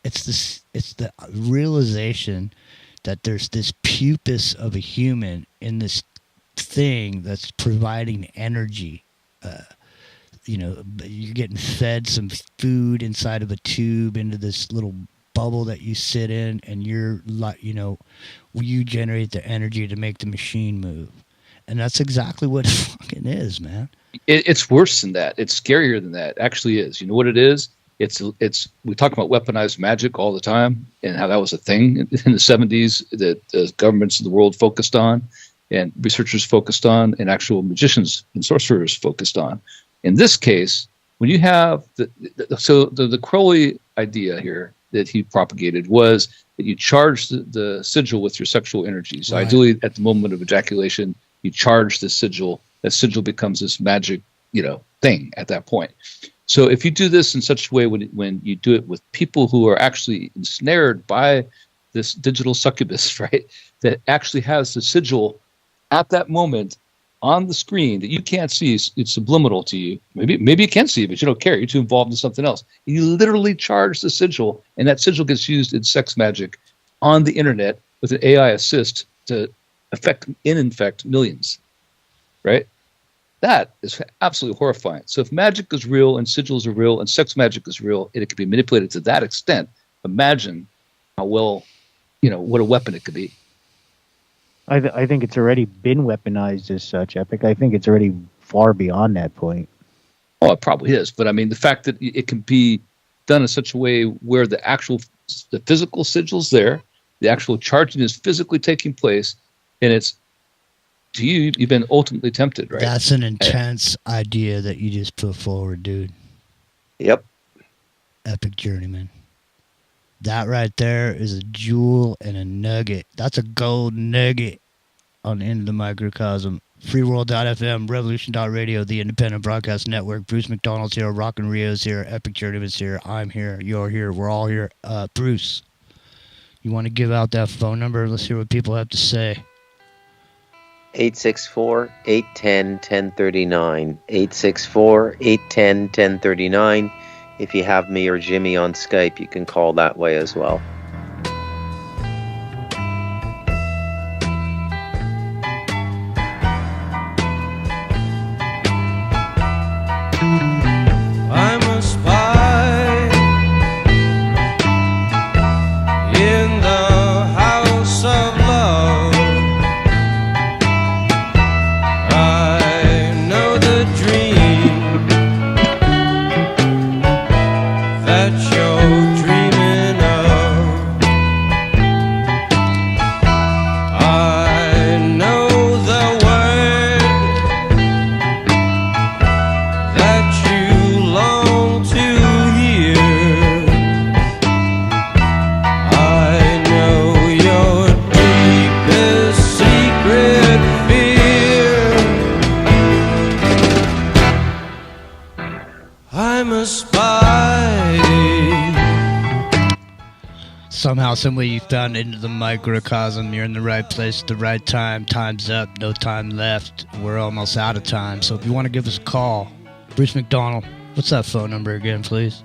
it's the realization that there's this pupus of a human in this thing that's providing energy. You're getting fed some food inside of a tube into this little bubble that you sit in, and you generate the energy to make the machine move. And that's exactly what it fucking is, man. It's worse than that. It's scarier than that. It actually is. You know what it is? It's we talk about weaponized magic all the time and how that was a thing in the 70s that the governments of the world focused on and researchers focused on and actual magicians and sorcerers focused on. In this case, when you have the Crowley idea here that he propagated was that you charge the sigil with your sexual energies. Right. Ideally, at the moment of ejaculation, you charge the sigil. That sigil becomes this magic, thing at that point. So if you do this in such a way when you do it with people who are actually ensnared by this digital succubus, right, that actually has the sigil at that moment on the screen that you can't see, it's subliminal to you. Maybe you can see it, but you don't care. You're too involved in something else. You literally charge the sigil, and that sigil gets used in sex magic on the internet with an AI assist to infect millions, right? That is absolutely horrifying. So if magic is real and sigils are real and sex magic is real, and it can be manipulated to that extent, imagine how well, what a weapon it could be. I think it's already been weaponized as such, Epic. I think it's already far beyond that point. Oh, it probably is. But I mean, the fact that it can be done in such a way where the physical sigil's there, the actual charging is physically taking place, and it's to you, you've been ultimately tempted, right? That's an intense idea that you just put forward, dude. Yep. Epic Journeyman. That right there is a jewel and a nugget. That's a gold nugget on the end of the microcosm. Freeworld.fm, Revolution.radio, the Independent Broadcast Network. Bruce McDonald's here, Rockin' Rio's here, Epic Journeyman's here, I'm here, you're here, we're all here. Bruce, you want to give out that phone number? Let's hear what people have to say. 864-810-1039. 864-810-1039. If you have me or Jimmy on Skype, you can call that way as well. I'm a spy in the house of love. I know the dream that you're dreaming of. I know the word that you long to hear. I know your deepest secret fear. I'm a spy. Somehow, someway you found into the microcosm. You're in the right place at the right time. Time's up. No time left. We're almost out of time. So if you want to give us a call, Bruce McDonald, what's that phone number again, please?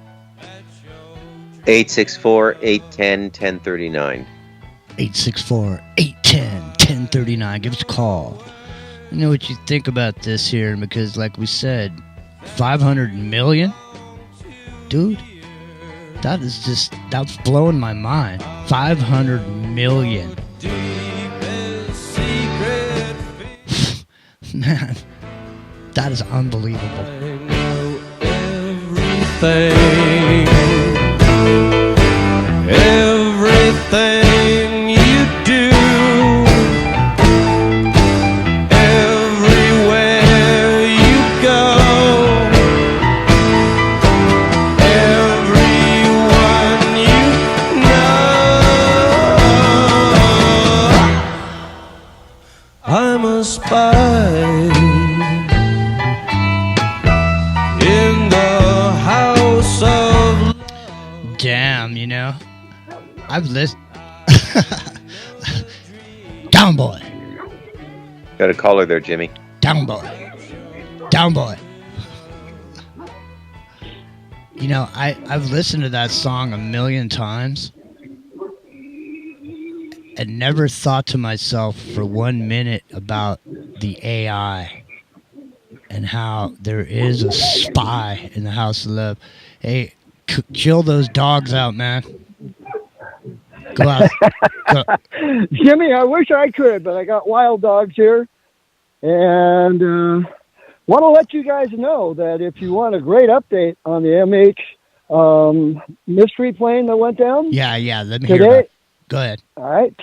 864-810-1039. 864-810-1039. Give us a call. You know what you think about this here, because like we said, 500 million? Dude, that's blowing my mind. 500 million. Man, that is unbelievable. Everything. damn, I've listened. Down boy. Got a caller there, Jimmy. Down boy. Down boy. I've listened to that song 1,000,000 times and never thought to myself for 1 minute about the AI and how there is a spy in the House of Love. Hey, chill those dogs out, man. Go out. Go. Jimmy, I wish I could, but I got wild dogs here. And want to let you guys know that if you want a great update on the MH mystery plane that went down. Yeah, let me hear about it. Go ahead. All right.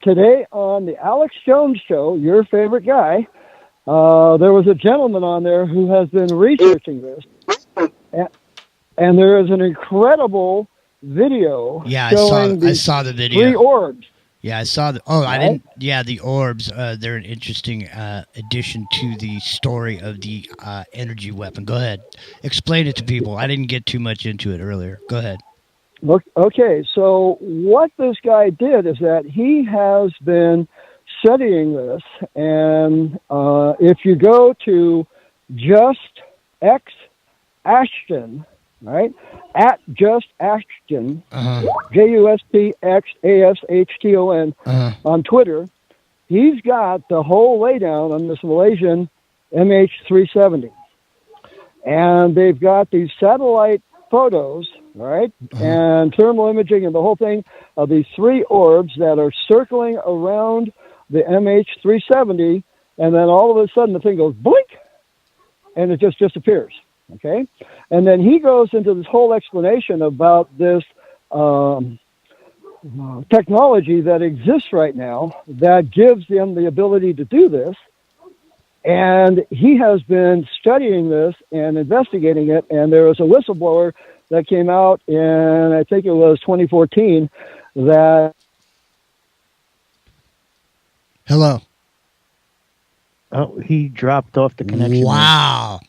Today on the Alex Jones Show, your favorite guy, there was a gentleman on there who has been researching this. And there is an incredible video showing I saw the video. 3 orbs. Yeah, I saw the. Oh, I didn't. Yeah, the orbs. They're an interesting addition to the story of the energy weapon. Go ahead, explain it to people. I didn't get too much into it earlier. Go ahead. Okay, so what this guy did is that he has been studying this, and if you go to Just X Ashton, right? At Just Ashton, JUSTXASHTON on Twitter, he's got the whole laydown on this Malaysian MH370. And they've got these satellite photos, right? And thermal imaging and the whole thing of these 3 orbs that are circling around the MH370, and then all of a sudden the thing goes blink, and it just disappears. Okay, and then he goes into this whole explanation about this technology that exists right now that gives them the ability to do this. And he has been studying this and investigating it. And there was a whistleblower that came out in, I think it was 2014, that. Hello. Oh, he dropped off the connection. Wow.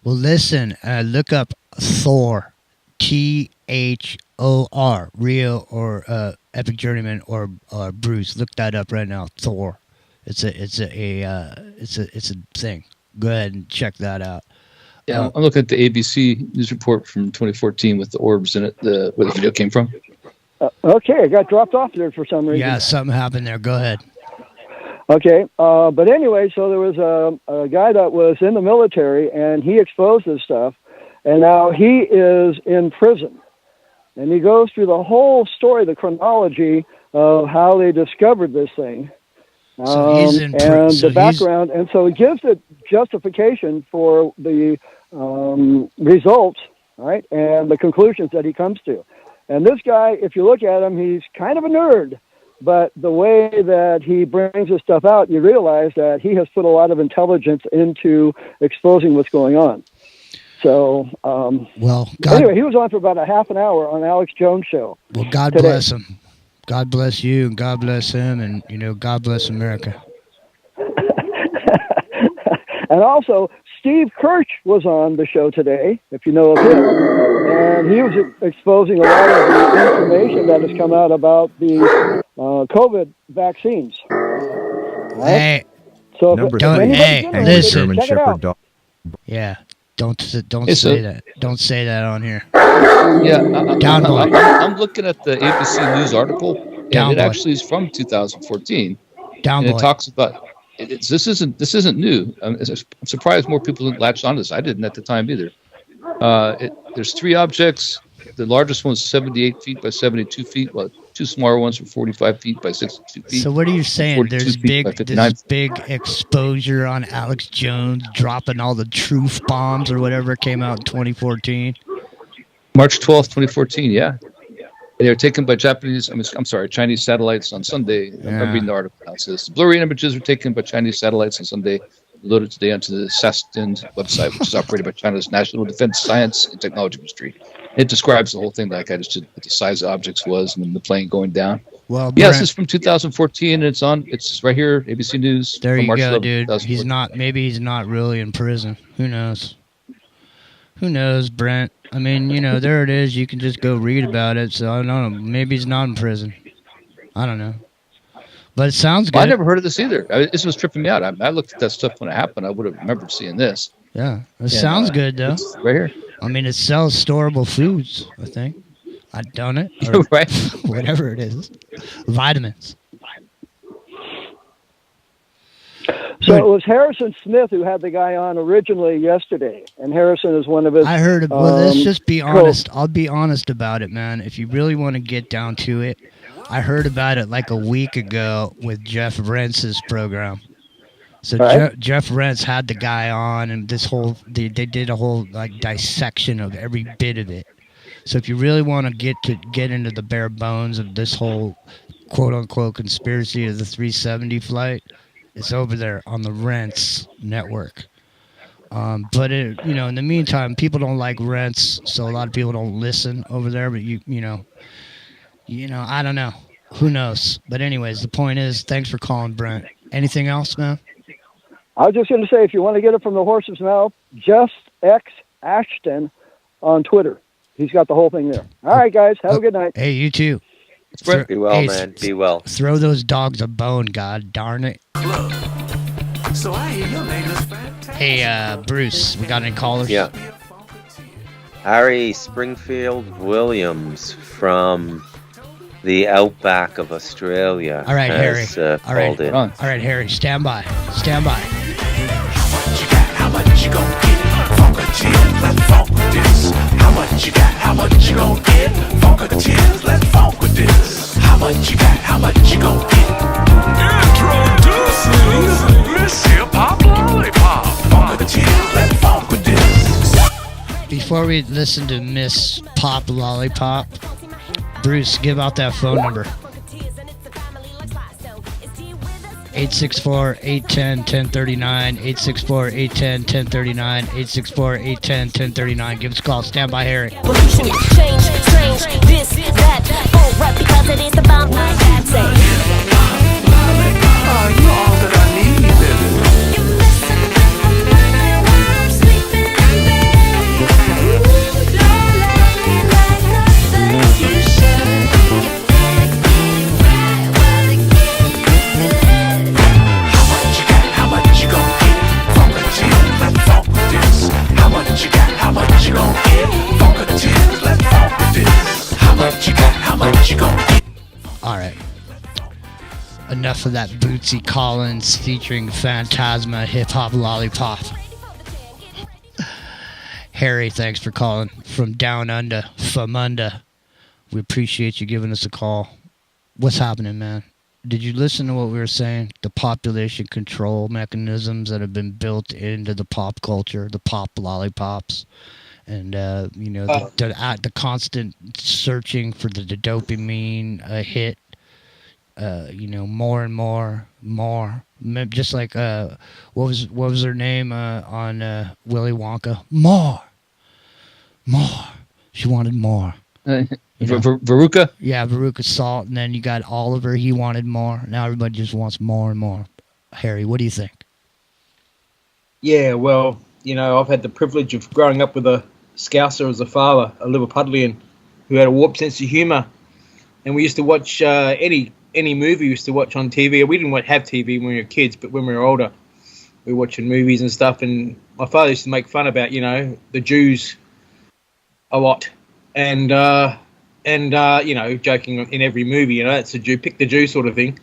Well, listen, look up Thor, THOR, Rio or Epic Journeyman or Bruce. Look that up right now. Thor, it's a thing. Go ahead and check that out. Yeah, I'm looking at the ABC news report from 2014 with the orbs in it. Where the video came from. Okay, I got dropped off there for some reason. Yeah, something happened there. Go ahead. Okay, but anyway, so there was a guy that was in the military, and he exposed this stuff, and now he is in prison. And he goes through the whole story, the chronology of how they discovered this thing, so he's in and the background. And so it gives it justification for the results, right, and the conclusions that he comes to. And this guy, if you look at him, he's kind of a nerd. But the way that he brings this stuff out, you realize that he has put a lot of intelligence into exposing what's going on. So, anyway, he was on for about a half an hour on Alex Jones Show. Well, God bless him. God bless you, and God bless him, and, God bless America. And also, Steve Kirch was on the show today, if you know of him. And he was exposing a lot of the information that has come out about the COVID vaccines. Right? Hey, so listen. check it out. Yeah, don't say that. Don't say that on here. Yeah, I'm looking at the ABC News article, and it actually is from 2014. And it talks about this isn't new. I'm surprised more people didn't latch on to this. I didn't at the time either. There's 3 objects. The largest one's 78 feet by 72 feet, while 2 smaller ones are 45 feet by 62 feet. So what are you saying? There's big exposure on Alex Jones dropping all the truth bombs or whatever came out in 2014? March 12th, 2014, yeah. They were taken by Chinese satellites on Sunday. Yeah. I'm reading the article now. It says, the blurry images were taken by Chinese satellites on Sunday, loaded today onto the secession website, which is operated by China's National Defense Science and Technology Ministry. It describes the whole thing like I just did, what the size of objects was, and then the plane going down. Well, yes, it's from 2014, and it's right here, ABC News. There you March go, 11, dude. Maybe he's not really in prison. Who knows? Who knows, Brent? I mean, there it is. You can just go read about it. So I don't know. Maybe he's not in prison. I don't know. But it sounds good. Well, I never heard of this either. This was tripping me out. I looked at that stuff when it happened. I would have remembered seeing this. Yeah, it sounds good though. It's right here. I mean, it sells storable foods. I think. I done it. Or right. Whatever it is. Vitamins. So it was Harrison Smith who had the guy on originally yesterday, and Harrison is one of his. I heard. Well, let's just be honest. I'll be honest about it, man. If you really want to get down to it, I heard about it like a week ago with Jeff Rentz's program. So right. Jeff Rentz had the guy on, and they did a whole like dissection of every bit of it. So if you really want to get into the bare bones of this whole quote unquote conspiracy of the 370 flight, it's over there on the Rentz network. But in the meantime, people don't like Rentz, so a lot of people don't listen over there. But I don't know. Who knows? But anyways, the point is, thanks for calling, Brent. Anything else, man? I was just going to say, if you want to get it from the horse's mouth, Just X Ashton on Twitter. He's got the whole thing there. All right, guys. Have a good night. Hey, you too. Be well, man. Be well. Throw those dogs a bone, God darn it. So I hear your name is fantastic. Hey, Bruce, we got any callers? Yeah. Harry Springfield Williams from the outback of Australia. All right, Harry. All right, in. All right, Harry. Stand by. Stand by. How much you gonna get? Funkateers, let's funk with this. How much you got? How much you gonna get? Funkateers, let's funk with this. How much you got? How much you gonna get? Introducing Miss Hip-Hop Lollipop. Funkateers, let's funk with this. Before we listen to Miss Pop Lollipop, Bruce, give out that phone number. 864-810-1039, 864-810-1039, 864-810-1039. Give us a call. Stand by, Harry. Evolution, change, strange, this, that, all right, because it is the bomb like that say. Oh, you all that I need, baby. You're messing with my mind while I'm sleeping in bed. Don't let me like nothing you should. How much you gon' get? Funkateers, let's funk with this. How much you got? How much you gon' get? Funkateers, let's funk with this. How much you got? How much you gon' get? All right. Enough of that Bootsy Collins featuring Phantasma Hip Hop Lollipop. Harry, thanks for calling from down under, Famunda. We appreciate you giving us a call. What's happening, man? Did you listen to what we were saying? The population control mechanisms that have been built into the pop culture, the pop lollipops, and the constant searching for the dopamine hit. More and more. Just like what was her name on Willy Wonka? More. She wanted more. Veruca? Yeah, Veruca Salt, and then you got Oliver. He wanted more. Now everybody just wants more and more. Harry, what do you think? Yeah, well, I've had the privilege of growing up with a Scouser as a father, a Liverpudlian, who had a warped sense of humour, and we used to watch any movie we used to watch on TV. We didn't have TV when we were kids, but when we were older, we were watching movies and stuff. And my father used to make fun about, the Jews a lot, and joking in every movie, it's a Jew, pick the Jew sort of thing.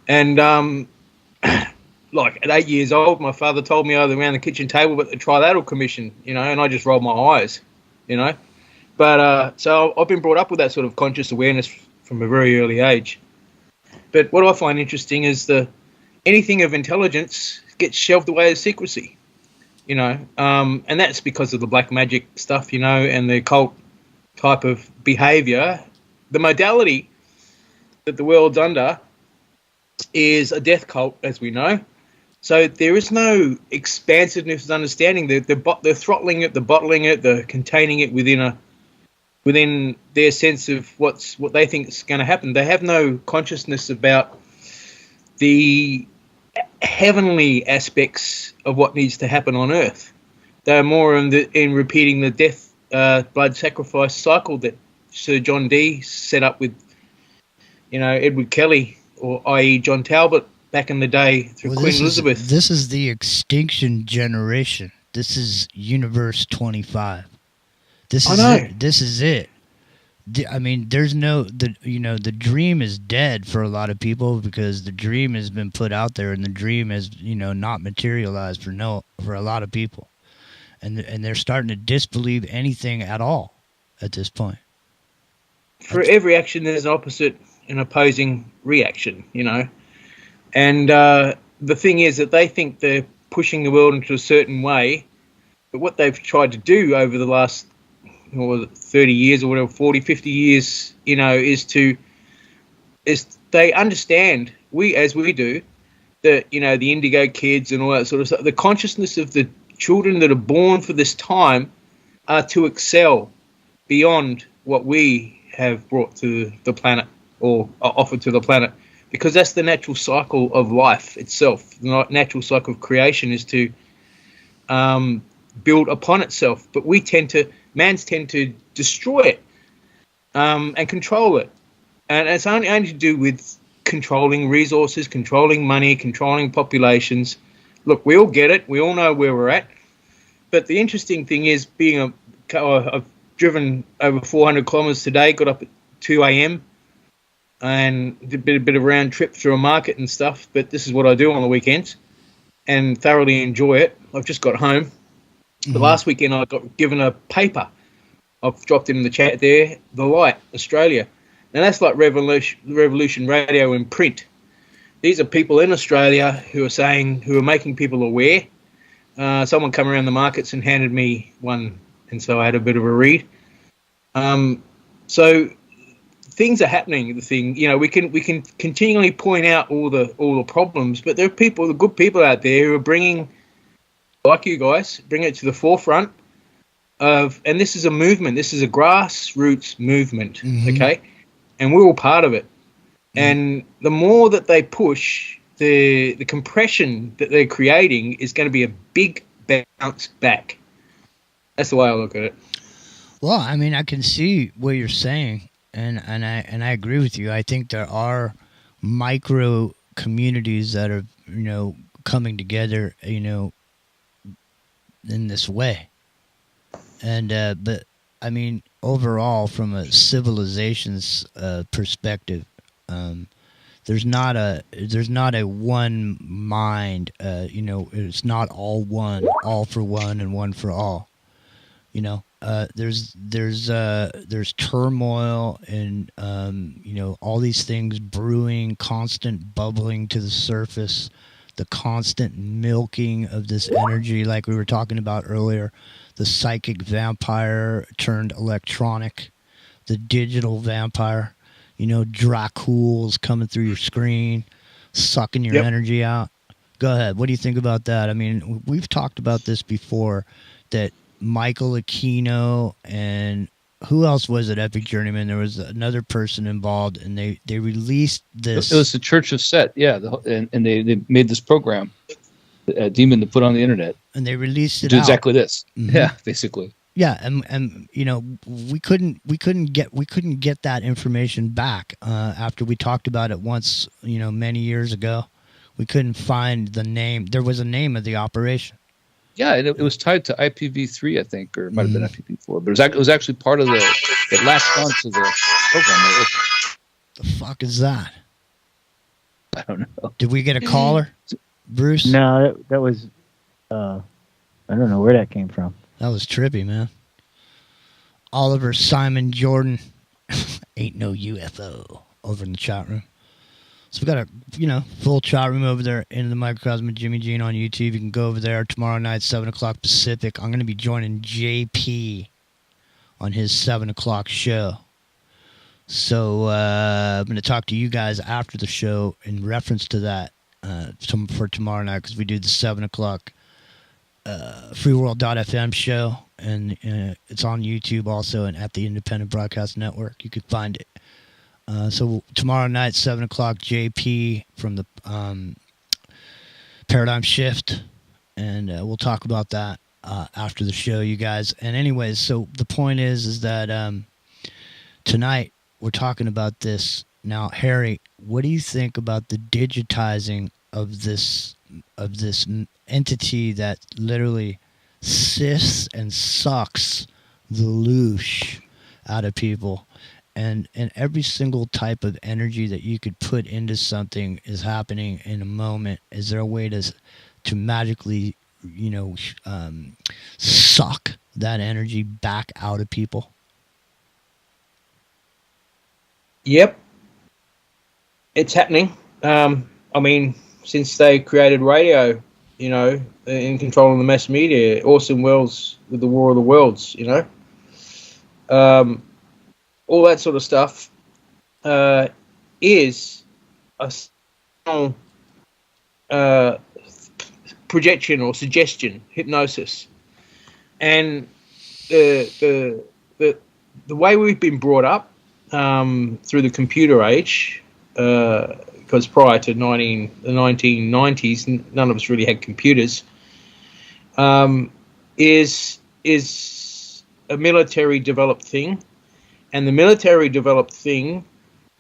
And like at 8 years old, my father told me around the kitchen table about the Trilateral Commission, and I just rolled my eyes, But so I've been brought up with that sort of conscious awareness from a very early age. But what I find interesting is anything of intelligence gets shelved away as secrecy, and that's because of the black magic stuff, and the occult type of behavior. The modality that the world's under is a death cult, as we know. So there is no expansiveness of understanding. They're throttling it, they're bottling it, they're containing it within their sense of what they think is going to happen. They have no consciousness about the heavenly aspects of what needs to happen on Earth. They're more in repeating the death, blood sacrifice cycle that Sir John Dee set up with, Edward Kelly, or i.e. John Talbot, back in the day through Queen Elizabeth. This is the extinction generation. This is Universe 25. This is it. I mean, there's the dream is dead for a lot of people because the dream has been put out there and the dream has, not materialized for a lot of people. And they're starting to disbelieve anything at all at this point. For every action, there's an opposite and opposing reaction, And the thing is that they think they're pushing the world into a certain way, but what they've tried to do over the last 30 years or whatever, 40, 50 years, is they understand, as we do, that, the indigo kids and all that sort of stuff, the consciousness of the children that are born for this time are to excel beyond what we have brought to the planet or offered to the planet, because that's the natural cycle of life itself. The natural cycle of creation is to build upon itself, but mans tend to destroy it and control it, and it's only to do with controlling resources, controlling money, controlling populations. Look, we all get it. We all know where we're at. But the interesting thing is, I've driven over 400 kilometers today, got up at 2 a.m. and did a bit of round trip through a market and stuff. But this is what I do on the weekends and thoroughly enjoy it. I've just got home. The last weekend I got given a paper. I've dropped it in the chat there, The Light, Australia. Now that's like Revolution Radio in print. These are people in Australia who are making people aware. Someone came around the markets and handed me one, and so I had a bit of a read. So things are happening. We can continually point out all the problems, but there are the good people out there who are bringing, like you guys, bring it to the forefront of, and this is a movement. This is a grassroots movement, okay? And we're all part of it. And the more that they push, the compression that they're creating is going to be a big bounce back. That's the way I look at it. Well, I mean, I can see what you're saying, and I agree with you. I think there are micro communities that are, coming together, in this way. And but I mean, overall, from a civilization's perspective, there's not a one mind. It's not all one, all for one and one for all. There's turmoil and all these things brewing, constant bubbling to the surface, the constant milking of this energy, like we were talking about earlier, the psychic vampire turned electronic, the digital vampire. Dracul's coming through your screen, sucking your energy out. Go ahead. What do you think about that? I mean, we've talked about this before, that Michael Aquino and who else was it, Epic Journeyman? There was another person involved, and they released this. It was the Church of Set, yeah, and they made this program, Demon, to put on the internet. And they released it do out. Exactly this. Yeah, basically. Yeah, and we couldn't get that information back after we talked about it once, many years ago. We couldn't find the name. There was a name of the operation. Yeah, and it was tied to IPv3, I think, or it might have been IPv4, but it was actually part of it latched onto the program. The fuck is that? I don't know. Did we get a caller, Bruce? No, that was. I don't know where that came from. That was trippy, man. Oliver Simon Jordan, ain't no UFO, over in the chat room. So we got a full chat room over there in the Microcosm with Jimmy Gene on YouTube. You can go over there tomorrow night, 7 o'clock Pacific. I'm going to be joining JP on his 7 o'clock show. So I'm going to talk to you guys after the show in reference to that for tomorrow night, because we do the 7 o'clock freeworld.fm show, and it's on YouTube also, and at the Independent Broadcast Network. You can find it. So tomorrow night, 7 o'clock, JP from the Paradigm Shift, and we'll talk about that. after the show, you guys. And anyways, so the point is that tonight we're talking about this. Now, Harry, what do you think about the digitizing of this entity that literally sifts and sucks the loosh out of people? And every single type of energy that you could put into something is happening in a moment. Is there a way to magically, suck that energy back out of people? Yep, it's happening. I mean, since they created radio, in control of the mass media, Orson Welles with the War of the Worlds, all that sort of stuff is a strong projection or suggestion, hypnosis, and the way we've been brought up through the computer age, because prior to the 1990s, none of us really had computers, is a military developed thing. And the military developed thing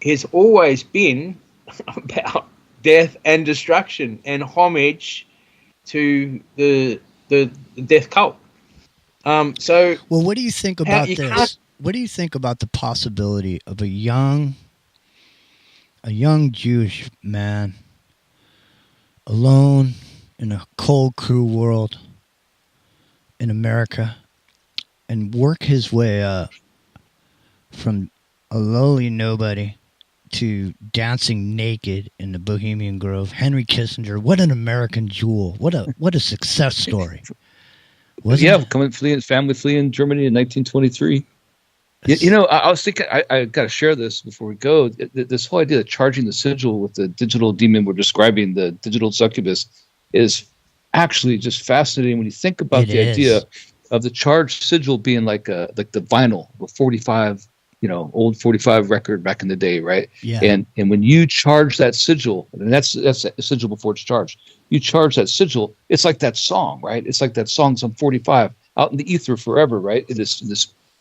has always been about death and destruction and homage to the death cult. So, well, what do you think about this? What do you think about the possibility of a young Jewish man alone in a cold, cruel world in America and work his way up from a lowly nobody to dancing naked in the Bohemian Grove? Henry Kissinger, what an American jewel! What a success story! Family fleeing Germany in 1923. I was thinking I got to share this before we go. This whole idea of charging the sigil with the digital demon we're describing, the digital succubus, is actually just fascinating when you think about the idea of the charged sigil being like the vinyl, the 45. Old 45 record back in the day, right? Yeah. And when you charge that sigil, and that's a sigil before it's charged, you charge that sigil, it's like that song, right? It's like that song's on 45 out in the ether forever, right? In this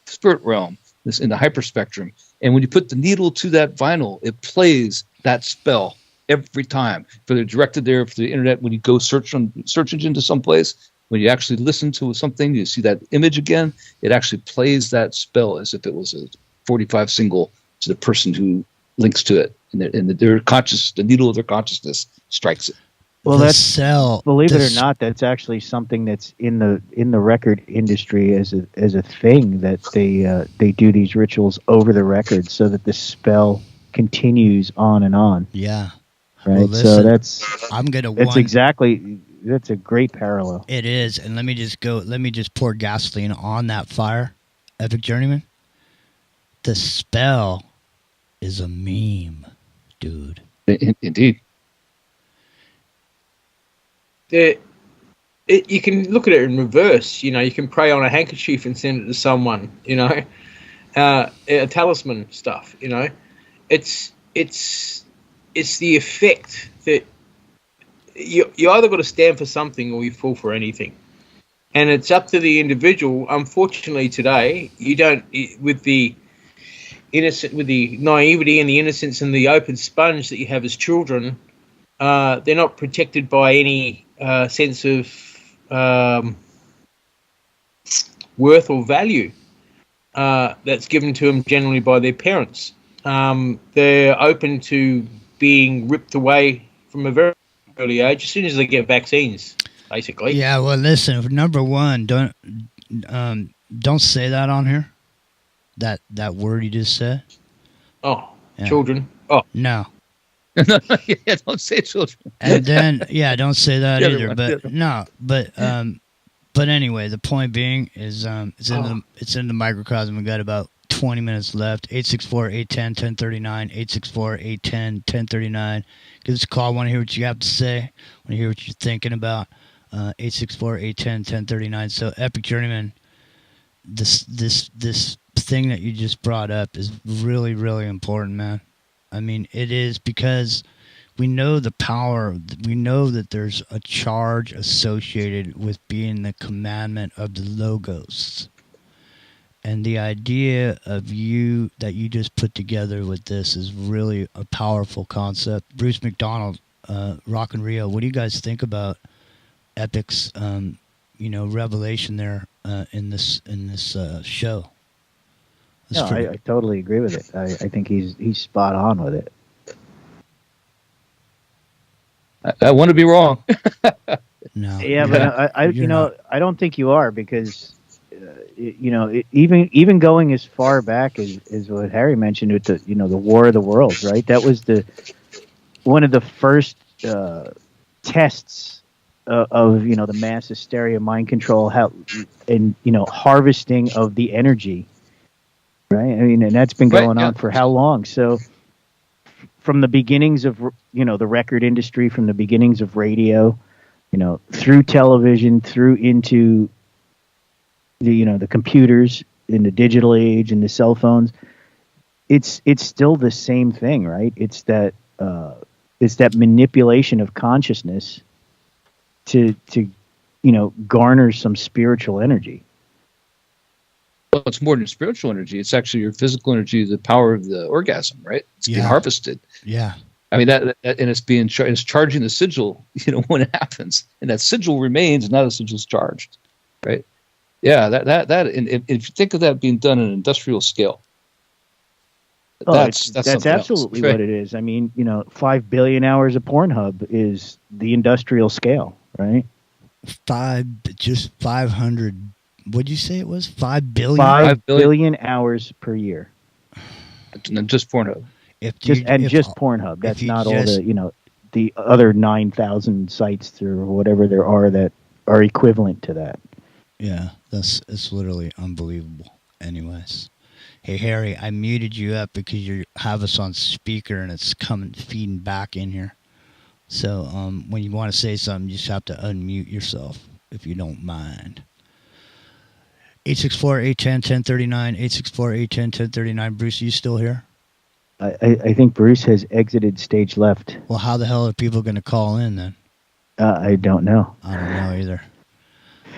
spirit realm, in the hyperspectrum. And when you put the needle to that vinyl, it plays that spell every time. Whether directed there for the internet, when you go search engine to someplace, when you actually listen to something, you see that image again, it actually plays that spell as if it was a 45 single to the person who links to it, and their conscious, the needle of their consciousness strikes it. Well, believe it or not, that's actually something that's in the record industry as a thing, that they do these rituals over the record so that the spell continues on and on. Yeah. Right. Well, listen, so that's a great parallel. It is, and let me just pour gasoline on that fire, Epic Journeyman. The spell is a meme, dude. Indeed. You can look at it in reverse. You can pray on a handkerchief and send it to someone. A talisman stuff. It's the effect that you either got to stand for something or you fall for anything, and it's up to the individual. Unfortunately, today you don't with the naivety and the innocence and the open sponge that you have as children, they're not protected by any sense of worth or value that's given to them generally by their parents. They're open to being ripped away from a very early age as soon as they get vaccines, basically. Yeah, well, listen, number one, don't say that on here. That word you just said. Oh, yeah. Children. Oh, no. Yeah, don't say children. And then, don't say that either. But anyway, the point being is, it's in the microcosm. We got about 20 minutes left. 864-810-1039. 864-810-1039. Give us a call. Want to hear what you have to say. Want to hear what you're thinking about. 864-810-1039. So, Epic Journeyman, this thing that you just brought up is really, really important, man. I mean, it is, because we know the power. We know that there's a charge associated with being the commandment of the logos. And the idea of you that you just put together with this is really a powerful concept. Bruce McDonald, Rock and Rio, what do you guys think about Epic's, revelation there in this show? No, I totally agree with it. I think he's spot on with it. I want to be wrong. No. Yeah, but I don't think you are, because even going as far back as what Harry mentioned with the the War of the Worlds, right? That was one of the first tests of the mass hysteria, mind control, harvesting of the energy, right? I mean, and that's been going on for how long? So from the beginnings of the record industry, from the beginnings of radio, through television, through into the computers in the digital age and the cell phones, it's still the same thing, right? It's that manipulation of consciousness to garner some spiritual energy. Well, it's more than spiritual energy. It's actually your physical energy, the power of the orgasm, right? It's being harvested. Yeah. I mean that and it's being it's charging the sigil, when it happens, and that sigil remains, and now the sigil's charged, right? Yeah, that and if you think of that being done on an industrial scale, that's absolutely what it is. I mean, 5 billion hours of Pornhub is the industrial scale, right? 500. What'd you say it was? 5 billion. 5 billion hours per year. And just Pornhub. Just Pornhub. That's not all the other 9,000 sites or whatever there are that are equivalent to that. Yeah, it's literally unbelievable. Anyways, hey Harry, I muted you up because you have us on speaker and it's feeding back in here. So when you want to say something, you just have to unmute yourself if you don't mind. 864-810-1039, 864-810-1039. Bruce, are you still here? I think Bruce has exited stage left. Well, how the hell are people going to call in then? I don't know. I don't know either.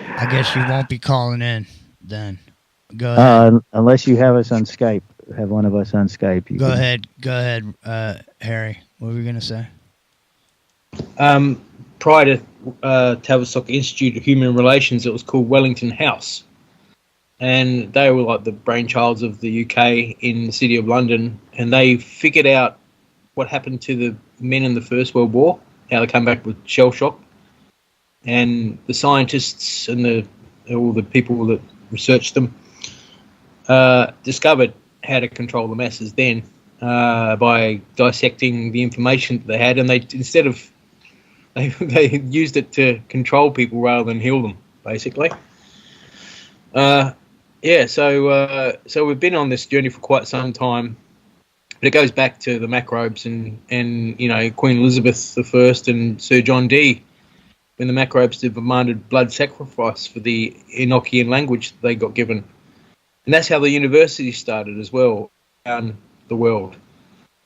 I guess you won't be calling in then. Go ahead. Unless you have us on Skype. Have one of us on Skype. Go ahead, Harry. What were we going to say? Prior to Tavistock Institute of Human Relations, it was called Wellington House. And they were like the brainchilds of the UK in the City of London. And they figured out what happened to the men in the First World War, how they come back with shell shock. And the scientists and all the people that researched them discovered how to control the masses then by dissecting the information that they had. And they used it to control people rather than heal them, basically. So we've been on this journey for quite some time. But it goes back to the Macrobes and Queen Elizabeth I and Sir John Dee, when the Macrobes demanded blood sacrifice for the Enochian language they got given. And that's how the university started as well around the world.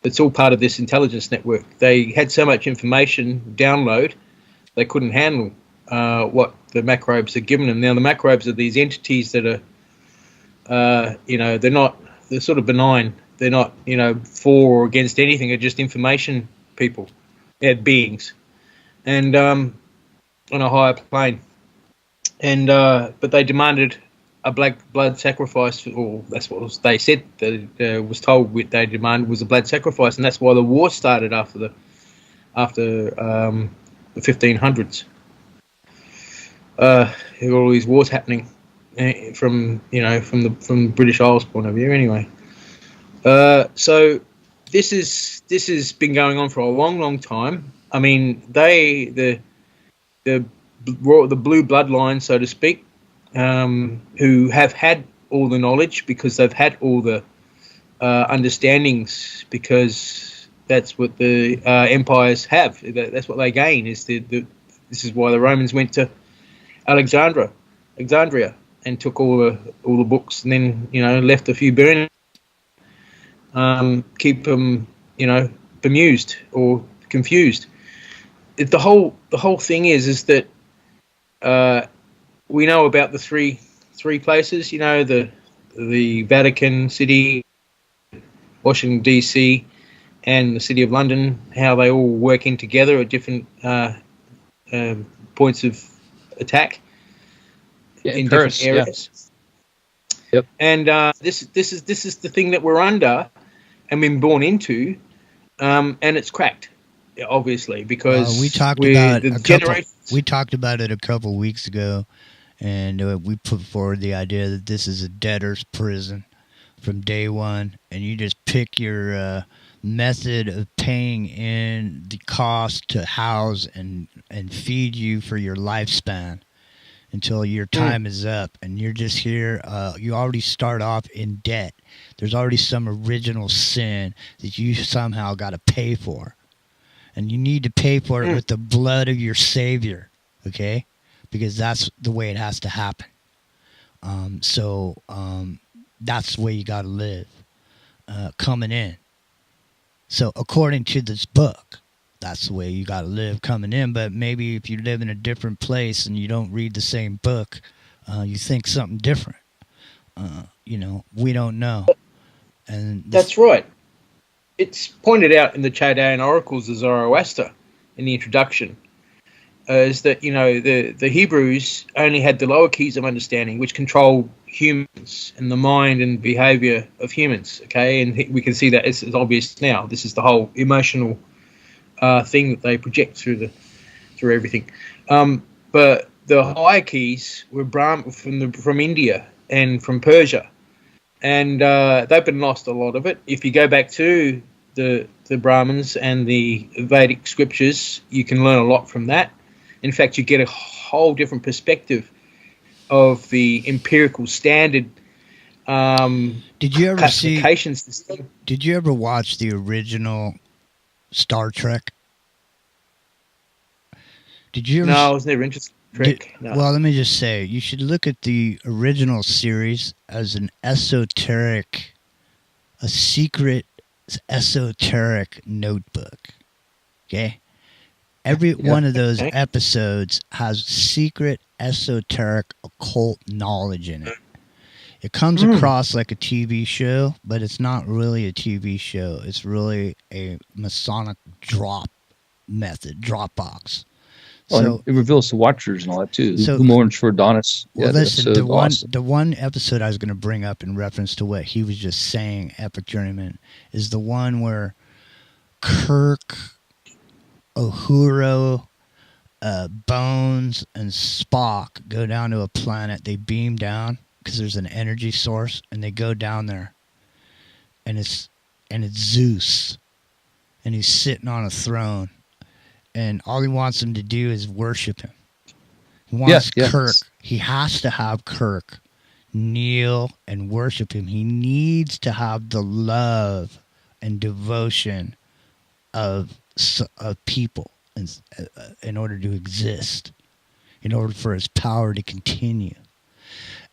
It's all part of this intelligence network. They had so much information download, they couldn't handle what the Macrobes had given them. Now, the Macrobes are these entities that are, they're sort of benign. They're not, for or against anything. They're just information people. They're beings. And on a higher plane. And but they demanded a black blood sacrifice, or that's what they said. That was told what they demanded was a blood sacrifice, and that's why the war started after the 1500s. There were all these wars happening from the British Isles point of view, anyway. So this has been going on for a long time. I mean, the blue bloodline, so to speak, who have had all the knowledge because they've had all the understandings, because that's what the empires have. That's what they gain. This is why the Romans went to Alexandria, and took all the books, and then left a few burning. Keep them bemused, or confused. The whole thing is that we know about the three places. You know, the Vatican City, Washington D.C., and the City of London. How they all working together at different points of attack in Paris, different areas. Yeah. Yep. And this is the thing that we're under and been born into, and it's cracked, obviously, because we talked about it a couple weeks ago, and we put forward the idea that this is a debtor's prison from day one, and you just pick your method of paying in the cost to house and feed you for your lifespan until your time is up, and you're just here. You already start off in debt. There's already some original sin that you somehow got to pay for, and you need to pay for it with the blood of your Savior, okay? Because that's the way it has to happen. So that's the way you got to live coming in. So according to this book, that's the way you got to live coming in. But maybe if you live in a different place and you don't read the same book, you think something different. We don't know. And that's right. It's pointed out in the Chaldean Oracles of Zoroaster in the introduction, is that, the Hebrews only had the lower keys of understanding, which controlled humans and the mind and behavior of humans, okay? And we can see that it's obvious now. This is the whole emotional thing that they project through everything. But the higher keys were from India and from Persia, and they've been lost, a lot of it. If you go back to the Brahmins and the Vedic scriptures, you can learn a lot from that. In fact, you get a whole different perspective of the empirical standard. Did you ever classifications system. Did you ever watch the original Star Trek? Did you ever? No, I was never interested in Trek. No. Well, let me just say, you should look at the original series as a secret esoteric notebook. Okay? Every one of those episodes has secret esoteric occult knowledge in it. It comes across like a TV show, but it's not really a TV show. It's really a Masonic drop method, Dropbox. So it reveals the Watchers and all that too. So, Mourns for Adonis. Well, listen, the one episode I was going to bring up in reference to what he was just saying, Epic Journeyman, is the one where Kirk, Uhura, Bones, and Spock go down to a planet. They beam down because there's an energy source, and they go down there, and it's Zeus, and he's sitting on a throne, and all he wants them to do is worship him. He wants Kirk. He has to have Kirk kneel and worship him. He needs to have the love and devotion of people in order to exist, in order for his power to continue.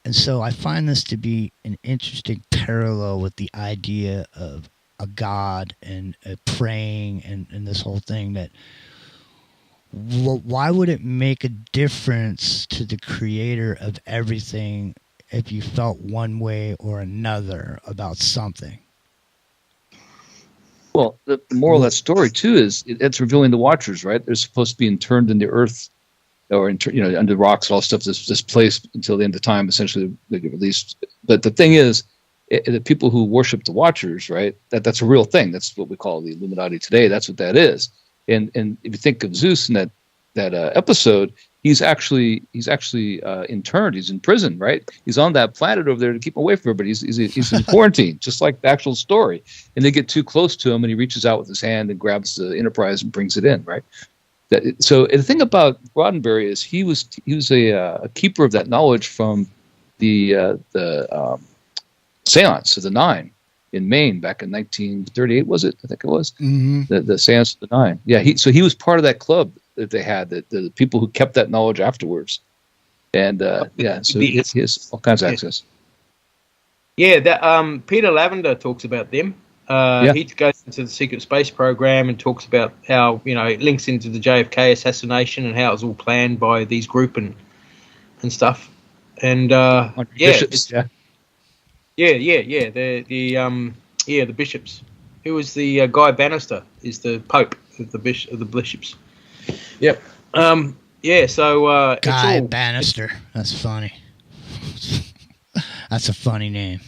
And so I find this to be an interesting parallel with the idea of a God and praying and this whole thing. That why would it make a difference to the creator of everything if you felt one way or another about something? Well, the moral of that story too is it's revealing the Watchers, right? They're supposed to be interned in the earth, or under rocks and all stuff. This place until the end of time. Essentially, they get released. But the thing is, the people who worship the Watchers, right? That's a real thing. That's what we call the Illuminati today. That's what that is. And if you think of Zeus in that episode, he's actually interned. He's in prison, right? He's on that planet over there to keep him away from everybody. He's in quarantine, just like the actual story. And they get too close to him, and he reaches out with his hand and grabs the Enterprise and brings it in, right? So the thing about Roddenberry is he was a keeper of that knowledge from the seance of the Nine in Maine back in 1938, was it? I think it was. Mm-hmm. The seance of the Nine. Yeah, he was part of that club that they had, the people who kept that knowledge afterwards. And so he has all kinds of access. Yeah, that Peter Lavender talks about them. He goes into the secret space program and talks about how, it links into the JFK assassination and how it was all planned by these group and stuff. And bishops, the bishops. Who was the Guy Bannister? Is the Pope of the bishops? Yep. So Guy Bannister. That's funny. That's a funny name.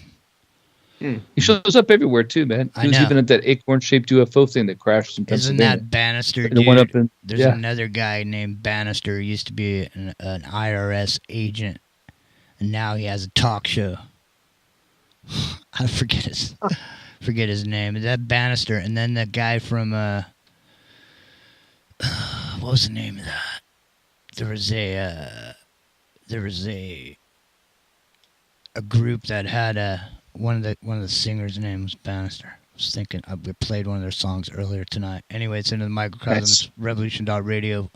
He shows up everywhere too, man. He was even at that acorn-shaped UFO thing that crashed in Pennsylvania. Isn't that Bannister, The one up in, There's another guy named Bannister. He used to be an IRS agent, and now he has a talk show. I forget his name. Is that Bannister? And then the guy from what was the name of that? There was a group that had one of the singers' name was Bannister. I was thinking we played one of their songs earlier tonight. Anyway, it's into the microcosm. It's revolution.radio.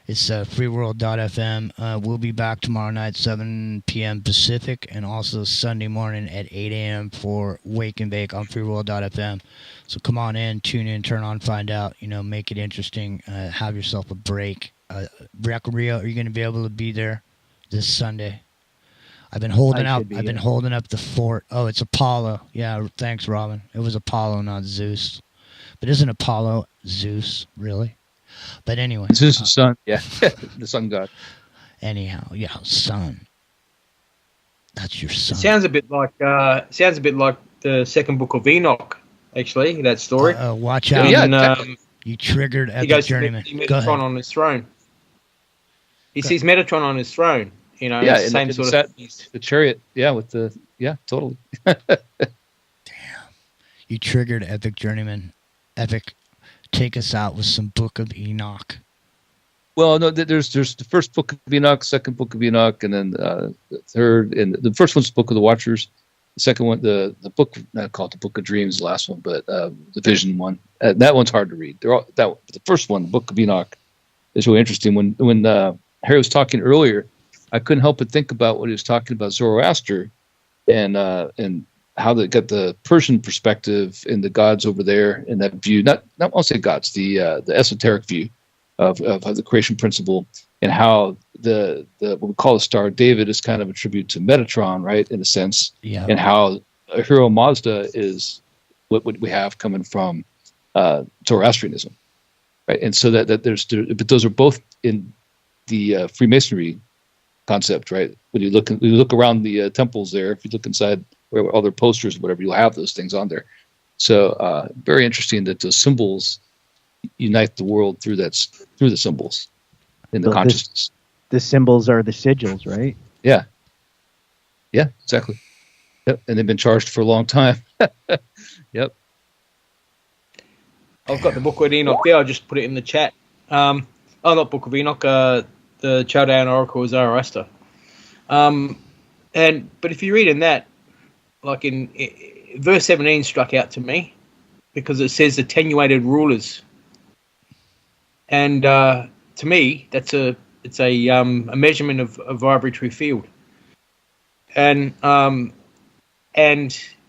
It's freeworld.fm. We'll be back tomorrow night, 7 p.m. Pacific, and also Sunday morning at 8 a.m. for Wake and Bake on freeworld.fm. So come on in, tune in, turn on, find out, make it interesting. Have yourself a break. Rio, are you going to be able to be there this Sunday? I've been holding out. I've been holding up the fort. Oh, it's Apollo. Yeah, thanks, Robin. It was Apollo, not Zeus. But isn't Apollo Zeus, really? But anyway. Zeus the sun. Yeah, the sun god. Anyhow, sun. That's your son. It sounds a bit like the second book of Enoch, actually, that story. Watch out. You triggered Epic Journeyman. He sees Metatron on his throne. He sees Metatron on his throne. It's the same sort of the chariot. Totally. Damn. You triggered Epic Journeyman. Epic, take us out with some Book of Enoch. Well, no, there's the first Book of Enoch, second Book of Enoch, and then the third. And the first one's the Book of the Watchers. The second one, the book, not called the Book of Dreams, the last one, but the Vision one. That one's hard to read. The first one, the Book of Enoch, is really interesting. When Harry was talking earlier, I couldn't help but think about what he was talking about Zoroaster, and how they got the Persian perspective and the gods over there, and that view. Not I'll say gods, the esoteric view of the creation principle, and how the what we call the Star of David is kind of a tribute to Metatron, right, in a sense, and how Hero Mazda is what we have coming from Zoroastrianism, right, and so that but those are both in the Freemasonry concept, right? When you look around the temples there, if you look inside where all their posters, whatever, you'll have those things on there. So very interesting that those symbols unite the world through the symbols in the consciousness. The symbols are the sigils, right? Yeah, exactly. Yep, and they've been charged for a long time. Yep. I've got the Book of Enoch there. I'll just put it in the chat. Not Book of Enoch. The Chaldean Oracle of Zoroaster. But if you read in that, like in verse 17 struck out to me because it says attenuated rulers. And to me, it's a measurement of a vibratory field. And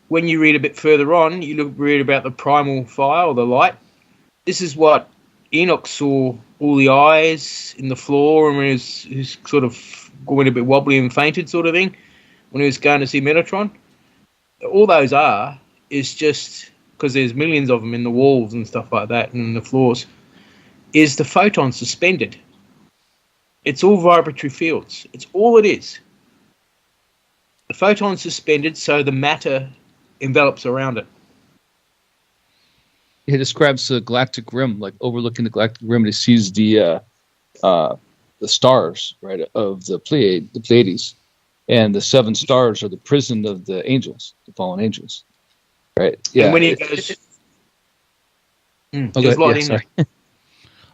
when you read a bit further on, you read about the primal fire or the light. This is what Enoch saw, all the eyes in the floor, and when he was sort of going a bit wobbly and fainted sort of thing, when he was going to see Metatron. All those is just, because there's millions of them in the walls and stuff like that and in the floors, is the photon suspended. It's all vibratory fields. It's all it is. The photon suspended so the matter envelops around it. He describes the galactic rim, like overlooking the galactic rim, and he sees the stars, right, of the Pleiades, and the 7 stars are the prison of the angels, the fallen angels, right? Yeah. And when he goes, there's a lot in there.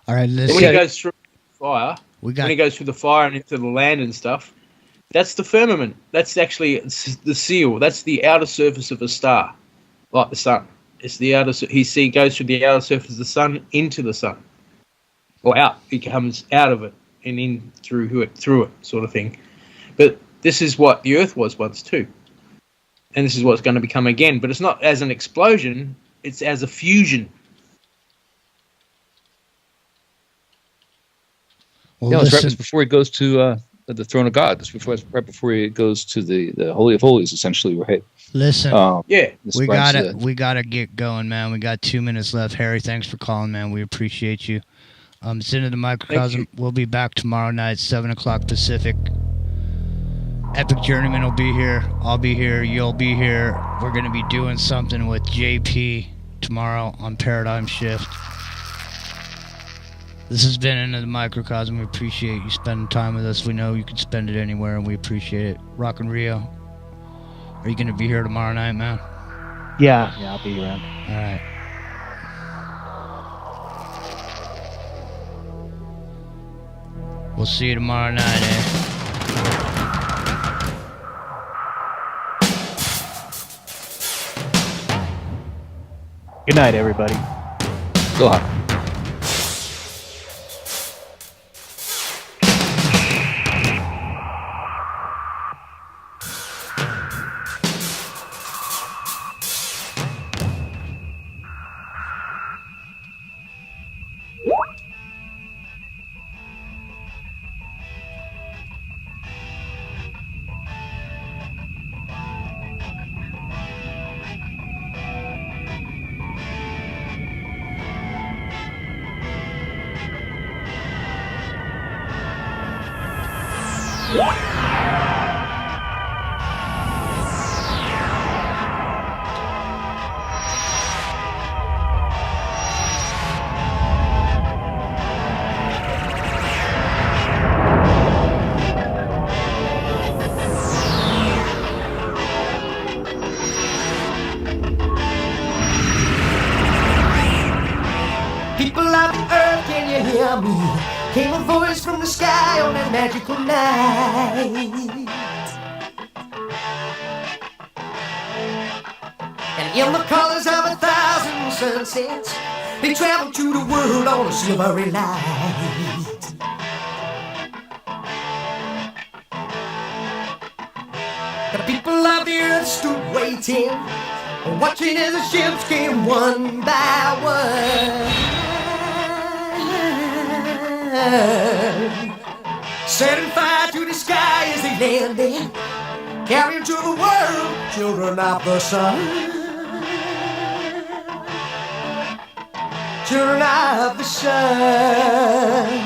All right, listen. When he goes through the fire, when he goes through the fire and into the land and stuff, that's the firmament. That's actually the seal. That's the outer surface of a star, like the sun. It's the outer. He goes through the outer surface of the sun into the sun, or out. He comes out of it and in through it, sort of thing. But this is what the Earth was once too, and this is what's going to become again. But it's not as an explosion. it's as a fusion. Well, it's right before he goes to the throne of God. It's right before he goes to the Holy of Holies, essentially. Right. Listen, we gotta get going, man. We got 2 minutes left. Harry, thanks for calling, man. We appreciate you. It's into the microcosm. We'll be back tomorrow night, 7:00 Pacific. Epic Journeyman will be here. I'll be here. You'll be here. We're gonna be doing something with JP tomorrow on Paradigm Shift. This has been Into the Microcosm. We appreciate you spending time with us. We know you can spend it anywhere, and we appreciate it. Rock and Rio, are you going to be here tomorrow night, man? Yeah, I'll be around. All right. We'll see you tomorrow night, eh? Good night, everybody. Go on. People of the earth, can you hear me? Came a voice from the sky on that magical night. And in the colors of 1,000 sunsets, they traveled through the world on a silvery light. The people of the earth stood waiting, watching as the ships came one by one. Setting fire to the sky as they landed, carrying to the world children of the sun. Children of the sun.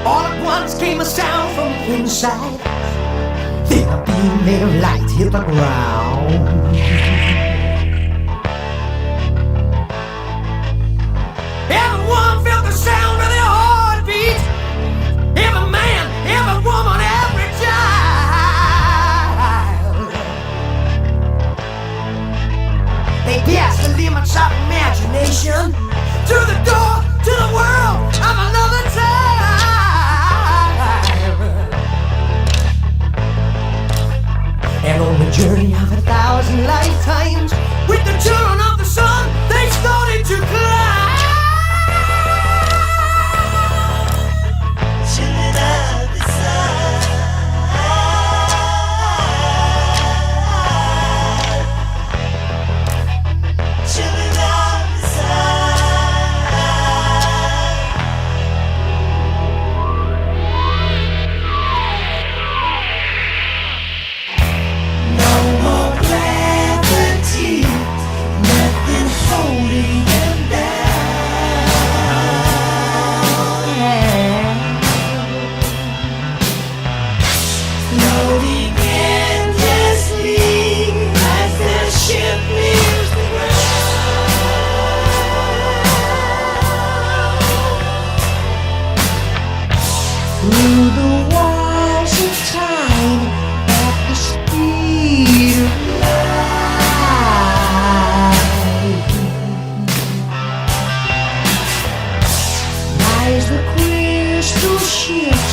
All at once came a sound from inside, then a beam made of light hit the ground. Everyone felt the sound of their heartbeat. Every man, every woman, every child. They passed the limits of imagination through the door to the world of another time. And on the journey of 1,000 lifetimes, with the children of the sun, they started to climb. Ships